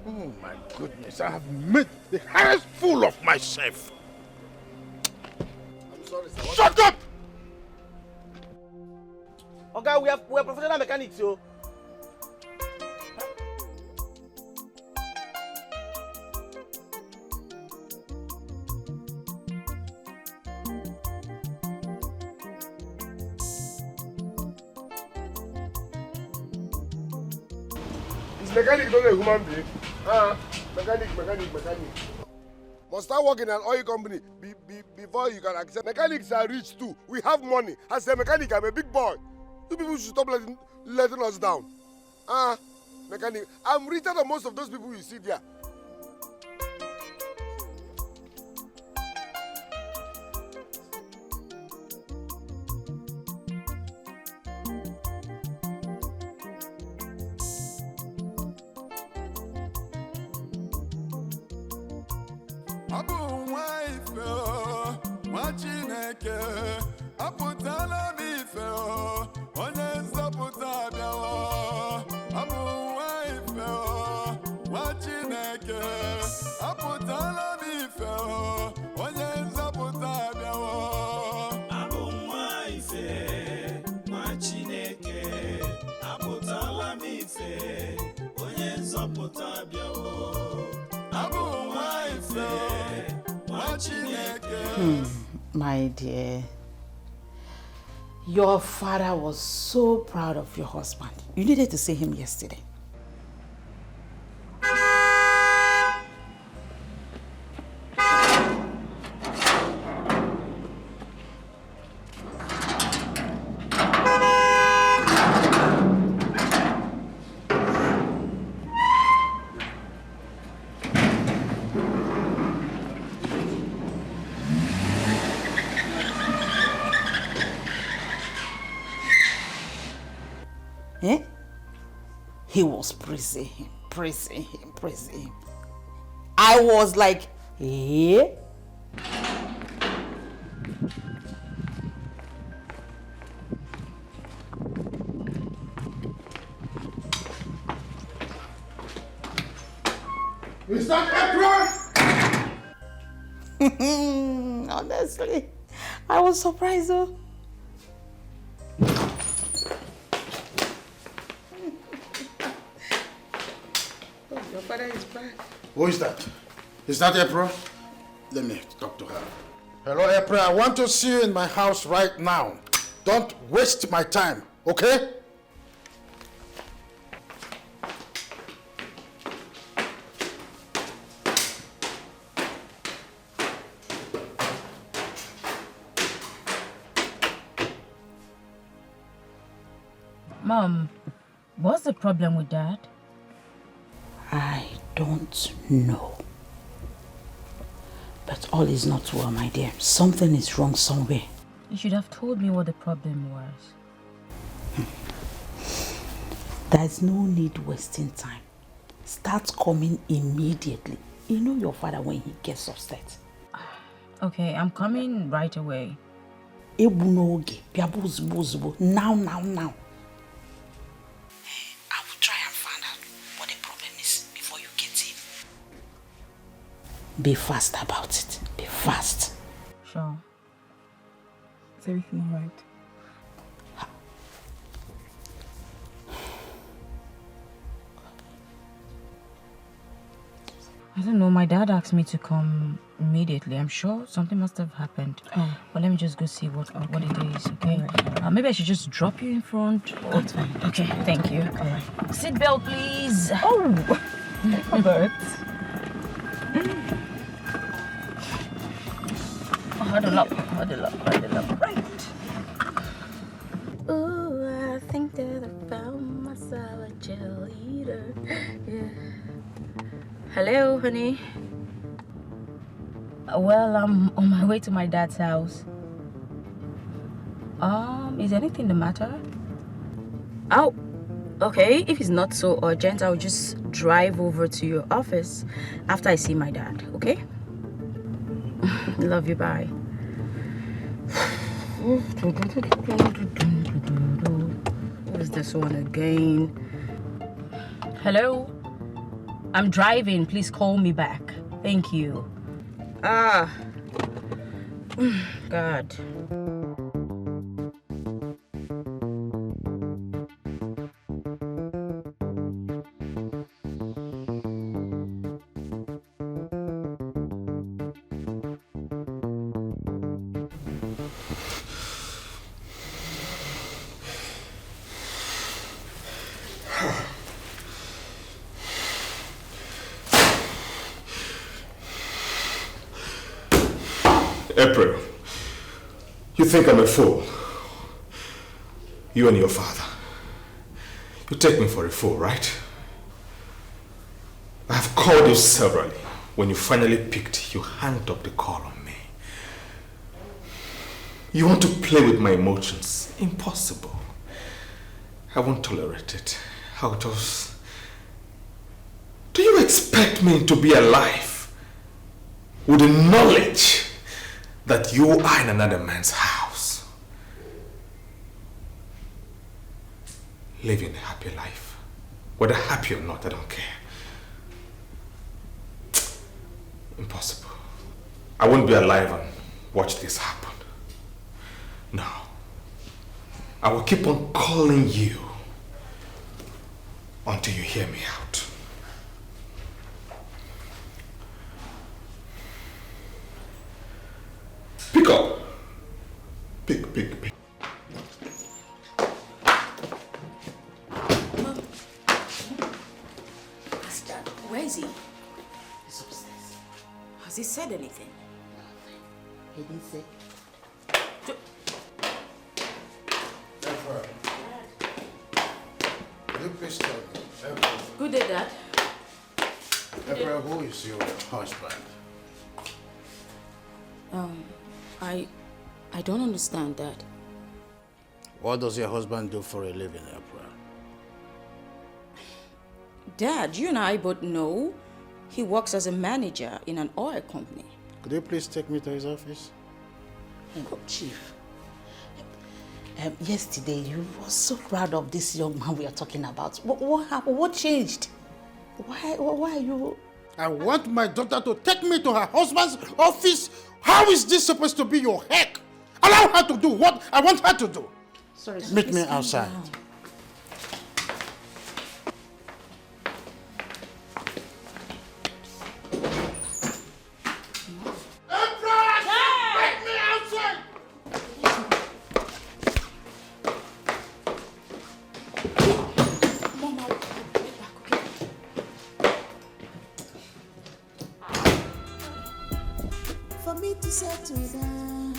Oh my goodness, I have made the highest fool of myself. I'm sorry, sir. Shut up! Okay, we are professional mechanics, yo. mechanic not a human being? Mechanic. Must I work in an oil company before you can accept? Mechanics are rich too. We have money. As a mechanic, I'm a big boy. You people should stop letting us down. Mechanic. I'm richer than most of those people you see there. My dear, your father was so proud of your husband. You needed to see him yesterday. He was praising him. I was like, eh? Is that April? Honestly, I was surprised though. Your father is back. Who is that? Is that April? Let me talk to her. Hello, April. I want to see you in my house right now. Don't waste my time, okay? Mom, what's the problem with Dad? I don't know. But all is not well, my dear. Something is wrong somewhere. You should have told me what the problem was. There's no need wasting time. Start coming immediately. You know your father when he gets upset. Okay, I'm coming right away. Now. I will try and find out what the problem is before you get in. Be fast about it. Be fast. Sure. Is everything all right? I don't know, my dad asked me to come immediately. I'm sure something must have happened. Oh. But let me just go see what it is, okay? Maybe I should just drop you in front. That's fine. Okay, thank you. All right. Seatbelt, please. Oh! Robert. Huddle up. Right. Ooh, I think that I found myself a cheerleader. Yeah. Hello, honey. Well, I'm on my way to my dad's house. Is anything the matter? Oh, okay. If it's not so urgent, I'll just drive over to your office after I see my dad, okay? Love you, bye. What is this one again? Hello? I'm driving. Please call me back. Thank you. God. April, you think I'm a fool? You and your father. You take me for a fool, right? I have called you severally. When you finally picked, you hanged up the call on me. You want to play with my emotions. Impossible. I won't tolerate it. I'll just... Do you expect me to be alive with the knowledge that you are in another man's house? Living a happy life. Whether happy or not, I don't care. Impossible. I won't be alive and watch this happen. No. I will keep on calling you until you hear me out. Pick up. Pick. Mom. Where is he? He's upstairs. Has he said anything? He didn't say. Could you please tell me, Good day, Dad. April, who is your husband? I don't understand, Dad. What does your husband do for a living, April? Dad, you and I both know he works as a manager in an oil company. Could you please take me to his office? Oh, Chief. Yesterday, you were so proud of this young man we are talking about. What happened? What changed? Why are you... I want my daughter to take me to her husband's office. How is this supposed to be your heck? Allow her to do what I want her to do. Sorry, Meet me outside. For me to settle down,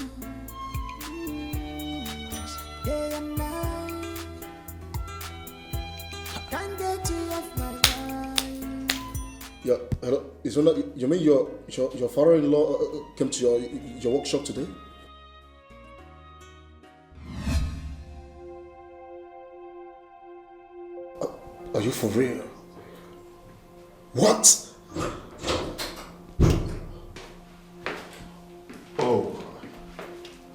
day and night, can't get you off my mind. Yeah, hello. Is not, you mean your father-in-law came to your workshop today? Are you for real? What? Oh,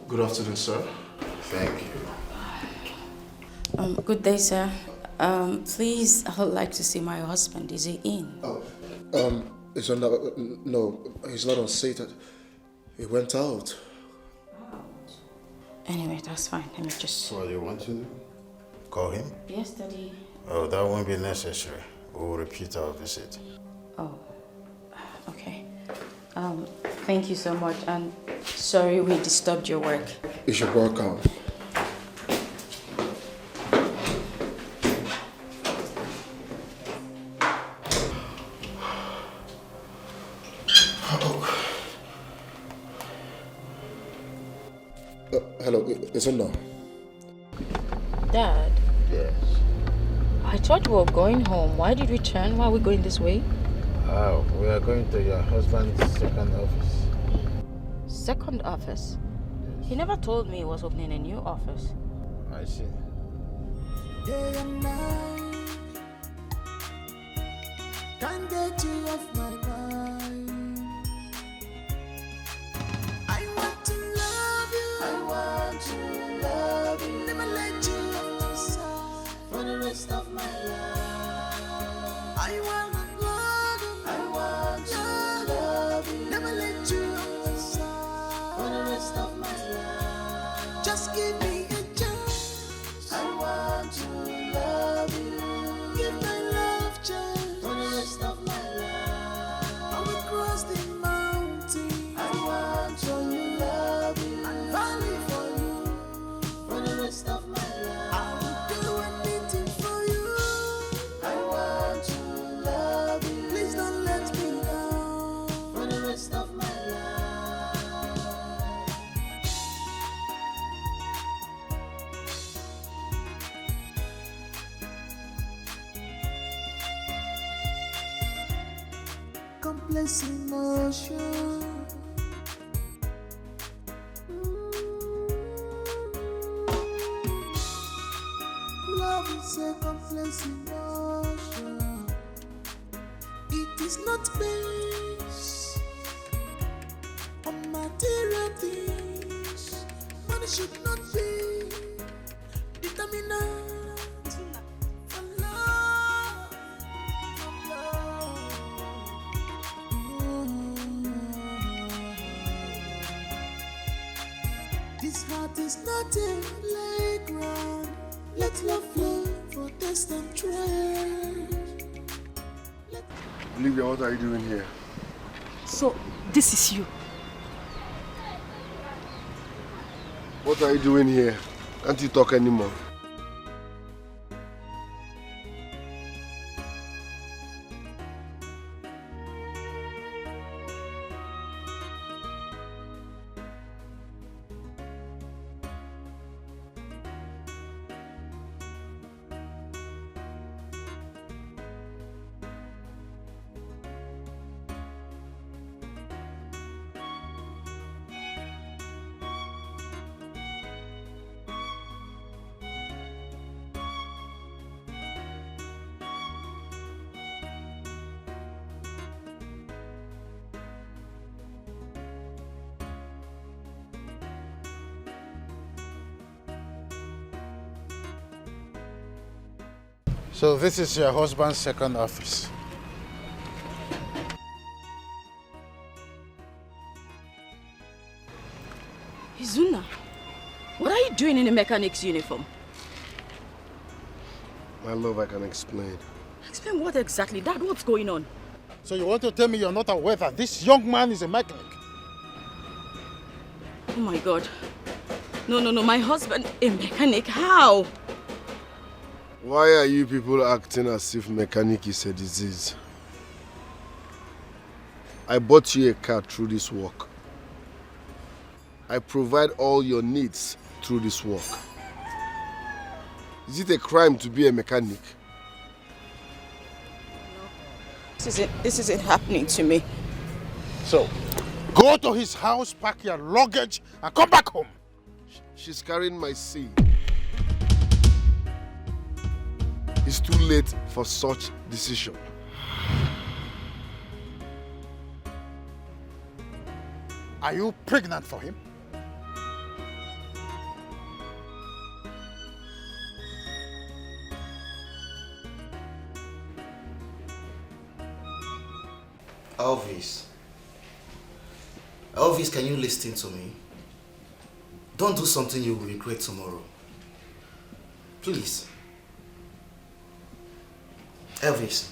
good afternoon, sir. Thank you. Good day, sir. Please, I would like to see my husband. Is he in? It's on no, he's not on Satan. He went out. Anyway, that's fine. Let me just... What do you want to do? Call him? Yes, Daddy. Oh, that won't be necessary. We'll repeat our visit. Oh, okay. Thank you so much, and sorry we disturbed your work. You should work out. Hello, is it now? Dad, Yes. I thought we were going home. Why did we turn? Why are we going this way? Oh, we are going to your husband's second office. Second office? He never told me he was opening a new office. I see. Day and night, can't get you off my mind. I want to love you. I want to love you. Never let you off my side for the rest of my life. I want to love you. I want to love you. Never let you off my side for the rest of my life. Just give me a chance. I want to love you. Give my love chance for the rest of my life. I will cross the mountain. I want to love you. And valley for you for the rest of my life. I will do anything for you. I want to love you. Please don't let me down for the rest of my life. complex emotion. Love is a complex emotion. It is not based on material things. Money should not be determinant. For love, for love. This heart is not a playground. Let love flow for test and try. Olivia, what are you doing here? So, this is you. What are you doing here? Can't you talk anymore? So this is your husband's second office. Izuna, what are you doing in a mechanic's uniform? My love, I can explain. Explain what exactly? Dad, what's going on? So you want to tell me you're not aware that this young man is a mechanic? Oh my God. No, my husband, a mechanic, how? Why are you people acting as if mechanic is a disease? I bought you a car through this work. I provide all your needs through this work. Is it a crime to be a mechanic? This isn't happening to me. So, go to his house, pack your luggage, and come back home. She's carrying my seed. It's too late for such decision. Are you pregnant for him? Elvis, can you listen to me? Don't do something you will regret tomorrow. Please. Elvis,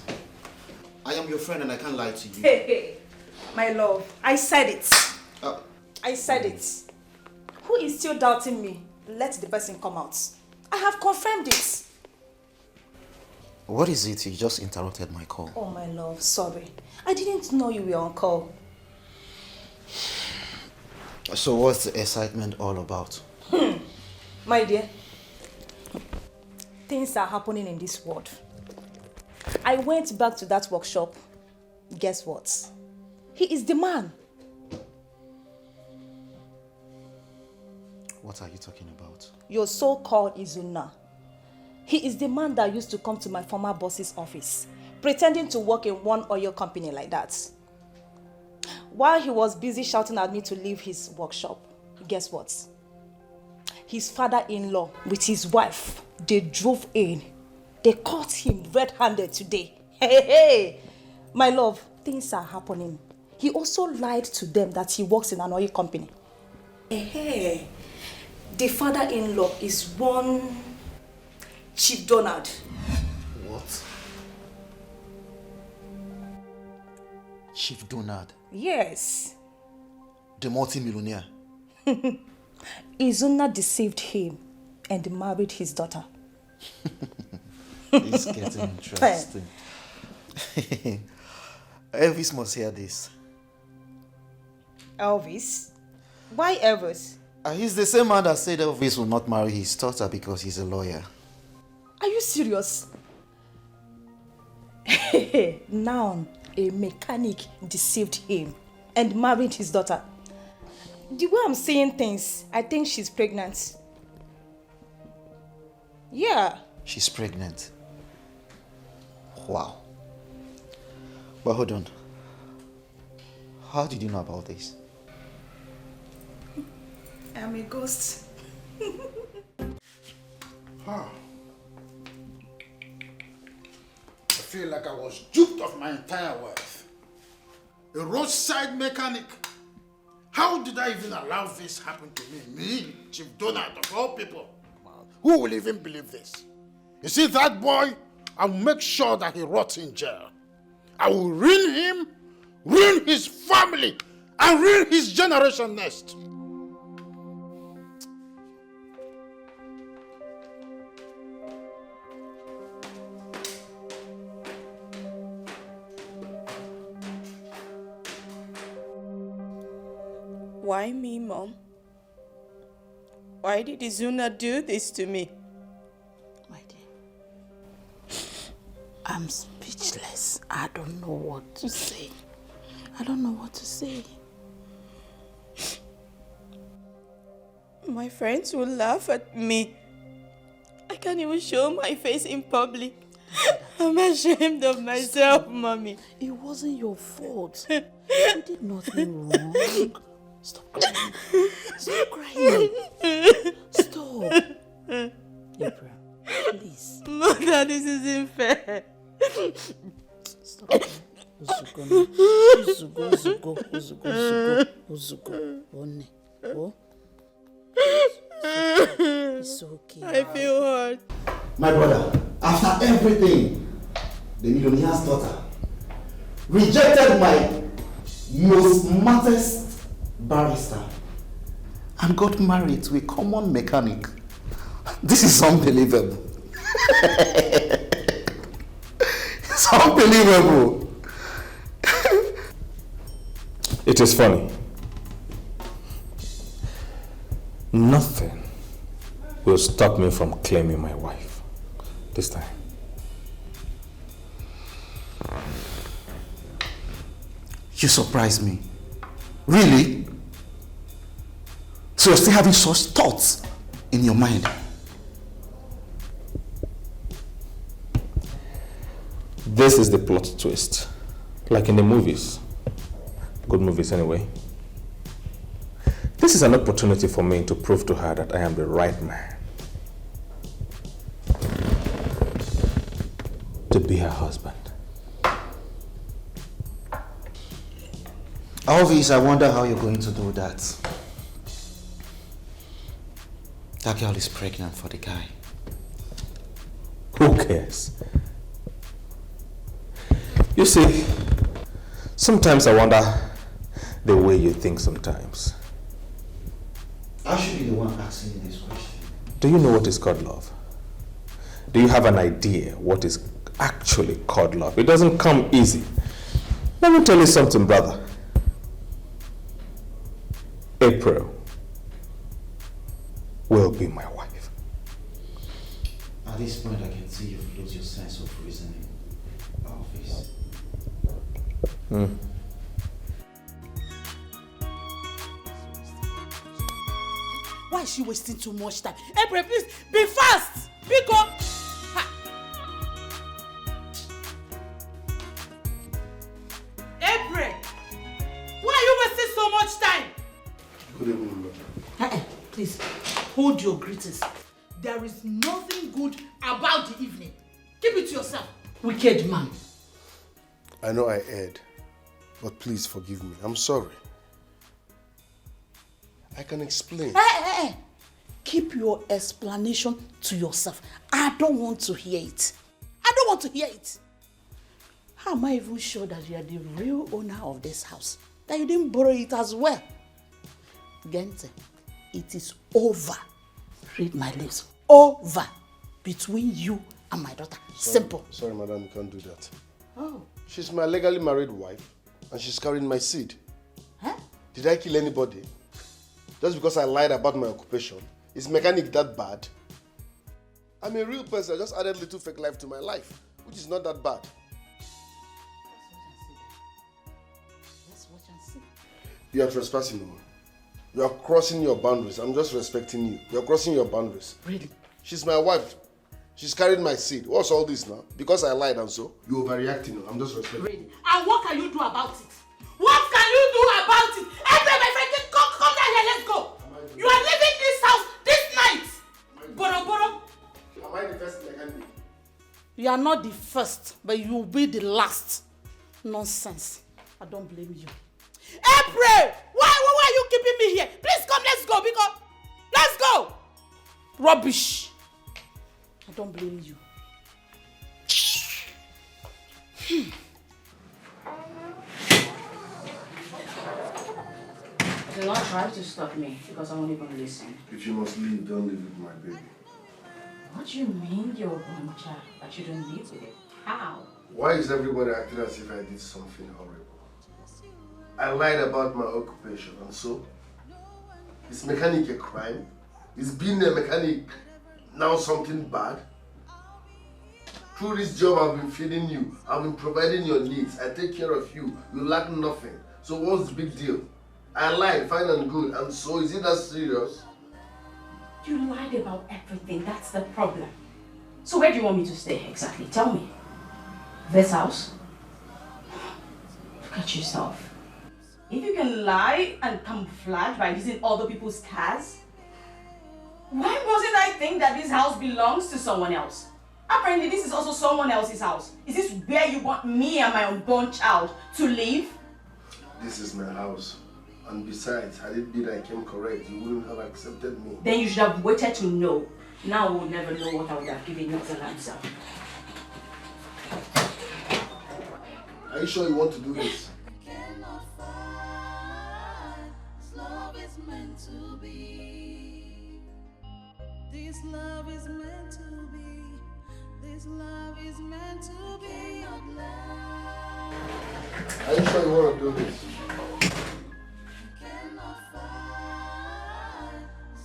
I am your friend and I can't lie to you. Hey, my love, I said it. I said it. Who is still doubting me? Let the person come out. I have confirmed it. What is it? You just interrupted my call. Oh, my love, sorry. I didn't know you were on call. So what's the excitement all about? My dear, things are happening in this world. I went back to that workshop. Guess what? He is the man. What are you talking about? Your so-called Izuna. He is the man that used to come to my former boss's office, pretending to work in one oil company like that. While he was busy shouting at me to leave his workshop, guess what? His father-in-law with his wife, they drove in. They caught him red-handed today. Hey, my love, things are happening. He also lied to them that he works in an oil company. Hey, the father-in-law is one Chief Donald. What? Chief Donald? Yes. The multi-millionaire? Izuna deceived him and married his daughter. It's getting interesting. Elvis must hear this. Elvis? Why Elvis? He's the same man that said Elvis will not marry his daughter because he's a lawyer. Are you serious? Now, a mechanic deceived him and married his daughter. The way I'm seeing things, I think she's pregnant. Yeah. She's pregnant. Wow. But hold on. How did you know about this? I'm a ghost. I feel like I was duped of my entire wealth. A roadside mechanic. How did I even allow this happen to me? Me, Chief Donald of all people. Who will even believe this? You see that boy? I will make sure that he rots in jail. I will ruin him, ruin his family, and ruin his generation next. Why me, Mom? Why did Izuna do this to me? My dear, I'm speechless. I don't know what to say. I don't know what to say. My friends will laugh at me. I can't even show my face in public. I'm ashamed of myself, Mommy. It wasn't your fault. You did nothing wrong. Stop crying. Stop crying. Stop. April, please. Mother, this isn't fair. Stop crying. Uzugo. One. Oh. It's okay. I feel hurt. My brother, after everything, the millionaire's daughter rejected my most modest barrister And got married to a common mechanic. This is unbelievable. It's unbelievable. It is funny. Nothing will stop me from claiming my wife this time. You surprise me. Really? So you're still having such thoughts in your mind? This is the plot twist. Like in the movies. Good movies anyway. This is an opportunity for me to prove to her that I am the right man to be her husband. Alvis, I wonder how you're going to do that. That girl is pregnant for the guy. Who cares? You see, sometimes I wonder the way you think sometimes. I should be the one asking you this question. Do you know what is called love? Do you have an idea what is actually called love? It doesn't come easy. Let me tell you something, brother. April will be my wife. At this point, I can see you've lost your sense of reasoning, Alvis. Why is she wasting too much time? April, please, be fast! Pick up! April! Why are you wasting so much time? Good evening, madam. Please, hold your greetings. There is nothing good about the evening. Keep it to yourself, wicked man. I know I erred, but please forgive me. I'm sorry. I can explain. Hey. Keep your explanation to yourself. I don't want to hear it. How am I even sure that you are the real owner of this house? That you didn't borrow it as well? Gente, it is over. Read my lips. Over. Between you and my daughter. Simple. Sorry, madam, you can't do that. Oh. She's my legally married wife, and she's carrying my seed. Huh? Did I kill anybody? Just because I lied about my occupation? Is mechanic that bad? I'm a real person. I just added little fake life to my life, which is not that bad. You are trespassing, Mama. You are crossing your boundaries. I'm just respecting you. You are crossing your boundaries. Really? She's my wife. She's carried my seed. What's all this now? Because I lied and so? You're overreacting. I'm just respecting. Really? And what can you do about it? What can you do about it? Hey, my friend, come down here, let's go. You are leaving this house this night. Boro. Am I the first mechanic? You are not the first, but you will be the last. Nonsense. I don't blame you. April! Why are you keeping me here? Please come, let's go, because... Let's go! Rubbish. I don't blame you. Do not try to stop me, because I won't even listen. If you must leave, don't leave with my baby. What do you mean you're one child, that you don't live with it? How? Why is everybody acting as if I did something horrible? I lied about my occupation, and so? Is mechanic a crime? Is being a mechanic now something bad? Through this job I've been feeding you, I've been providing your needs, I take care of you, you lack nothing. So what's the big deal? I lied, fine and good, and so is it that serious? You lied about everything, that's the problem. So where do you want me to stay exactly? Tell me. This house? Look at yourself. If you can lie and camouflage by using other people's cars, why wasn't I think that this house belongs to someone else? Apparently this is also someone else's house. Is this where you want me and my unborn child to live? This is my house. And besides, had it been I came correct, you wouldn't have accepted me. Then you should have waited to know. Now we'll never know what I would have given you as an answer. Are you sure you want to do this? This love is meant to be. This love is meant to be. Are you sure you want to do this?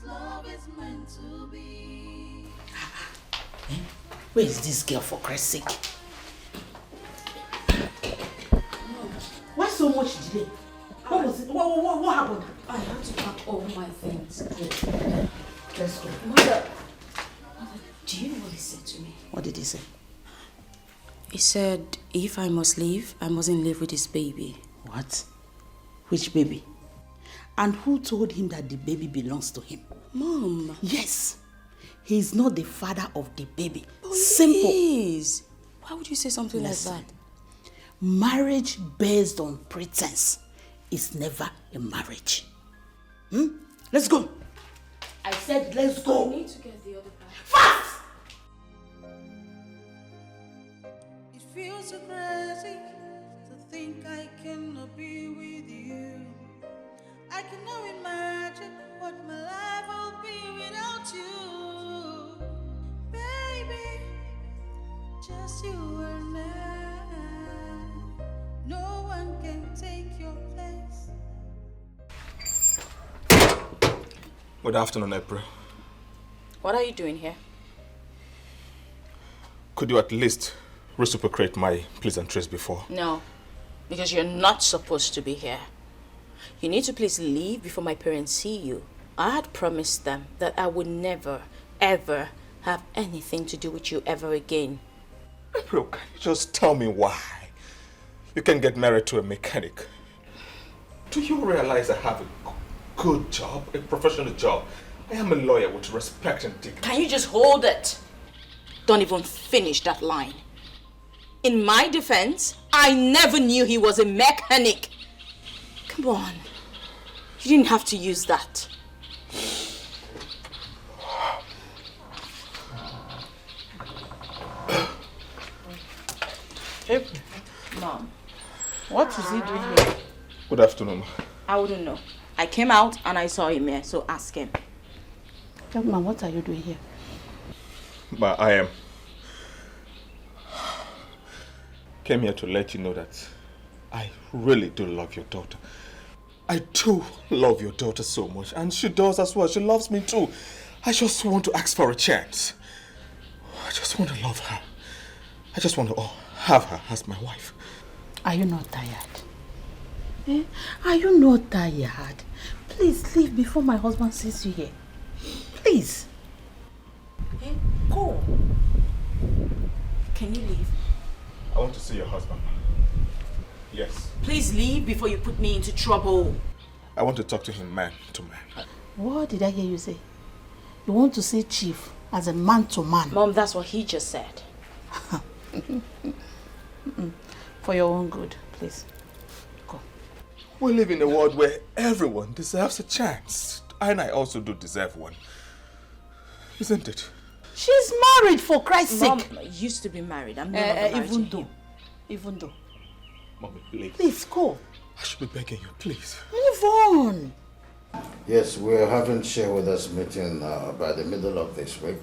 Love is meant to be. Where is this girl, for Christ's sake? Why so much delay? What was it? What happened? I had to pack all my things. Let's go. Mother, do you know what he said to me? What did he say? He said, if I must leave, I mustn't live with his baby. What? Which baby? And who told him that the baby belongs to him? Mom. Yes. He's not the father of the baby. But Simple. He is. Why would you say something like that? Marriage based on pretense is never a marriage. Let's go. I said let's go. I need to get the other part. Fast! It feels so crazy to think I cannot be with you. I cannot imagine what my life will be without you. Baby, just you and I. No one can take your place. Good afternoon, April. What are you doing here? Could you at least reciprocate my pleasantries before? No, because you're not supposed to be here. You need to please leave before my parents see you. I had promised them that I would never, ever have anything to do with you ever again. April, can you just tell me why you can get married to a mechanic? Do you realize I have a good job, a professional job? I am a lawyer with respect and dignity. Can you just hold it? Don't even finish that line. In my defense, I never knew he was a mechanic. Come on. You didn't have to use that. April. Mom, what is he doing here? Good afternoon. I wouldn't know. I came out and I saw him here, so ask him. Young man, what are you doing here? But I came here to let you know that I really do love your daughter. I do love your daughter so much, and she does as well. She loves me too. I just want to ask for a chance. I just want to love her. I just want to have her as my wife. Are you not tired? Eh? Are you not tired? Please leave before my husband sees you here. Please. Eh? Go. Can you leave? I want to see your husband. Yes. Please leave before you put me into trouble. I want to talk to him man to man. What did I hear you say? You want to see Chief as a man to man? Mom, that's what he just said. For your own good, please. Go. We live in a world where everyone deserves a chance. And I also do deserve one. Isn't it? She's married, for Christ's sake. Mom used to be married. I'm not married to him. Even though. Mommy, please. Please, go. I should be begging you, please. Move on. Yes, we're having shareholders meeting by the middle of this week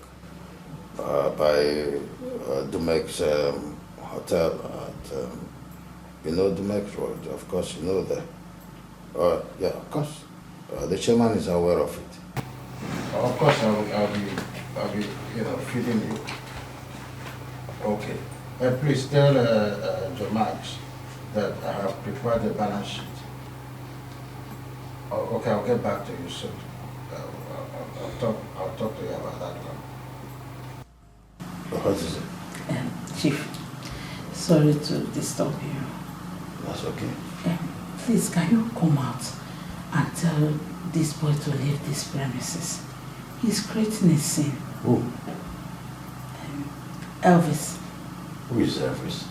by Dumex's hotel at, you know, Dumex Road. Of course, you know that. Yeah, of course. The chairman is aware of it. Of course, I'll be, you know, feeding you. Okay. Please tell Jomax that I have prepared the balance sheet. Okay, I'll get back to you soon. I'll talk to you about that one. What is it? Chief, sorry to disturb you. That's okay. Please, can you come out and tell this boy to leave this premises? He's creating a scene. Who? Elvis. Who is Elvis?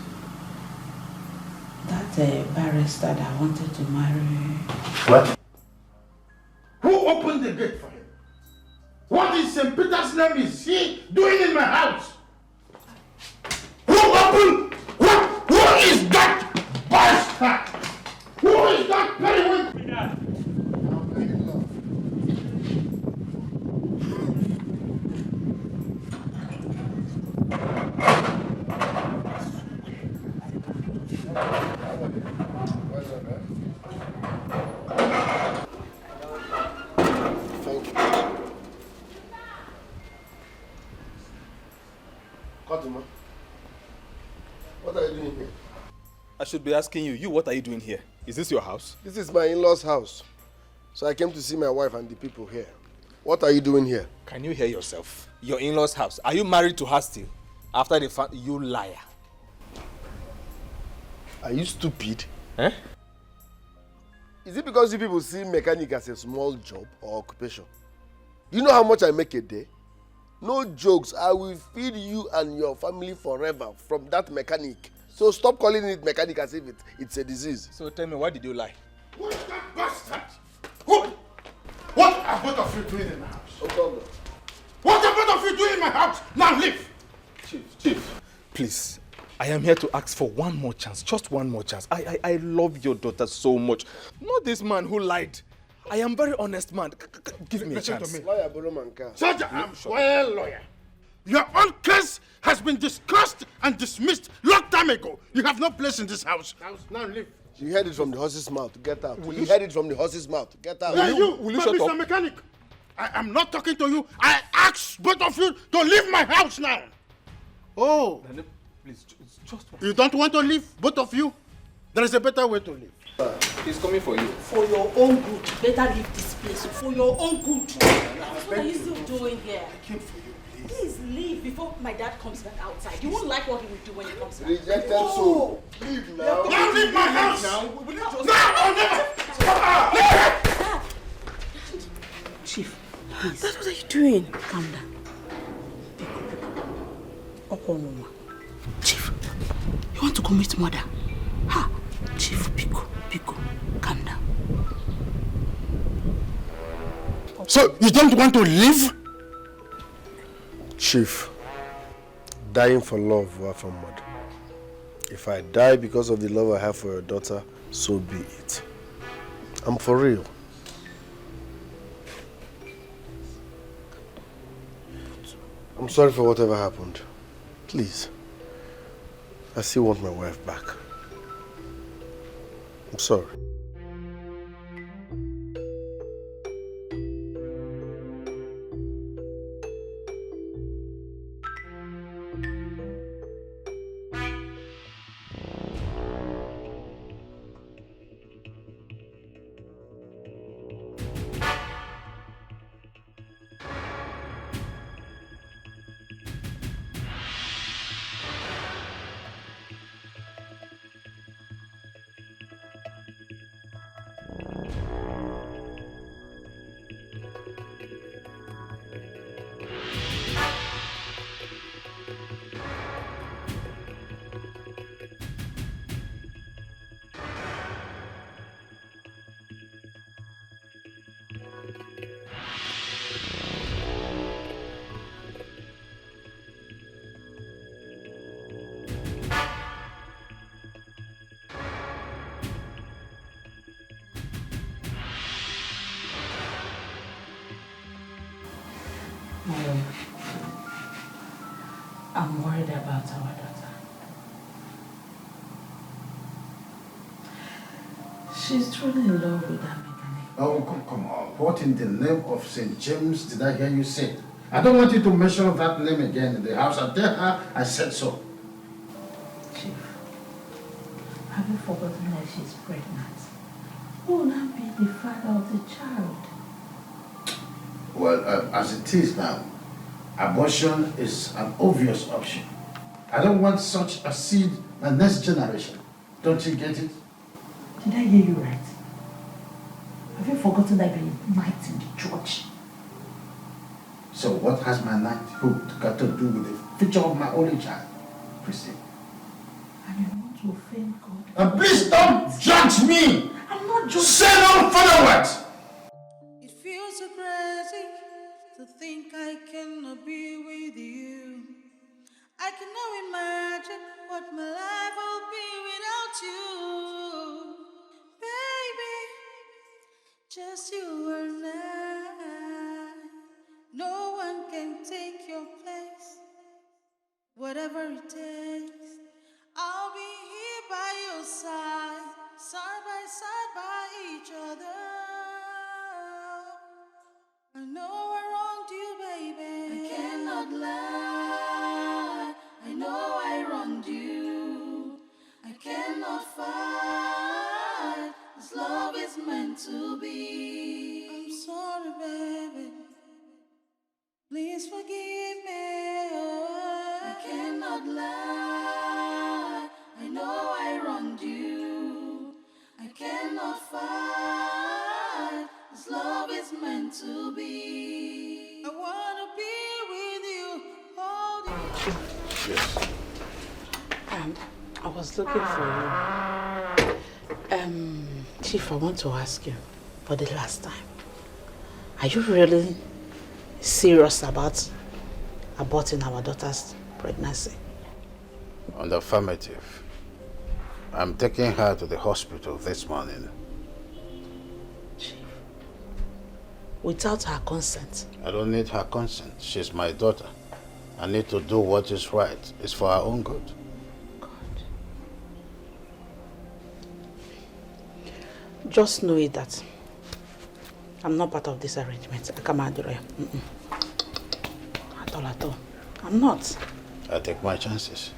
That barrister that wanted to marry. What? Who opened the gate for him? What in St. Peter's name is he doing in my house? Who opened? Who is that bastard? Who is that periwinkle? What are you doing here? I should be asking you, what are you doing here? Is this your house? This is my in-laws' house. So I came to see my wife and the people here. What are you doing here? Can you hear yourself? Your in-laws' house. Are you married to her still? After they found you liar. Are you stupid? Eh? Is it because you people see mechanic as a small job or occupation? Do you know how much I make a day? No jokes, I will feed you and your family forever from that mechanic. So stop calling it mechanic as if it's a disease. So tell me, why did you lie? What is that bastard? What are both of you doing in my house? Oh, what are both of you doing in my house? Now leave! Chief, please. I am here to ask for one more chance, just one more chance. I love your daughter so much. Not this man who lied. I am very honest man. Give me a chance. To me. Sergeant, I'm well lawyer. Your own case has been discussed and dismissed long time ago. You have no place in this house. Now leave. You heard it from the horse's mouth. Get out. You heard it from the horse's mouth. Get out. Yeah, will you shut up? Mr. Mechanic, I am not talking to you. I ask both of you to leave my house now. Oh. Please, just one. You don't want to leave, both of you? There is a better way to leave. He's coming for you. For your own good, better leave this place. For your own good. What are you still doing here? I came for you, please. Please leave before my dad comes back outside. You won't like what he will do when he comes back. Rejected soul. Leave now. Now leave my house! Dad! Chief, please. Dad, what are you doing? Calm down. Okonoma. Chief, you want to commit murder? Ha! Chief, Pico, calm down. So, you don't want to leave? Chief, dying for love or for murder. If I die because of the love I have for your daughter, so be it. I'm for real. I'm sorry for whatever happened. Please. I still want my wife back. I'm sorry. Mom, I'm worried about our daughter. She's truly in love with that mechanic. Oh, come on. What in the name of St. James did I hear you say? I don't want you to mention that name again in the house. I tell her I said so. Chief, have you forgotten that she's pregnant? Who will now be the father of the child? Well, as it is now, abortion is an obvious option. I don't want such a seed my next generation. Don't you get it? Did I hear you right? Have you forgotten that you're a knight in the church? So what has my knighthood got to do with the future of my only child, Christine? And you want to offend God? And please don't judge me! I'm not judging. Say no further words! It feels so crazy to think I cannot be with you. I cannot imagine what my life will be without you. Baby, just you and I. No one can take your place. Whatever it takes, I'll be here by your side, side by side by each other. I know I wronged you, baby. I cannot lie. I know I wronged you. I cannot fight. This love is meant to be. I'm sorry, baby. Please forgive me. I cannot lie. I know I wronged you. I cannot fight. This love is meant to be. I wanna be with you, hold you. Yes. I was looking for you. Chief, I want to ask you for the last time. Are you really serious about aborting our daughter's pregnancy? On the affirmative. I'm taking her to the hospital this morning. Chief, without her consent? I don't need her consent. She's my daughter. I need to do what is right. It's for her own good. Just know it that I'm not part of this arrangement. I come out there. At all. I'm not. I take my chances.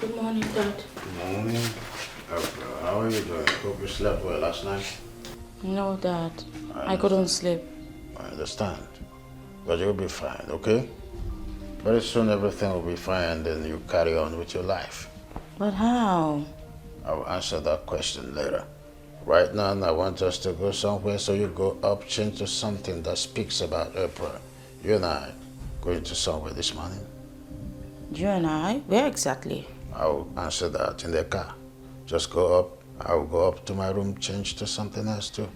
Good morning, Dad. Good morning. How are you doing? Hope you slept well last night. No, Dad. I couldn't sleep. I understand. But you'll be fine, okay? Very soon everything will be fine and then you carry on with your life. But how? I'll answer that question later. Right now, I want us to go somewhere, so you go up, change to something that speaks about April. You and I going to somewhere this morning. You and I? Where exactly? I'll answer that in the car. Just go up. I'll go up to my room, change to something else too.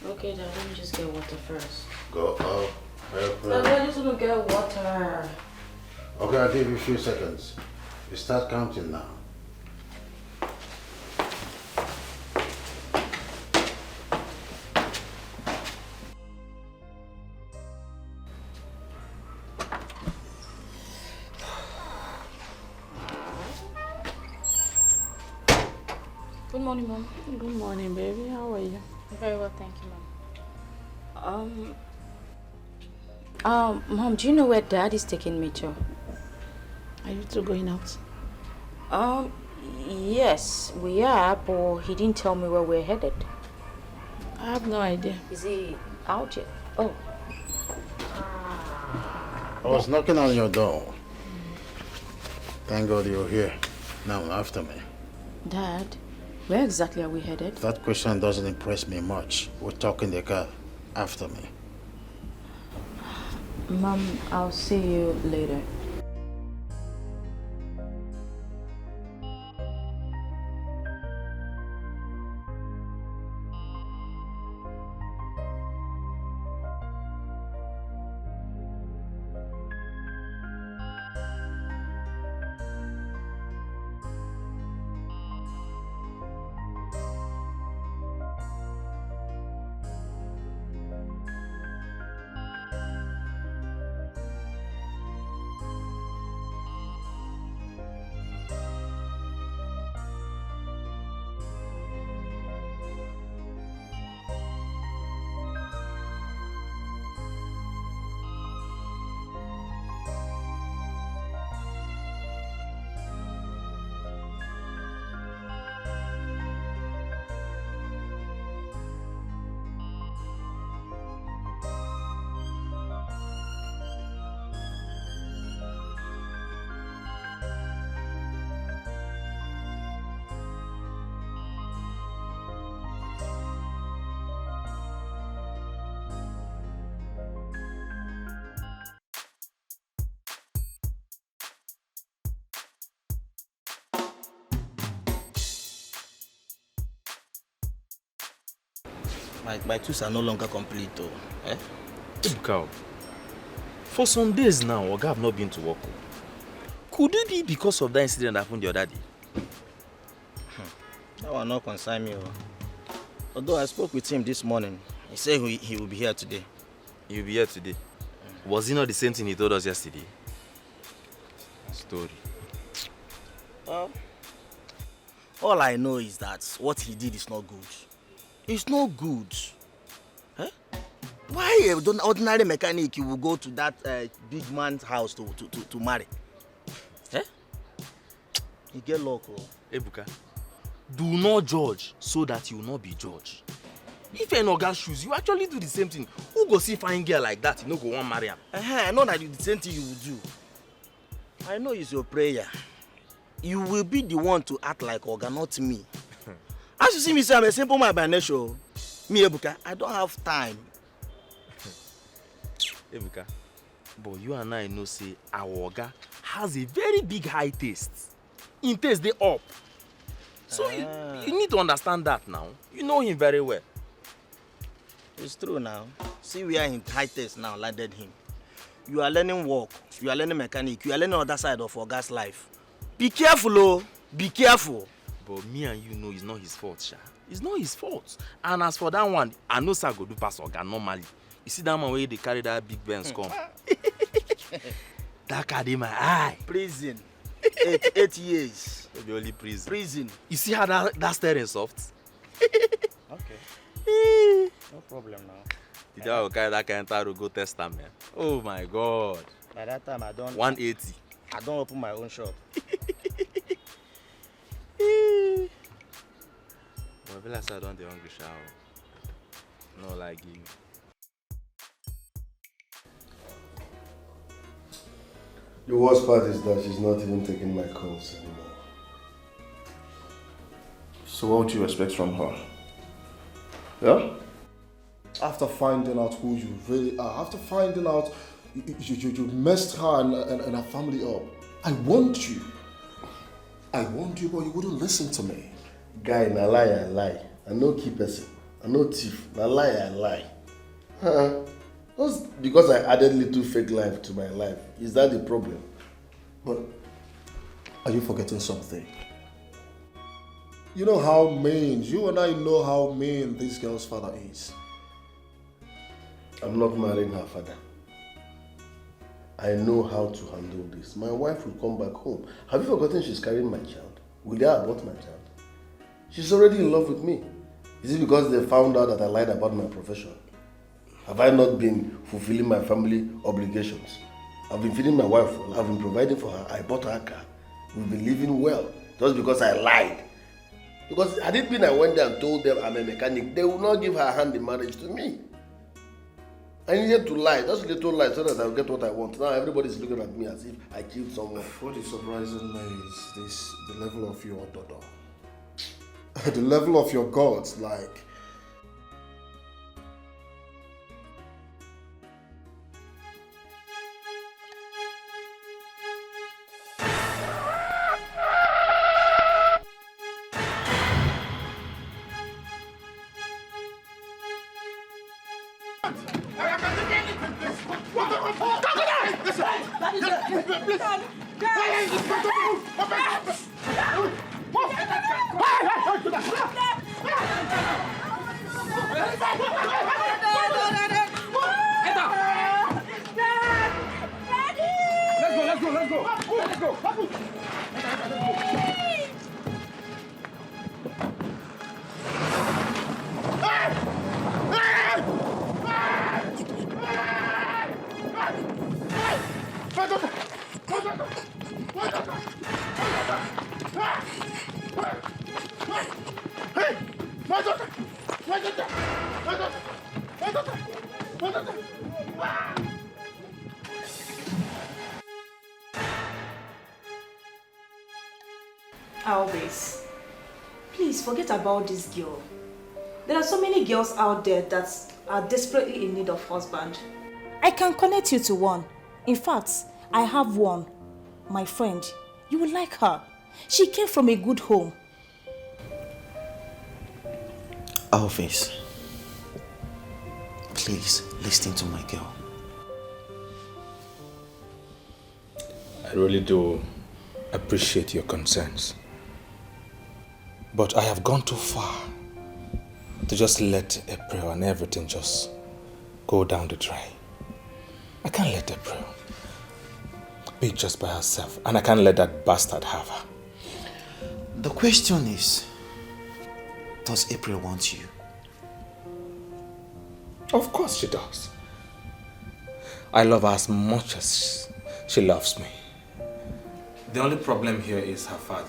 Okay, Dad, let me just get water first. Go up, April. Dad, I just want to get water. Okay, I'll give you a few seconds. You start counting now. Good morning, Mom. Good morning, baby. How are you? Very well, thank you, Mom. Mom, do you know where Dad is taking me to? Are you two going out? Yes, we are, but he didn't tell me where we're headed. I have no idea. Is he out yet? Oh. I was knocking on your door. Thank God you're here. Now after me. Dad, where exactly are we headed? That question doesn't impress me much. We'll talk in the car after me. Mom, I'll see you later. My tools are no longer complete though. Eh? Ebuka, for some days now, Oga have not been to work. Could it be because of that incident that happened the other day? That will not concern me. Although I spoke with him this morning, he said he will be here today. He will be here today? Was it not the same thing he told us yesterday? Story. Well, all I know is that what he did is not good. It's not good. Huh? Why an ordinary mechanic you will go to that big man's house to marry? Eh? You get loco. Ebuka, do not judge so that you will not be judged. If you're in Oga's shoes, you actually do the same thing. Who go see fine girl like that, you no go want marry her? I know that the same thing you will do. I know it's your prayer. You will be the one to act like Oga, not me. As you see me say, I'm a simple man by nature. Me, Ebuka, I don't have time. Ebuka, but you and I know say our Oga has a very big high taste. In taste they up. So you need to understand that now. You know him very well. It's true now. See where in high taste now landed him. You are learning work, you are learning mechanic, you are learning other side of Oga's life. Be careful, oh. Be careful. But me and you know it's not his fault, Sha. It's not his fault. And as for that one, I know sir go do pass Oga normally. You see that man where they carry that big Benz come. That card in my eye. Prison. 8 years. Maybe only prison. Prison. You see how that steering soft? Okay. No problem now. The day I will carry that kind of go test them, man. Oh my God. By that time I don't 180. I don't open my own shop. Well, I feel like I don't the hungry shower. No like you. The worst part is that she's not even taking my calls anymore. So what would you expect from her? Yeah? After finding out who you really are, after finding out you messed her and her family up, I want you. I want you, but you wouldn't listen to me. Guy, na lie I lie. I no keep person. I no thief. Na lie I lie. Just because I added little fake life to my life. Is that the problem? But are you forgetting something? You know how mean, you and I know how mean this girl's father is. I'm not marrying her father. I know how to handle this. My wife will come back home. Have you forgotten she's carrying my child? Will they abort my child? She's already in love with me. Is it because they found out that I lied about my profession? Have I not been fulfilling my family obligations? I've been feeding my wife well. I've been providing for her. I bought her a car. We've been living well. Just because I lied. Because had it been I went there and told them I'm a mechanic, they would not give her hand in marriage to me. I needed to lie, just a little lie, so that I'll get what I want. Now everybody's looking at me as if I killed someone. What is surprising me is the level of your daughter. the level of your gods, like... Always. Please forget about this girl. There are so many girls out there that are desperately in need of husband. I can connect you to one. In fact, I have one. My friend, you will like her. She came from a good home. Always. Please listen to my girl. I really do appreciate your concerns. But I have gone too far to just let April and everything just go down the drain. I can't let April be just by herself, and I can't let that bastard have her. The question is, does April want you? Of course she does. I love her as much as she loves me. The only problem here is her father.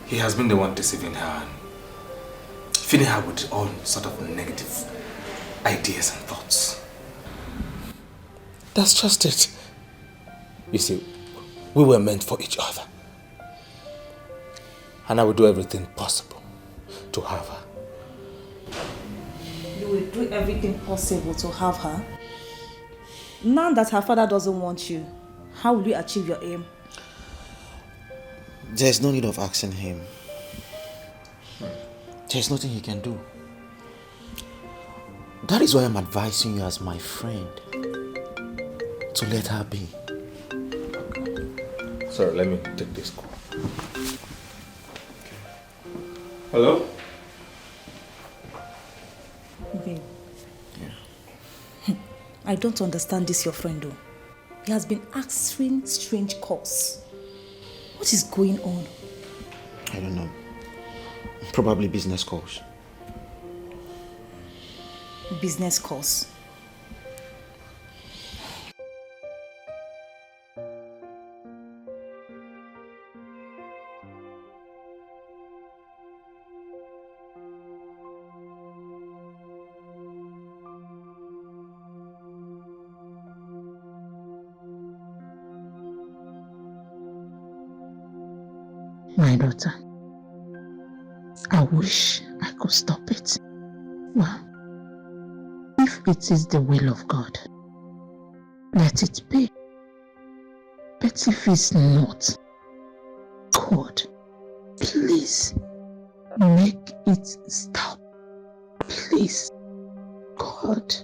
He has been the one deceiving her and filling her with all sort of negative ideas and thoughts. That's just it. You see, we were meant for each other. And I will do everything possible to have her. You will do everything possible to have her? Now that her father doesn't want you, how will you achieve your aim? There's no need of asking him. There's nothing he can do. That is why I'm advising you as my friend to let her be. Sorry, let me take this call. Hello? Babe. Yeah. I don't understand this, your friend, though. He has been answering strange calls. What is going on? I don't know. Probably business calls. Business calls? My daughter, I wish I could stop it. Well, if it is the will of God, let it be. But if it's not, God, please make it stop. Please, God.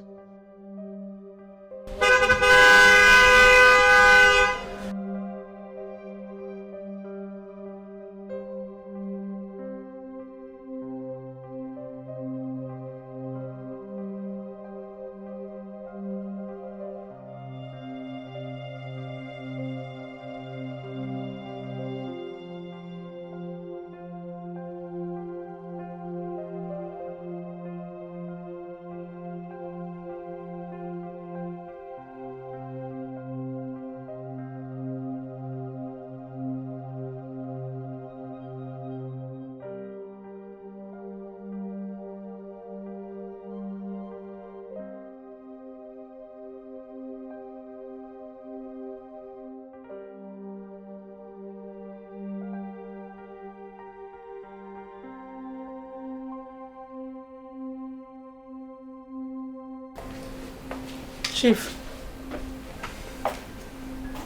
Chief.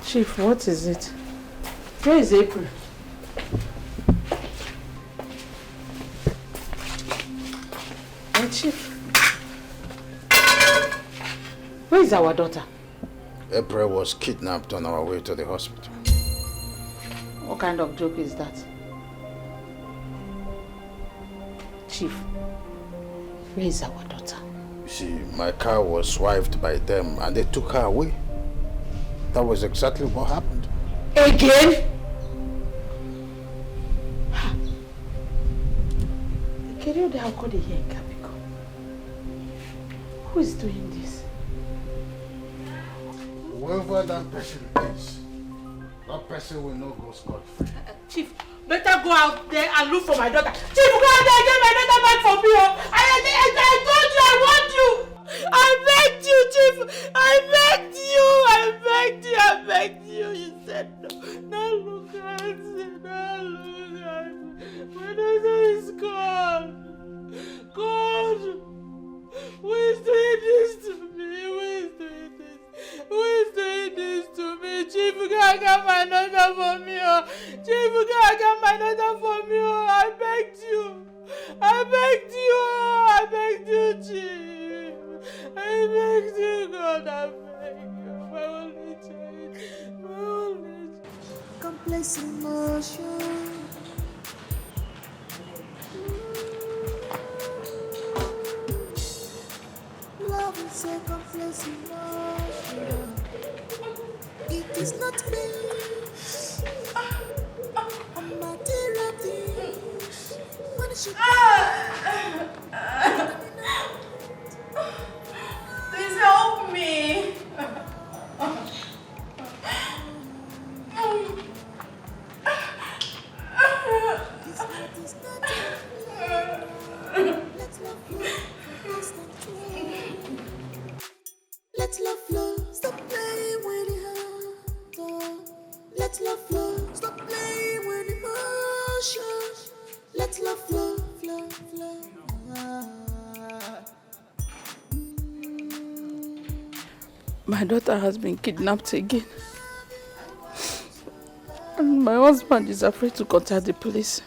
Chief, what is it? Where is April? Hey, Chief. Where is our daughter? April was kidnapped on our way to the hospital. What kind of joke is that? Chief, where is our daughter? You see, my car was swiped by them and they took her away. That was exactly what happened. Again? Who is doing this? Whoever that person is, that person will not go scot-free. Chief, better go out there and look for my daughter. Chief, go out there and get my daughter back for me. I told you I want you. I begged you, Chief. I begged you. I begged you. I begged you. You said no. Now look at it. Now look at it. My daughter is gone. God. Who is doing this to me? Who is doing this? Who is doing this to me? Chief, you can't get my daughter for me. Chief, you can't get my daughter for me. I begged you. I begged you. I begged you, Chief. I begged you, God. I beg you. My only child. My only child. Complex emotion. Love is a complex emotion. It is not me. A material thing. When it should Please help me. Let love flow, stop playing with the heart. Let love flow, stop playing with emotions. Let love flow, flow, flow. My daughter has been kidnapped again. And my husband is afraid to contact the police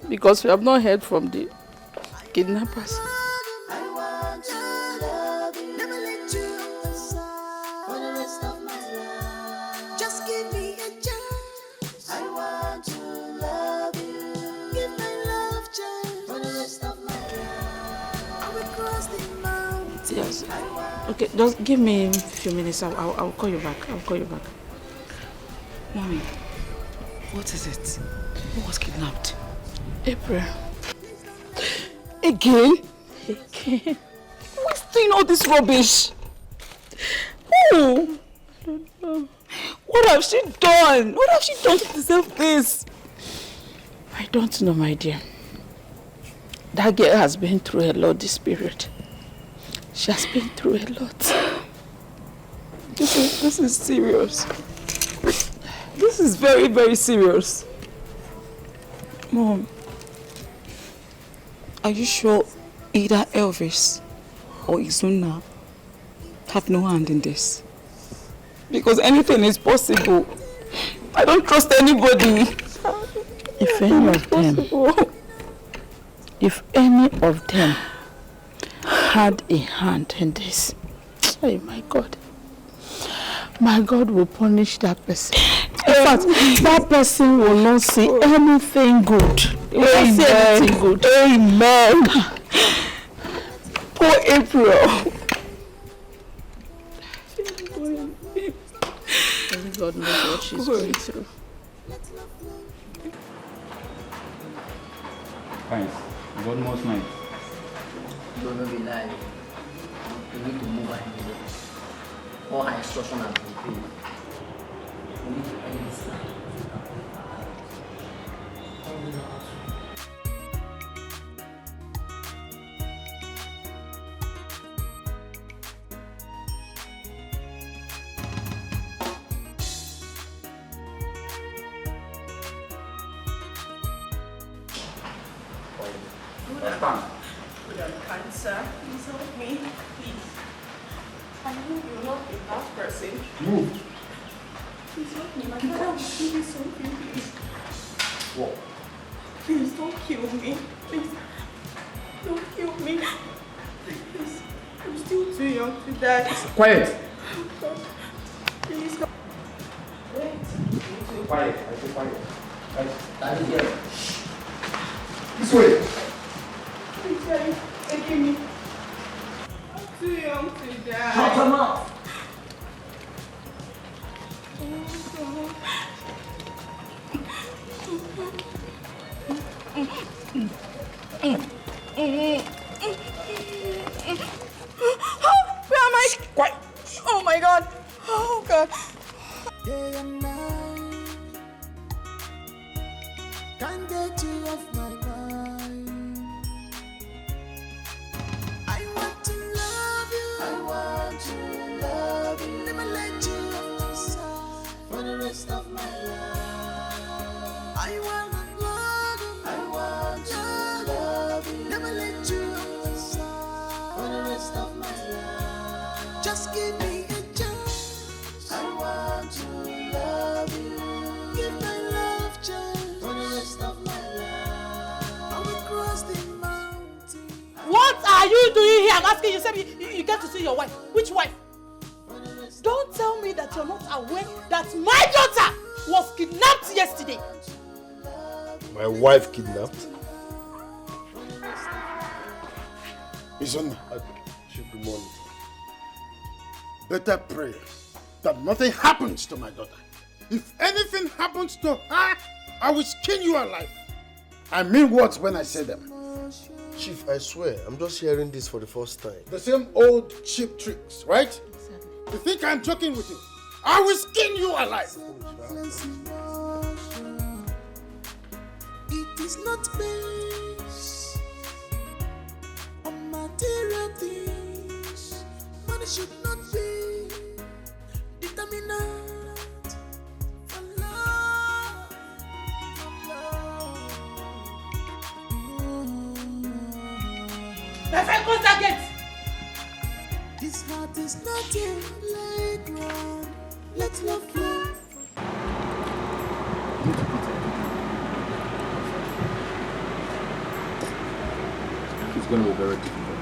because we have not heard from the kidnappers. Just give me a chance. I want to love you. Give my love chance for the rest of my life. I will cross the mountains. Yes. Okay, just give me a few minutes. I'll call you back. I'll call you back. Mommy, what is it? Who was kidnapped? April. Again? Again? Who is doing all this rubbish? Who? I don't know. What have she done? What have she done to deserve this? I don't know, my dear. That girl has been through a lot this period. She has been through a lot. This is serious. This is very, very serious. Mom, are you sure either Elvis or Izuna have no hand in this? Because anything is possible. I don't trust anybody. If any of them had a hand in this, oh my God will punish that person. In fact, that person will not see anything good. He will not see anything good. Amen. Poor April. Only God knows what she's going through. Guys, God most night. You will be lying. You need to move ahead. All her instructions have been paid. We need to end this now. Good and kind, sir. Please help me. Please. I know you're not a bad person. Move. Please help me. My father will kill me something, please. What? Please don't kill me. Please. Don't kill me. Please. I'm still too young to die. Quiet. Please don't. Wait. Quiet. I say quiet. Daddy, here. This way. Please, Daddy. Forgive me. I'm too young to die. Shut your mouth. Where am I? Quiet. Oh my God. Oh God. Day and night, can't get you off my mind. I want to love you. I want to love you. Never let you off my side for the rest of my life. I want to love you. I want to love you. Never let you off my side for the rest of my life. Just give me a chance. I want to love you. Give my love chance for the rest of my life. I will cross the mountain. What are you doing here? I'm asking you. Said you get to see your wife. Which wife? Don't tell me that you're not aware that my daughter was kidnapped yesterday. My wife kidnapped? Listen, good morning. better pray that nothing happens to my daughter. If anything happens to her, I will skin you alive. I mean words when I say them. Chief, I swear, I'm just hearing this for the first time. The same old cheap tricks, right? You think I'm joking with you? I will skin you alive. It is not based on material things. Money should not be determinant for love. My friend, close that gate. This heart is not a playground. Let's love flow. It's going to be very difficult.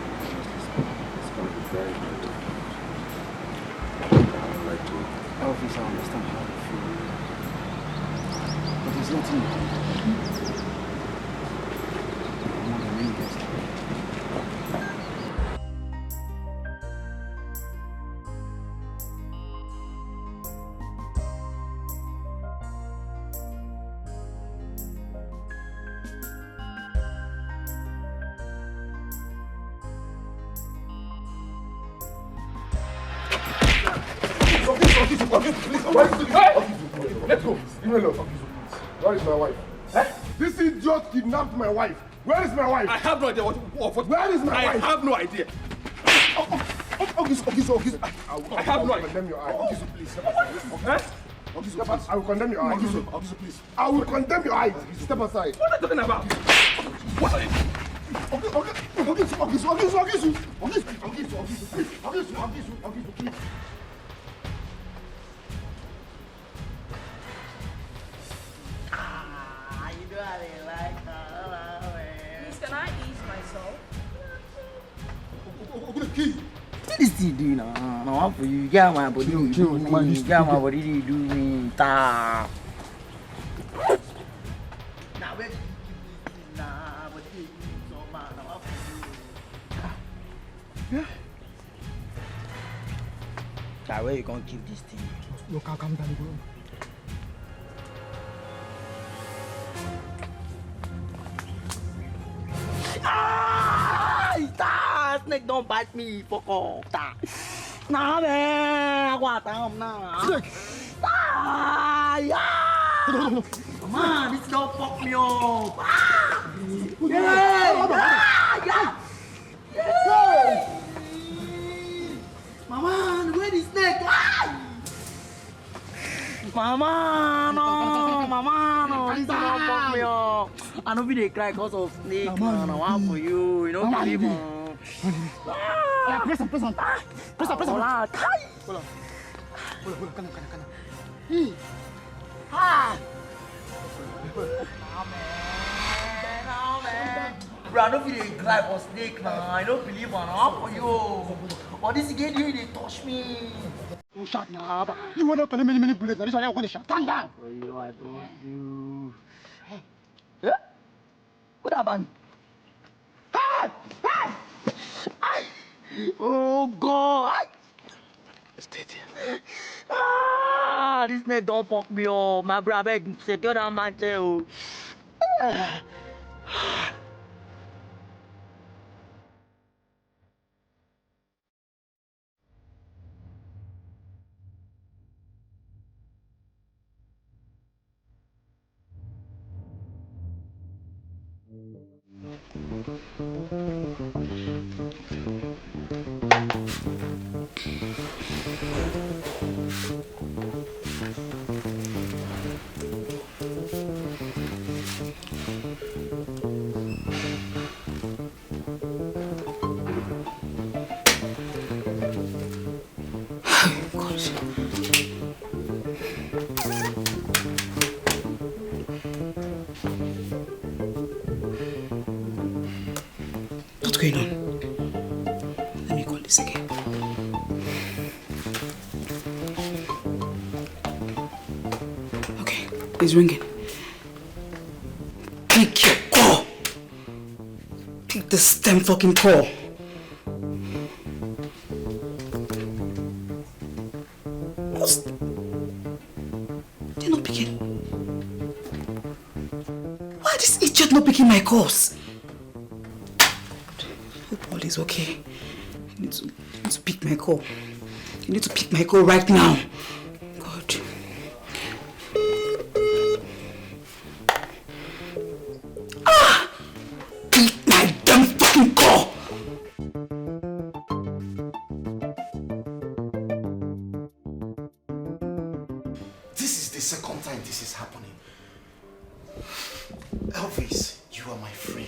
It's going to be very, very difficult. I would like to. Elvis, I understand how you feel. But there's nothing you can do. I'm not a main guest. Let's go. Leave me alone. Where is my wife? This idiot kidnapped my wife. Where is my wife? I have no idea what Where is my wife? I have no idea. Okay. I have no idea. Condemn your eye. Okay, please. Step aside. I will condemn your eye. Okay, please. I will condemn your eye. Step aside. What are you talking about? What are you? Okay, please. You know how they like that. Please, can I ease myself? What is he doing now? Now, for you, get my body, you do me. Get my body, you do me. Ta. Now, where did you keep this thing now? But you so man. Now, for you. Yeah. Now, where you gonna keep this thing? Look, I'll come down, bro. Ah, snake don't bite me, fuck off. Nah, man, what am now? Snake. Yeah. Man, this don't fuck me up. Yeah. Mama, where is snake? Mama, no, this don't fuck me up. I know we dey cry because of snake, man. I want for you, you know, believe me. Yeah, press on. Press on. Hold on. Hold on. Bro, I don't feel a cry for snake now. I don't believe on how for you. But this again, you they touch me. Don't shot now, but you want to put many bullets. This one I want to shot. Calm down. For you, I told you. Hey. Yeah? What happened? Oh God! Steady. This snake don't fuck me up. My brother beg secure that man too. What's going on? Let me call this again. Okay, it's ringing. Pick your call. Pick this damn fucking call. They're not picking. Why is this idiot not picking my calls? Hope all is okay. You need to pick my call. You need to pick my call right now. God. Pick my damn fucking call! This is the second time this is happening. Elvis, you are my friend.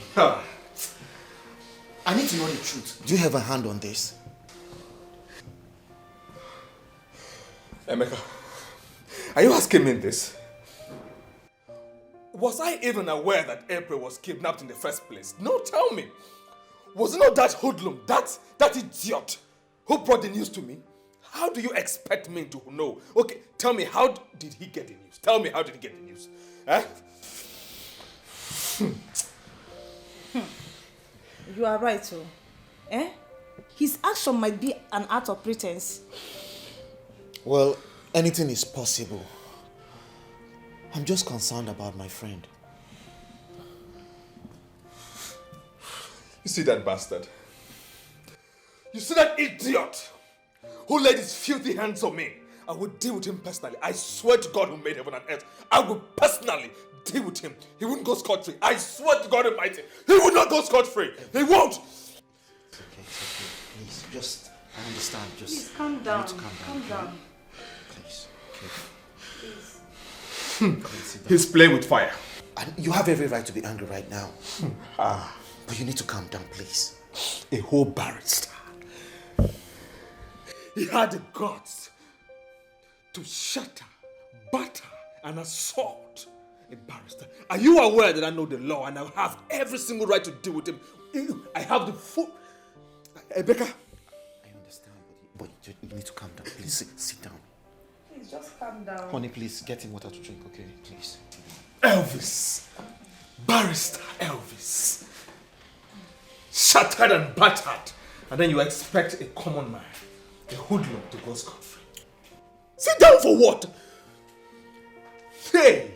I need to know the truth. Do you have a hand on this? Emeka, are you asking me this? Was I even aware that April was kidnapped in the first place? No, tell me. Was it not that hoodlum, that idiot who brought the news to me? How do you expect me to know? Okay, tell me, how did he get the news? Tell me, how did he get the news? You are right, oh. His action might be an act of pretense. Well, anything is possible. I'm just concerned about my friend. You see that bastard? You see that idiot who laid his filthy hands on me? I will deal with him personally. I swear to God who made heaven and earth. I will personally deal with him. He won't go scot-free. I swear to God Almighty. He will not go scot-free. He won't. It's okay. Please, just, I understand. Just Please, calm down. You need to calm down. Please. Please. He's playing with fire. And you have every right to be angry right now. But you need to calm down, please. A whole barrister. He had the guts to shatter, batter, and assault a barrister. Are you aware that I know the law and I have every single right to deal with him? I have the full... Rebecca. I understand, but you need to calm down. Please, sit down. Please, just calm down. Honey, please, get him water to drink, okay? Please. Elvis. Barrister Elvis. Shattered and battered. And then you expect a common man, a hoodlum, to go scot-free. Sit down for what? Hey!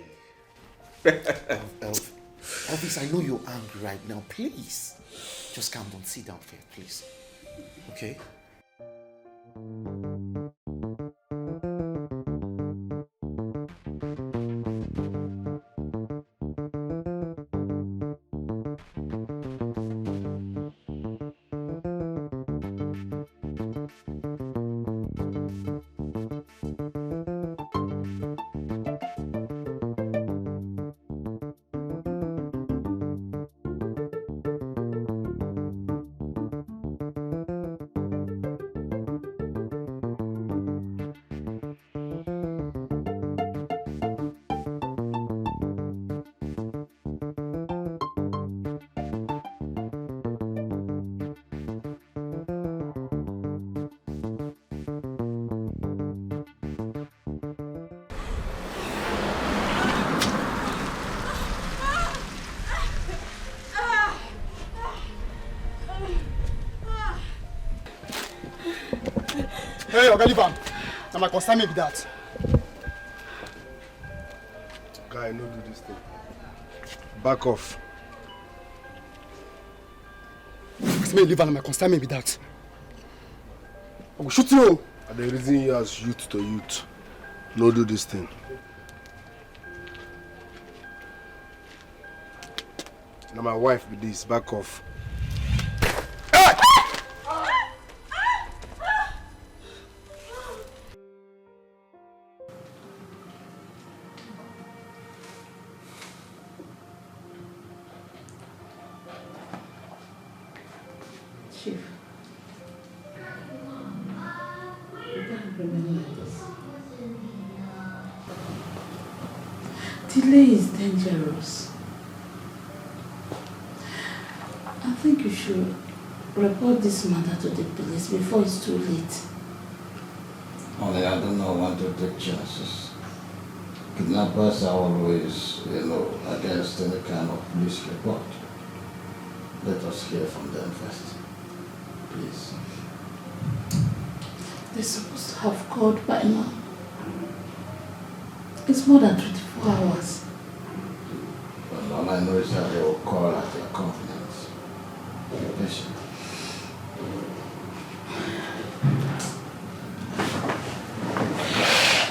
Elvis, I know you're angry right now. Please. Just calm down. Sit down here, please. Okay? Hey, Oga, leave am. Na my concern be that. Guy, no do this thing. Back off. As me leave am, na my concern be that. I will shoot you. And the reason you as youth to youth. No do this thing. Now my wife be this. Back off. Chief, you can't remember this. Delay is dangerous. I think you should report this matter to the police before it's too late. Only I don't know when to take chances. Kidnappers are always, against any kind of police report. Let us hear from them first. Please. They're supposed to have called by now. It's more than 24 hours. But all I know is that they will call at their convenience. Be patient.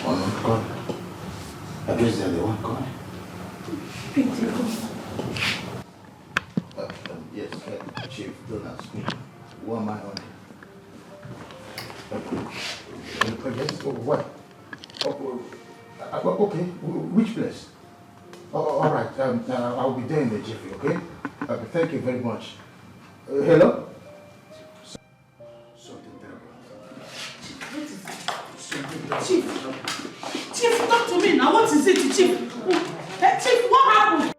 One more call. I guess they're the one calling. Yes, Chief, don't ask me. Who am I on? Against what? Okay, which place? All right, I'll be there in the jiffy, okay? Thank you very much. Hello? Something terrible. Chief, talk to me now. What is it, Chief? Hey, Chief, what happened?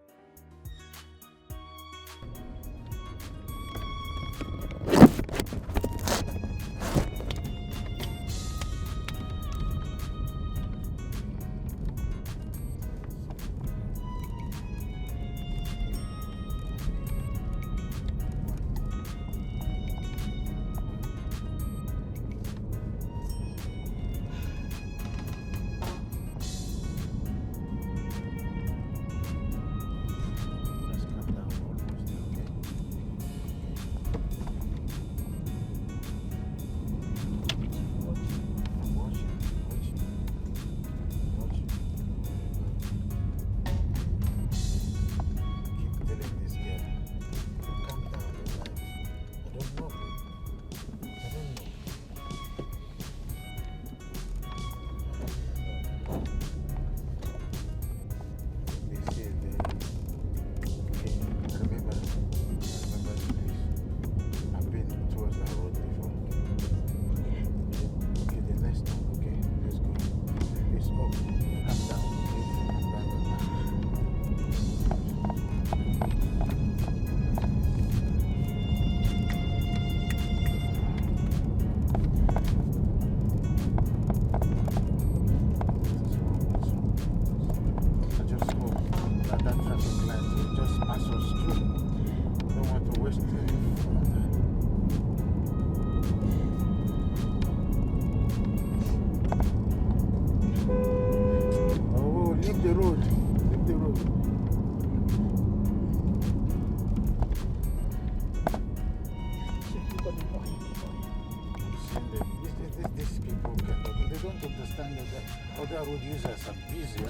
road users are busy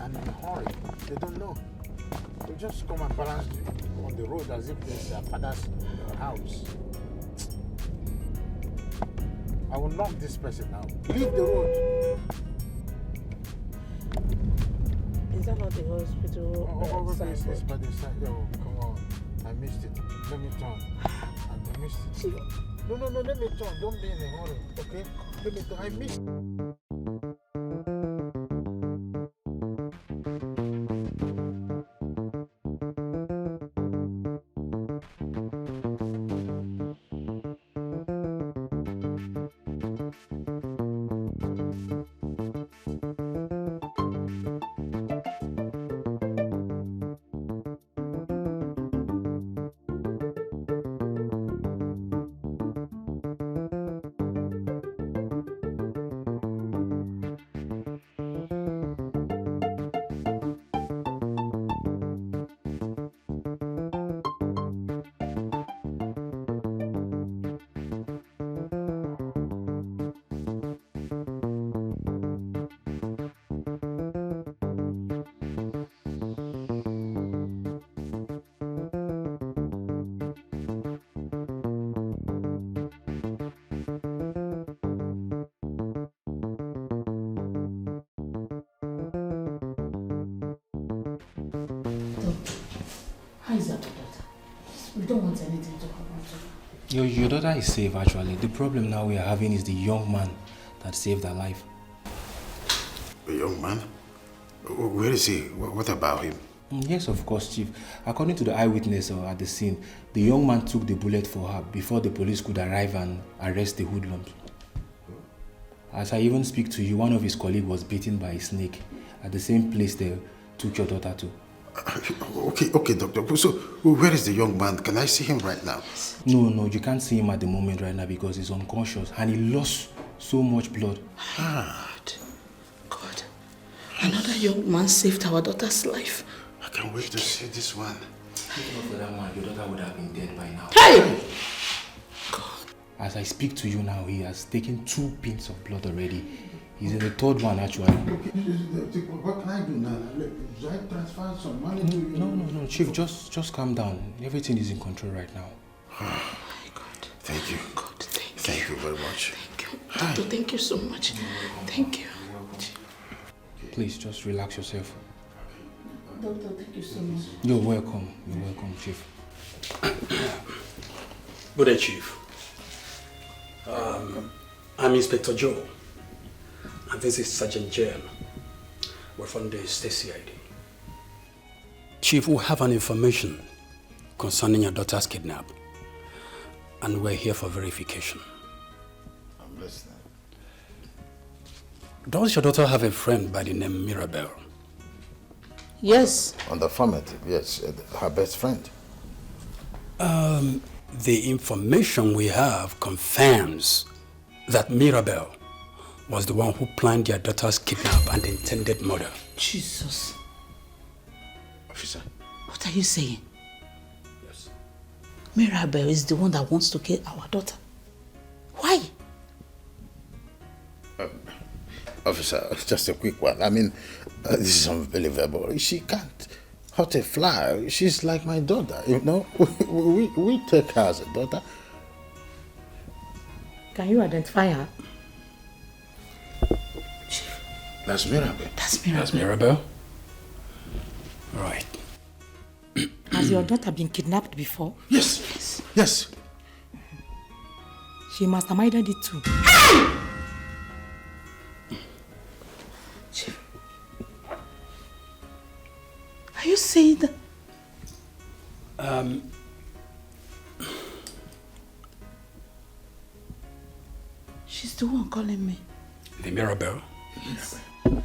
and in a hurry. They don't know. They just come and balance on the road as if it's their father's house. I will knock this person now. Leave the road. Is that not the hospital? It's by the side. Oh, come on. I missed it. Let me turn. I missed it. No, let me turn. Don't be in a hurry, okay? Let me turn. I missed it. How is your daughter? We don't want anything to happen to her. Your daughter is safe actually. The problem now we are having is the young man that saved her life. A young man? Where is he? What about him? Yes, of course, Chief. According to the eyewitness at the scene, the young man took the bullet for her before the police could arrive and arrest the hoodlums. As I even speak to you, one of his colleagues was bitten by a snake at the same place they took your daughter to. Okay, doctor. So, where is the young man? Can I see him right now? No, you can't see him at the moment right now because he's unconscious and he lost so much blood. God. Another young man saved our daughter's life. I can't wait to see this one. If not for that one, your daughter would have been dead by now. Hey! As I speak to you now, he has taken 2 pins of blood already. He's in the 3rd one actually. What can I do now? Should I transfer some money to you? No, Chief, just calm down. Everything is in control right now. Thank you. God, thank you very much. Thank you. Doctor, thank you so much. Thank you. Please, just relax yourself. Doctor, thank you so much. You're welcome, Chief. Good day, Chief. I'm Inspector Joe, and this is Sergeant Jen. We're from the State CID. Chief, we have an information concerning your daughter's kidnap, and we're here for verification. I'm listening. Does your daughter have a friend by the name Mirabel? Yes. On the affirmative, yes. Her best friend. The information we have confirms that Mirabel was the one who planned your daughter's kidnap and intended murder. Jesus. Officer. What are you saying? Yes. Mirabel is the one that wants to kill our daughter. Why? Officer, just a quick one. I mean, this is unbelievable. She can't hurt a fly. She's like my daughter, you know. We take her as a daughter. Can you identify her? That's Mirabel. That's Mirabel? Right. Has your daughter been kidnapped before? Yes. She must have minded it too. Are you saying that? She's the one calling me. The Mirabel? Yes. Okay.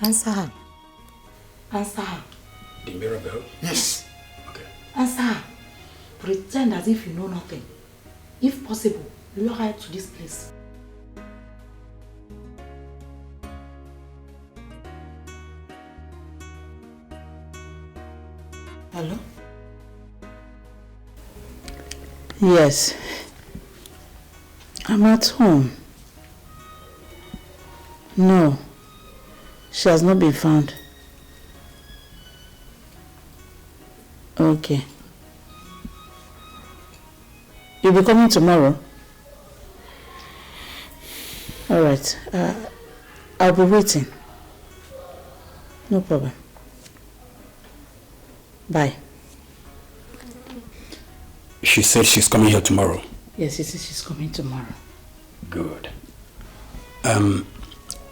Answer her. The Mirabel? Yes. Okay. Answer her. Pretend as if you know nothing. If possible, lure her to this place. Hello? Yes. I'm at home. No. She has not been found. Okay. You'll be coming tomorrow? Alright. I'll be waiting. No problem. Bye. She said she's coming here tomorrow. Yes, she's coming tomorrow. Good.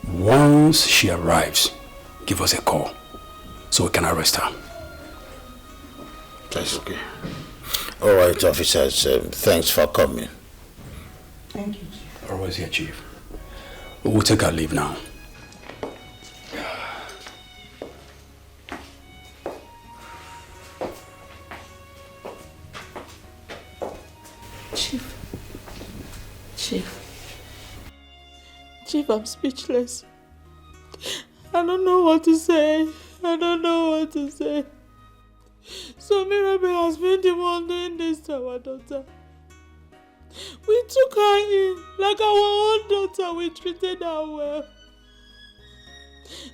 Once she arrives, give us a call so we can arrest her. That's okay. All right, officers. Thanks for coming. Thank you, Chief. Always here, Chief. We'll take our leave now. Chief, I'm speechless. I don't know what to say. So Mirabel has been the one doing this to our daughter. We took her in like our own daughter. We treated her well.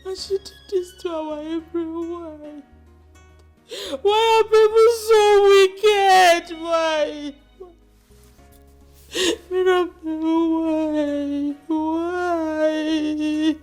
And she did this to our April. Why are people so wicked? Why? Mirabel, why?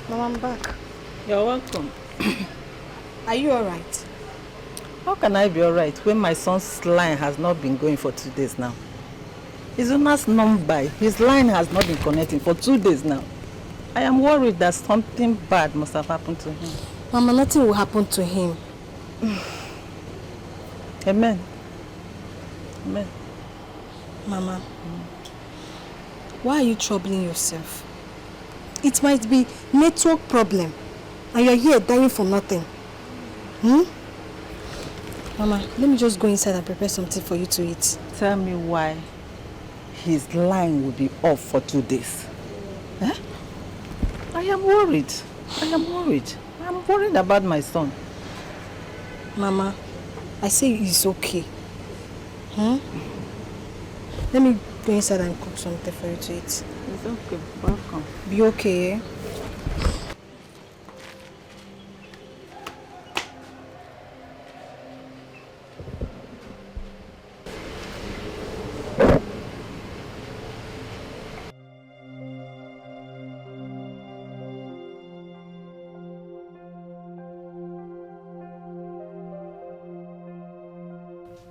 Mom, I'm back. You're welcome. Are you alright? How can I be alright when my son's line has not been going for 2 days now? Izuna's number, his line has not been connecting for 2 days now. I am worried that something bad must have happened to him. Mama, nothing will happen to him. Amen. Amen. Mama, why are you troubling yourself? It might be network problem, and you're here dying for nothing. Mama, let me just go inside and prepare something for you to eat. Tell me why his line will be off for 2 days. Eh? I am worried. I am worried. I'm worried about my son. Mama, I say it's okay. Let me go inside and cook something for you to eat. It's okay. Welcome. Be okay, eh?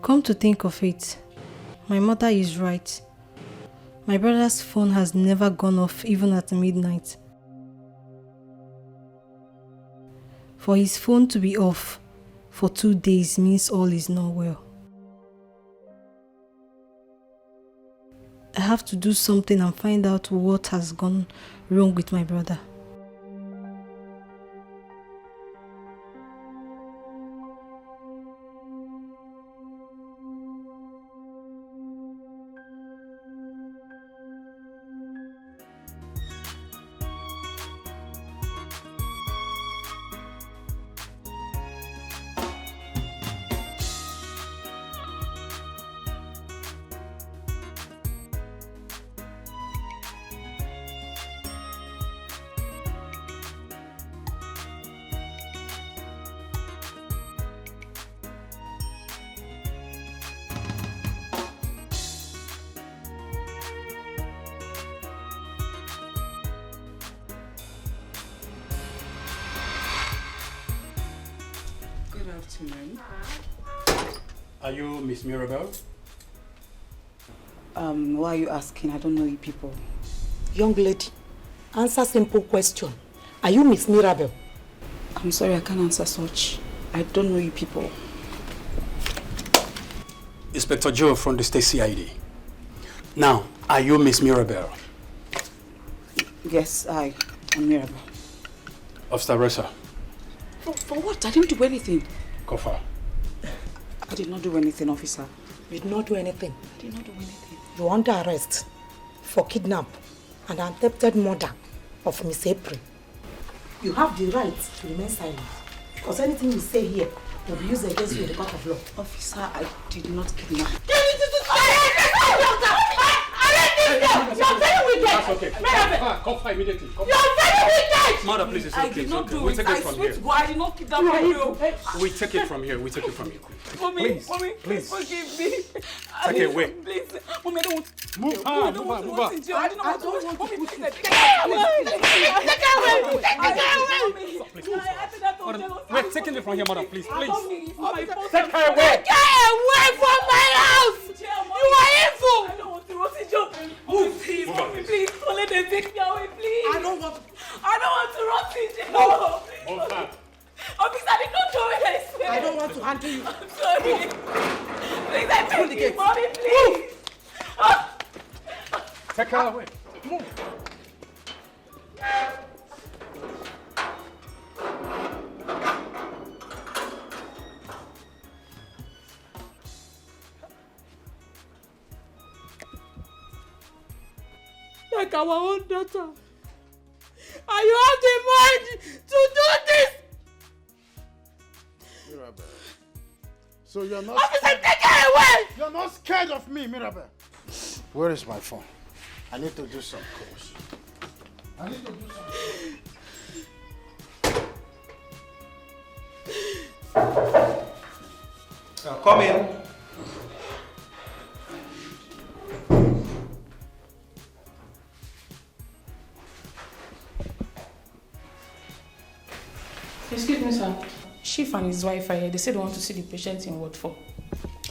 Come to think of it, my mother is right. My brother's phone has never gone off even at midnight. For his phone to be off for 2 days means all is not well. I have to do something and find out what has gone wrong with my brother. Are you Miss Mirabel? Why are you asking? I don't know you people. Young lady, answer simple question. Are you Miss Mirabel? I'm sorry, I can't answer such. I don't know you people. Inspector Joe from the state CID. Now, are you Miss Mirabel? Yes, I am Mirabel. Officer Rosa. For what? I didn't do anything. Kofa. I did not do anything, officer. You did not do anything. I did not do anything. You're under arrest for kidnap and attempted murder of Miss April. You have the right to remain silent because anything you say here will be used against you in the court of law. Officer, I did not kidnap. You're very wicked! That's okay. Kofa immediately. You're very wicked! Mother, please, it's okay. I did not do We it. take I it from swear here. to God, I did not kidnap you. We take it from here. We take it from here. Mommy, please forgive me. Take it away. Please. Mommy, I don't want to. Move her, move her, move her. I did not want to. Mommy, please. Take it away! We're taking it from here, mother, please. Please. Take her away! Take her away from my house! You are evil! I don't want to rot in jail. Move, please, mommy, please. Don't let them take me away, please. I don't want to rot in jail. Move her. Officer, I did not do it, I swear. I don't want to handle you. I'm sorry. Please, I beg you, mommy, please. Take her away. Move. Like our own daughter. And you have the mind to do this! Mirabel. So you're not... Officer, take her away! You're not scared of me, Mirabel. Where is my phone? I need to do some calls. I need to do some... Come in. sir. Chief and his wife are here. They said they want to see the patient in Ward 4.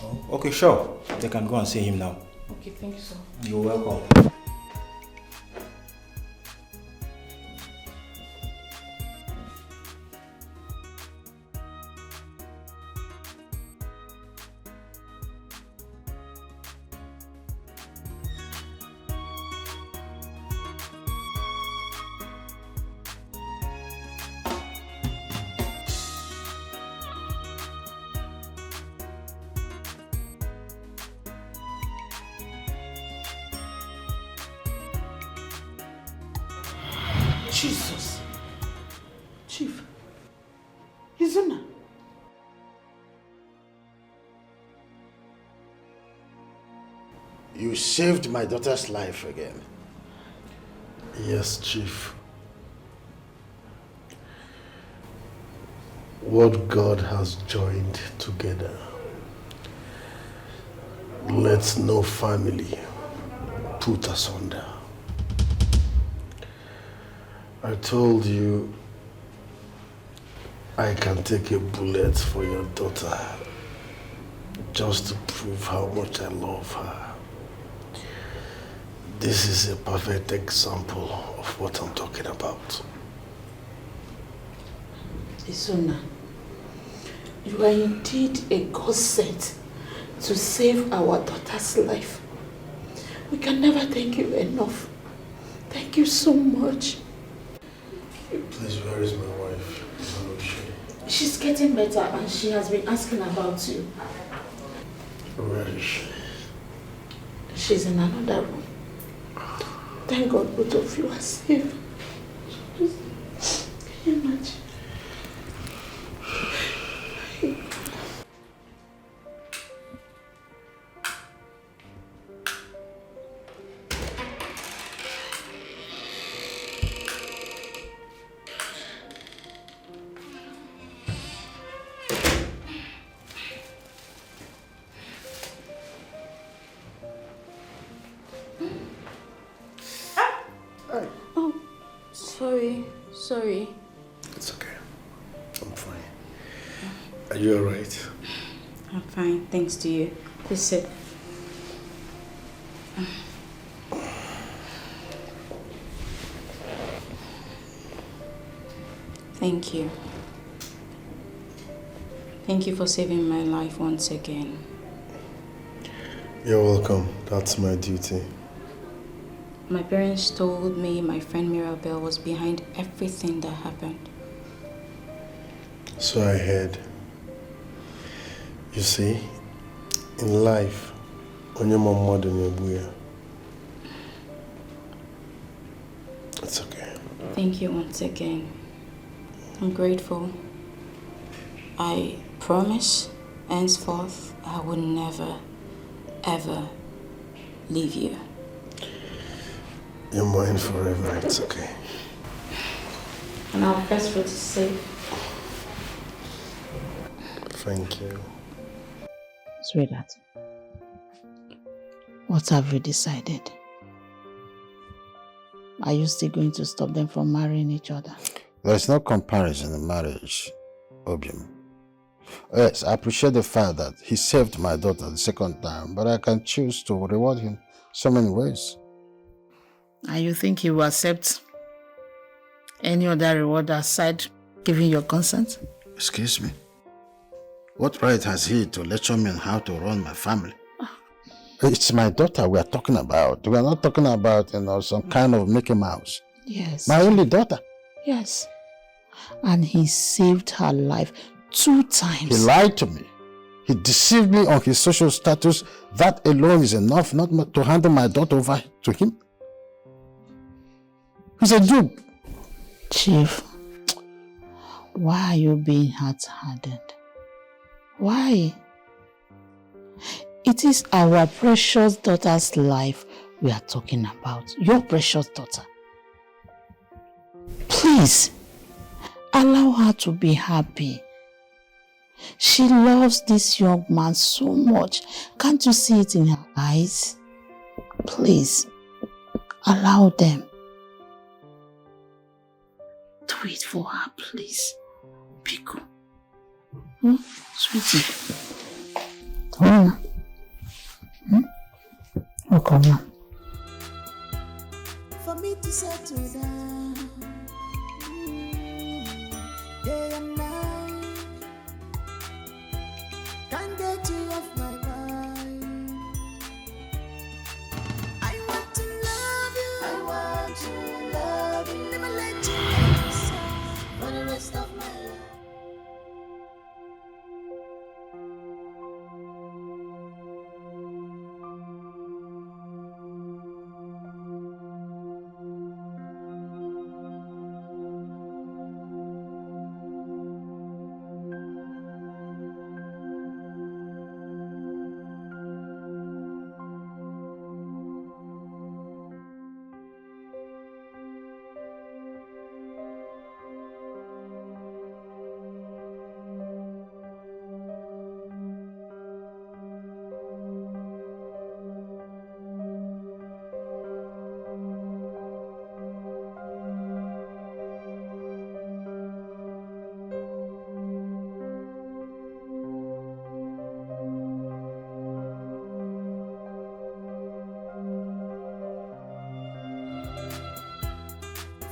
Oh, okay, sure. They can go and see him now. Okay, thank you, sir. You're welcome. Jesus. Chief. Izuna. You saved my daughter's life again. Yes, Chief. What God has joined together, let no family put asunder. I told you I can take a bullet for your daughter just to prove how much I love her. This is a perfect example of what I'm talking about. Izuna, you are indeed a God sent to save our daughter's life. We can never thank you enough. Thank you so much. Please, where is my wife? Where is she? She's getting better and she has been asking about you. Where is she? She's in another room. Thank God both of you are safe. Can you imagine? Oh, sorry. It's okay. I'm fine. Are you alright? I'm fine, thanks to you. Please sit. Thank you. Thank you for saving my life once again. You're welcome. That's my duty. My parents told me my friend Mirabelle was behind everything that happened. So I heard. You see, in life, onye mama do. It's okay. Thank you once again. I'm grateful. I promise, henceforth, I will never, ever leave you. You're mine forever. It's okay. And our first fruit is safe. Thank you. Sweetheart, what have you decided? Are you still going to stop them from marrying each other? There's no comparison in marriage, Obium. Yes, I appreciate the fact that he saved my daughter the second time, but I can choose to reward him so many ways. And you think he will accept any other reward aside giving your consent? Excuse me? What right has he to lecture me on how to run my family? It's my daughter we are talking about. We are not talking about, some kind of Mickey Mouse. Yes. My only daughter. Yes. And he saved her life 2 times. He lied to me. He deceived me on his social status. That alone is enough not to hand my daughter over to him. He's a dupe. Chief, why are you being hard-hardened? Why? It is our precious daughter's life we are talking about. Your precious daughter. Please, allow her to be happy. She loves this young man so much. Can't you see it in her eyes? Please, allow them. Do it for her, please. Pico. Sweetie. Okay, now. For me to settle down, day and night, can't get you off my mind. I want to love you, I want to love you, never let you go for the rest of my life.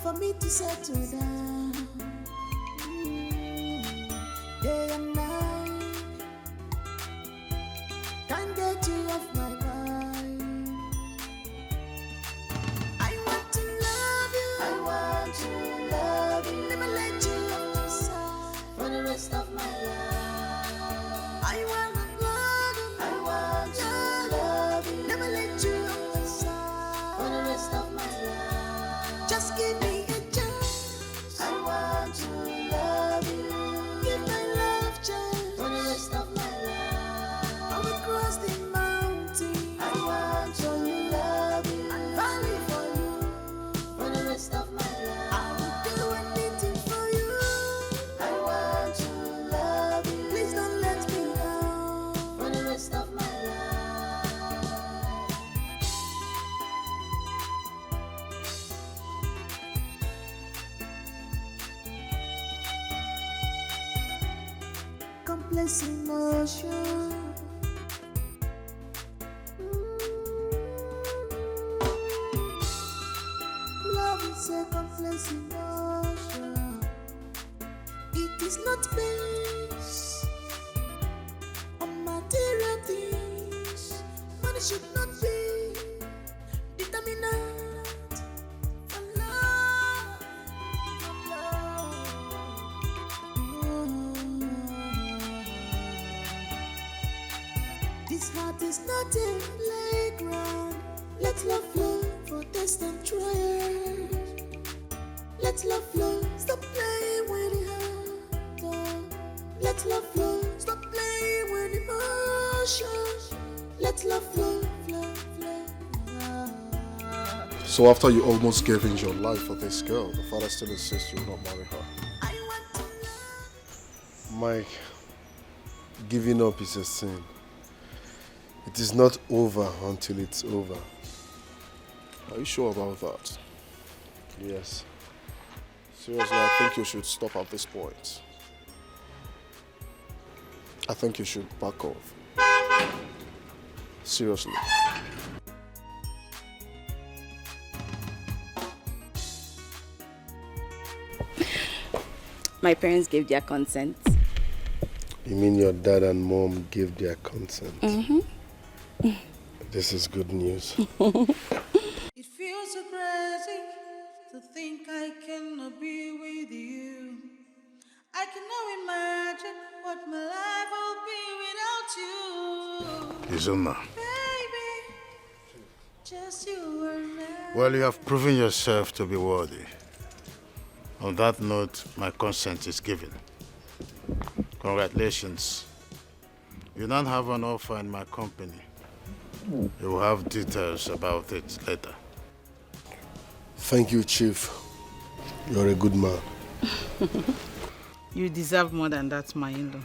For me to settle down, day and night, can't get you off my mind. I want to love you, I want to love you, never let you off my side for the rest of my life. I want to love you, I want to love you, never let you off my side for the rest of my life. Just give me a chance. I want to love you. Give my love chance for the rest of my life. I will cross the mountain. I want to love you. And valley for you for the rest of my life. I will do anything for you. I want to love you. Please don't let me down for the rest of my life. Complex emotion. Love is a complex emotion. It is not based on material things. Money should not be determinant for love. This heart is not a playground. Let love flow for test and trial. Let love flow, stop playing with the heart. Oh. Let love flow, stop playing with emotions. Let love flow, flow, flow. So after you almost gave in your life for this girl, the father still insists you will not marry her. Mike, giving up is a sin. It is not over until it's over. Are you sure about that? Yes. Seriously, I think you should stop at this point. I think you should back off. Seriously. My parents gave their consent. You mean your dad and mom gave their consent? Mm-hmm. This is good news. It feels so crazy to think I cannot be with you. I cannot imagine what my life will be without you. Izuma, Baby, just you and I. well, you have proven yourself to be worthy. On that note, my consent is given. Congratulations. You don't have an offer in my company. You will have details about it later. Thank you, Chief. You're a good man. You deserve more than that, my in-law.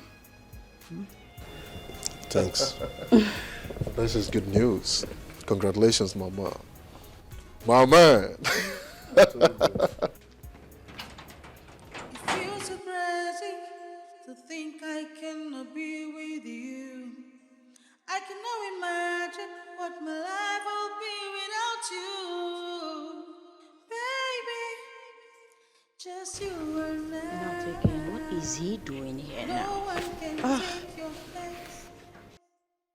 Thanks. This is good news. Congratulations, Mama. My man. It feels so crazy imagine what my life will be without you. Baby, just you and I. Not again. What is he doing here No now? one can take your place.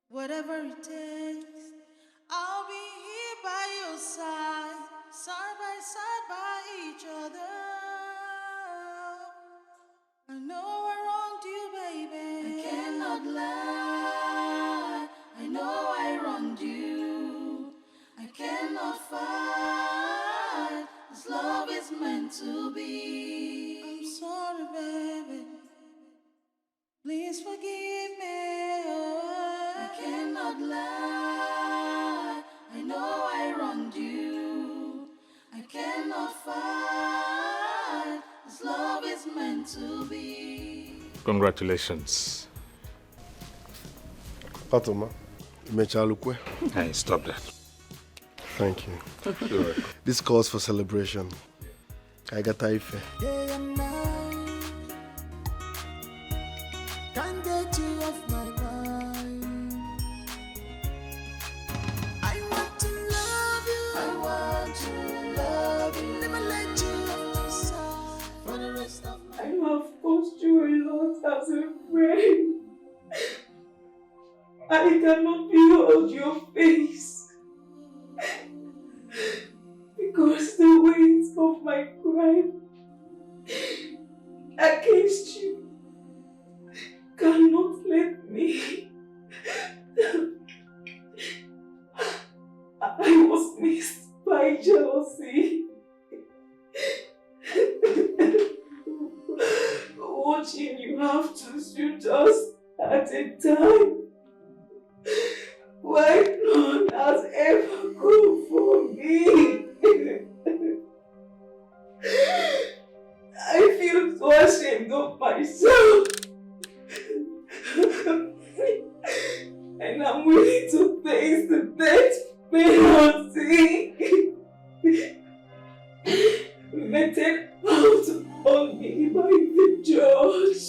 Whatever it takes, I'll be here by your side, side by each other. I know I wronged you, baby. I cannot lie. I know I wronged you. I cannot fight. This love is meant to be. I'm sorry, baby. Please forgive me. I cannot lie. I know I wronged you. I cannot fight. This love is meant to be. Congratulations. Fatoma, Mechalukwe. Hey, stop that. Thank you. You're welcome. This calls for celebration. I got Ife. Day and night, can't get you off my mind. I want to love you. I want to love you. Never let you off my side for the rest of my life. I know I've caused you a lot as a friend. I cannot behold your face because the weight of my crime against you cannot let me. I was missed by jealousy. Watching you have to shoot us at a time why none has ever come for me. I feel so ashamed of myself. And I'm willing to face the death penalty meted out on me by the judge.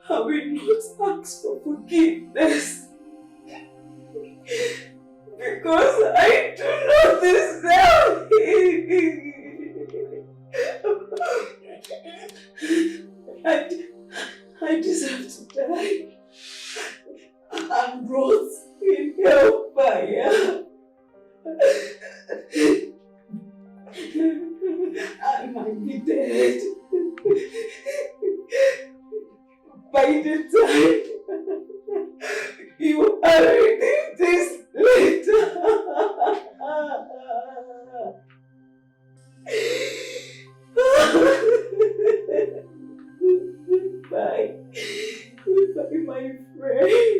I will not ask for forgiveness because I do not deserve it. I deserve to die. I'm brought in hellfire. I might be dead by the time you are reading this letter. Goodbye. Goodbye, my friend.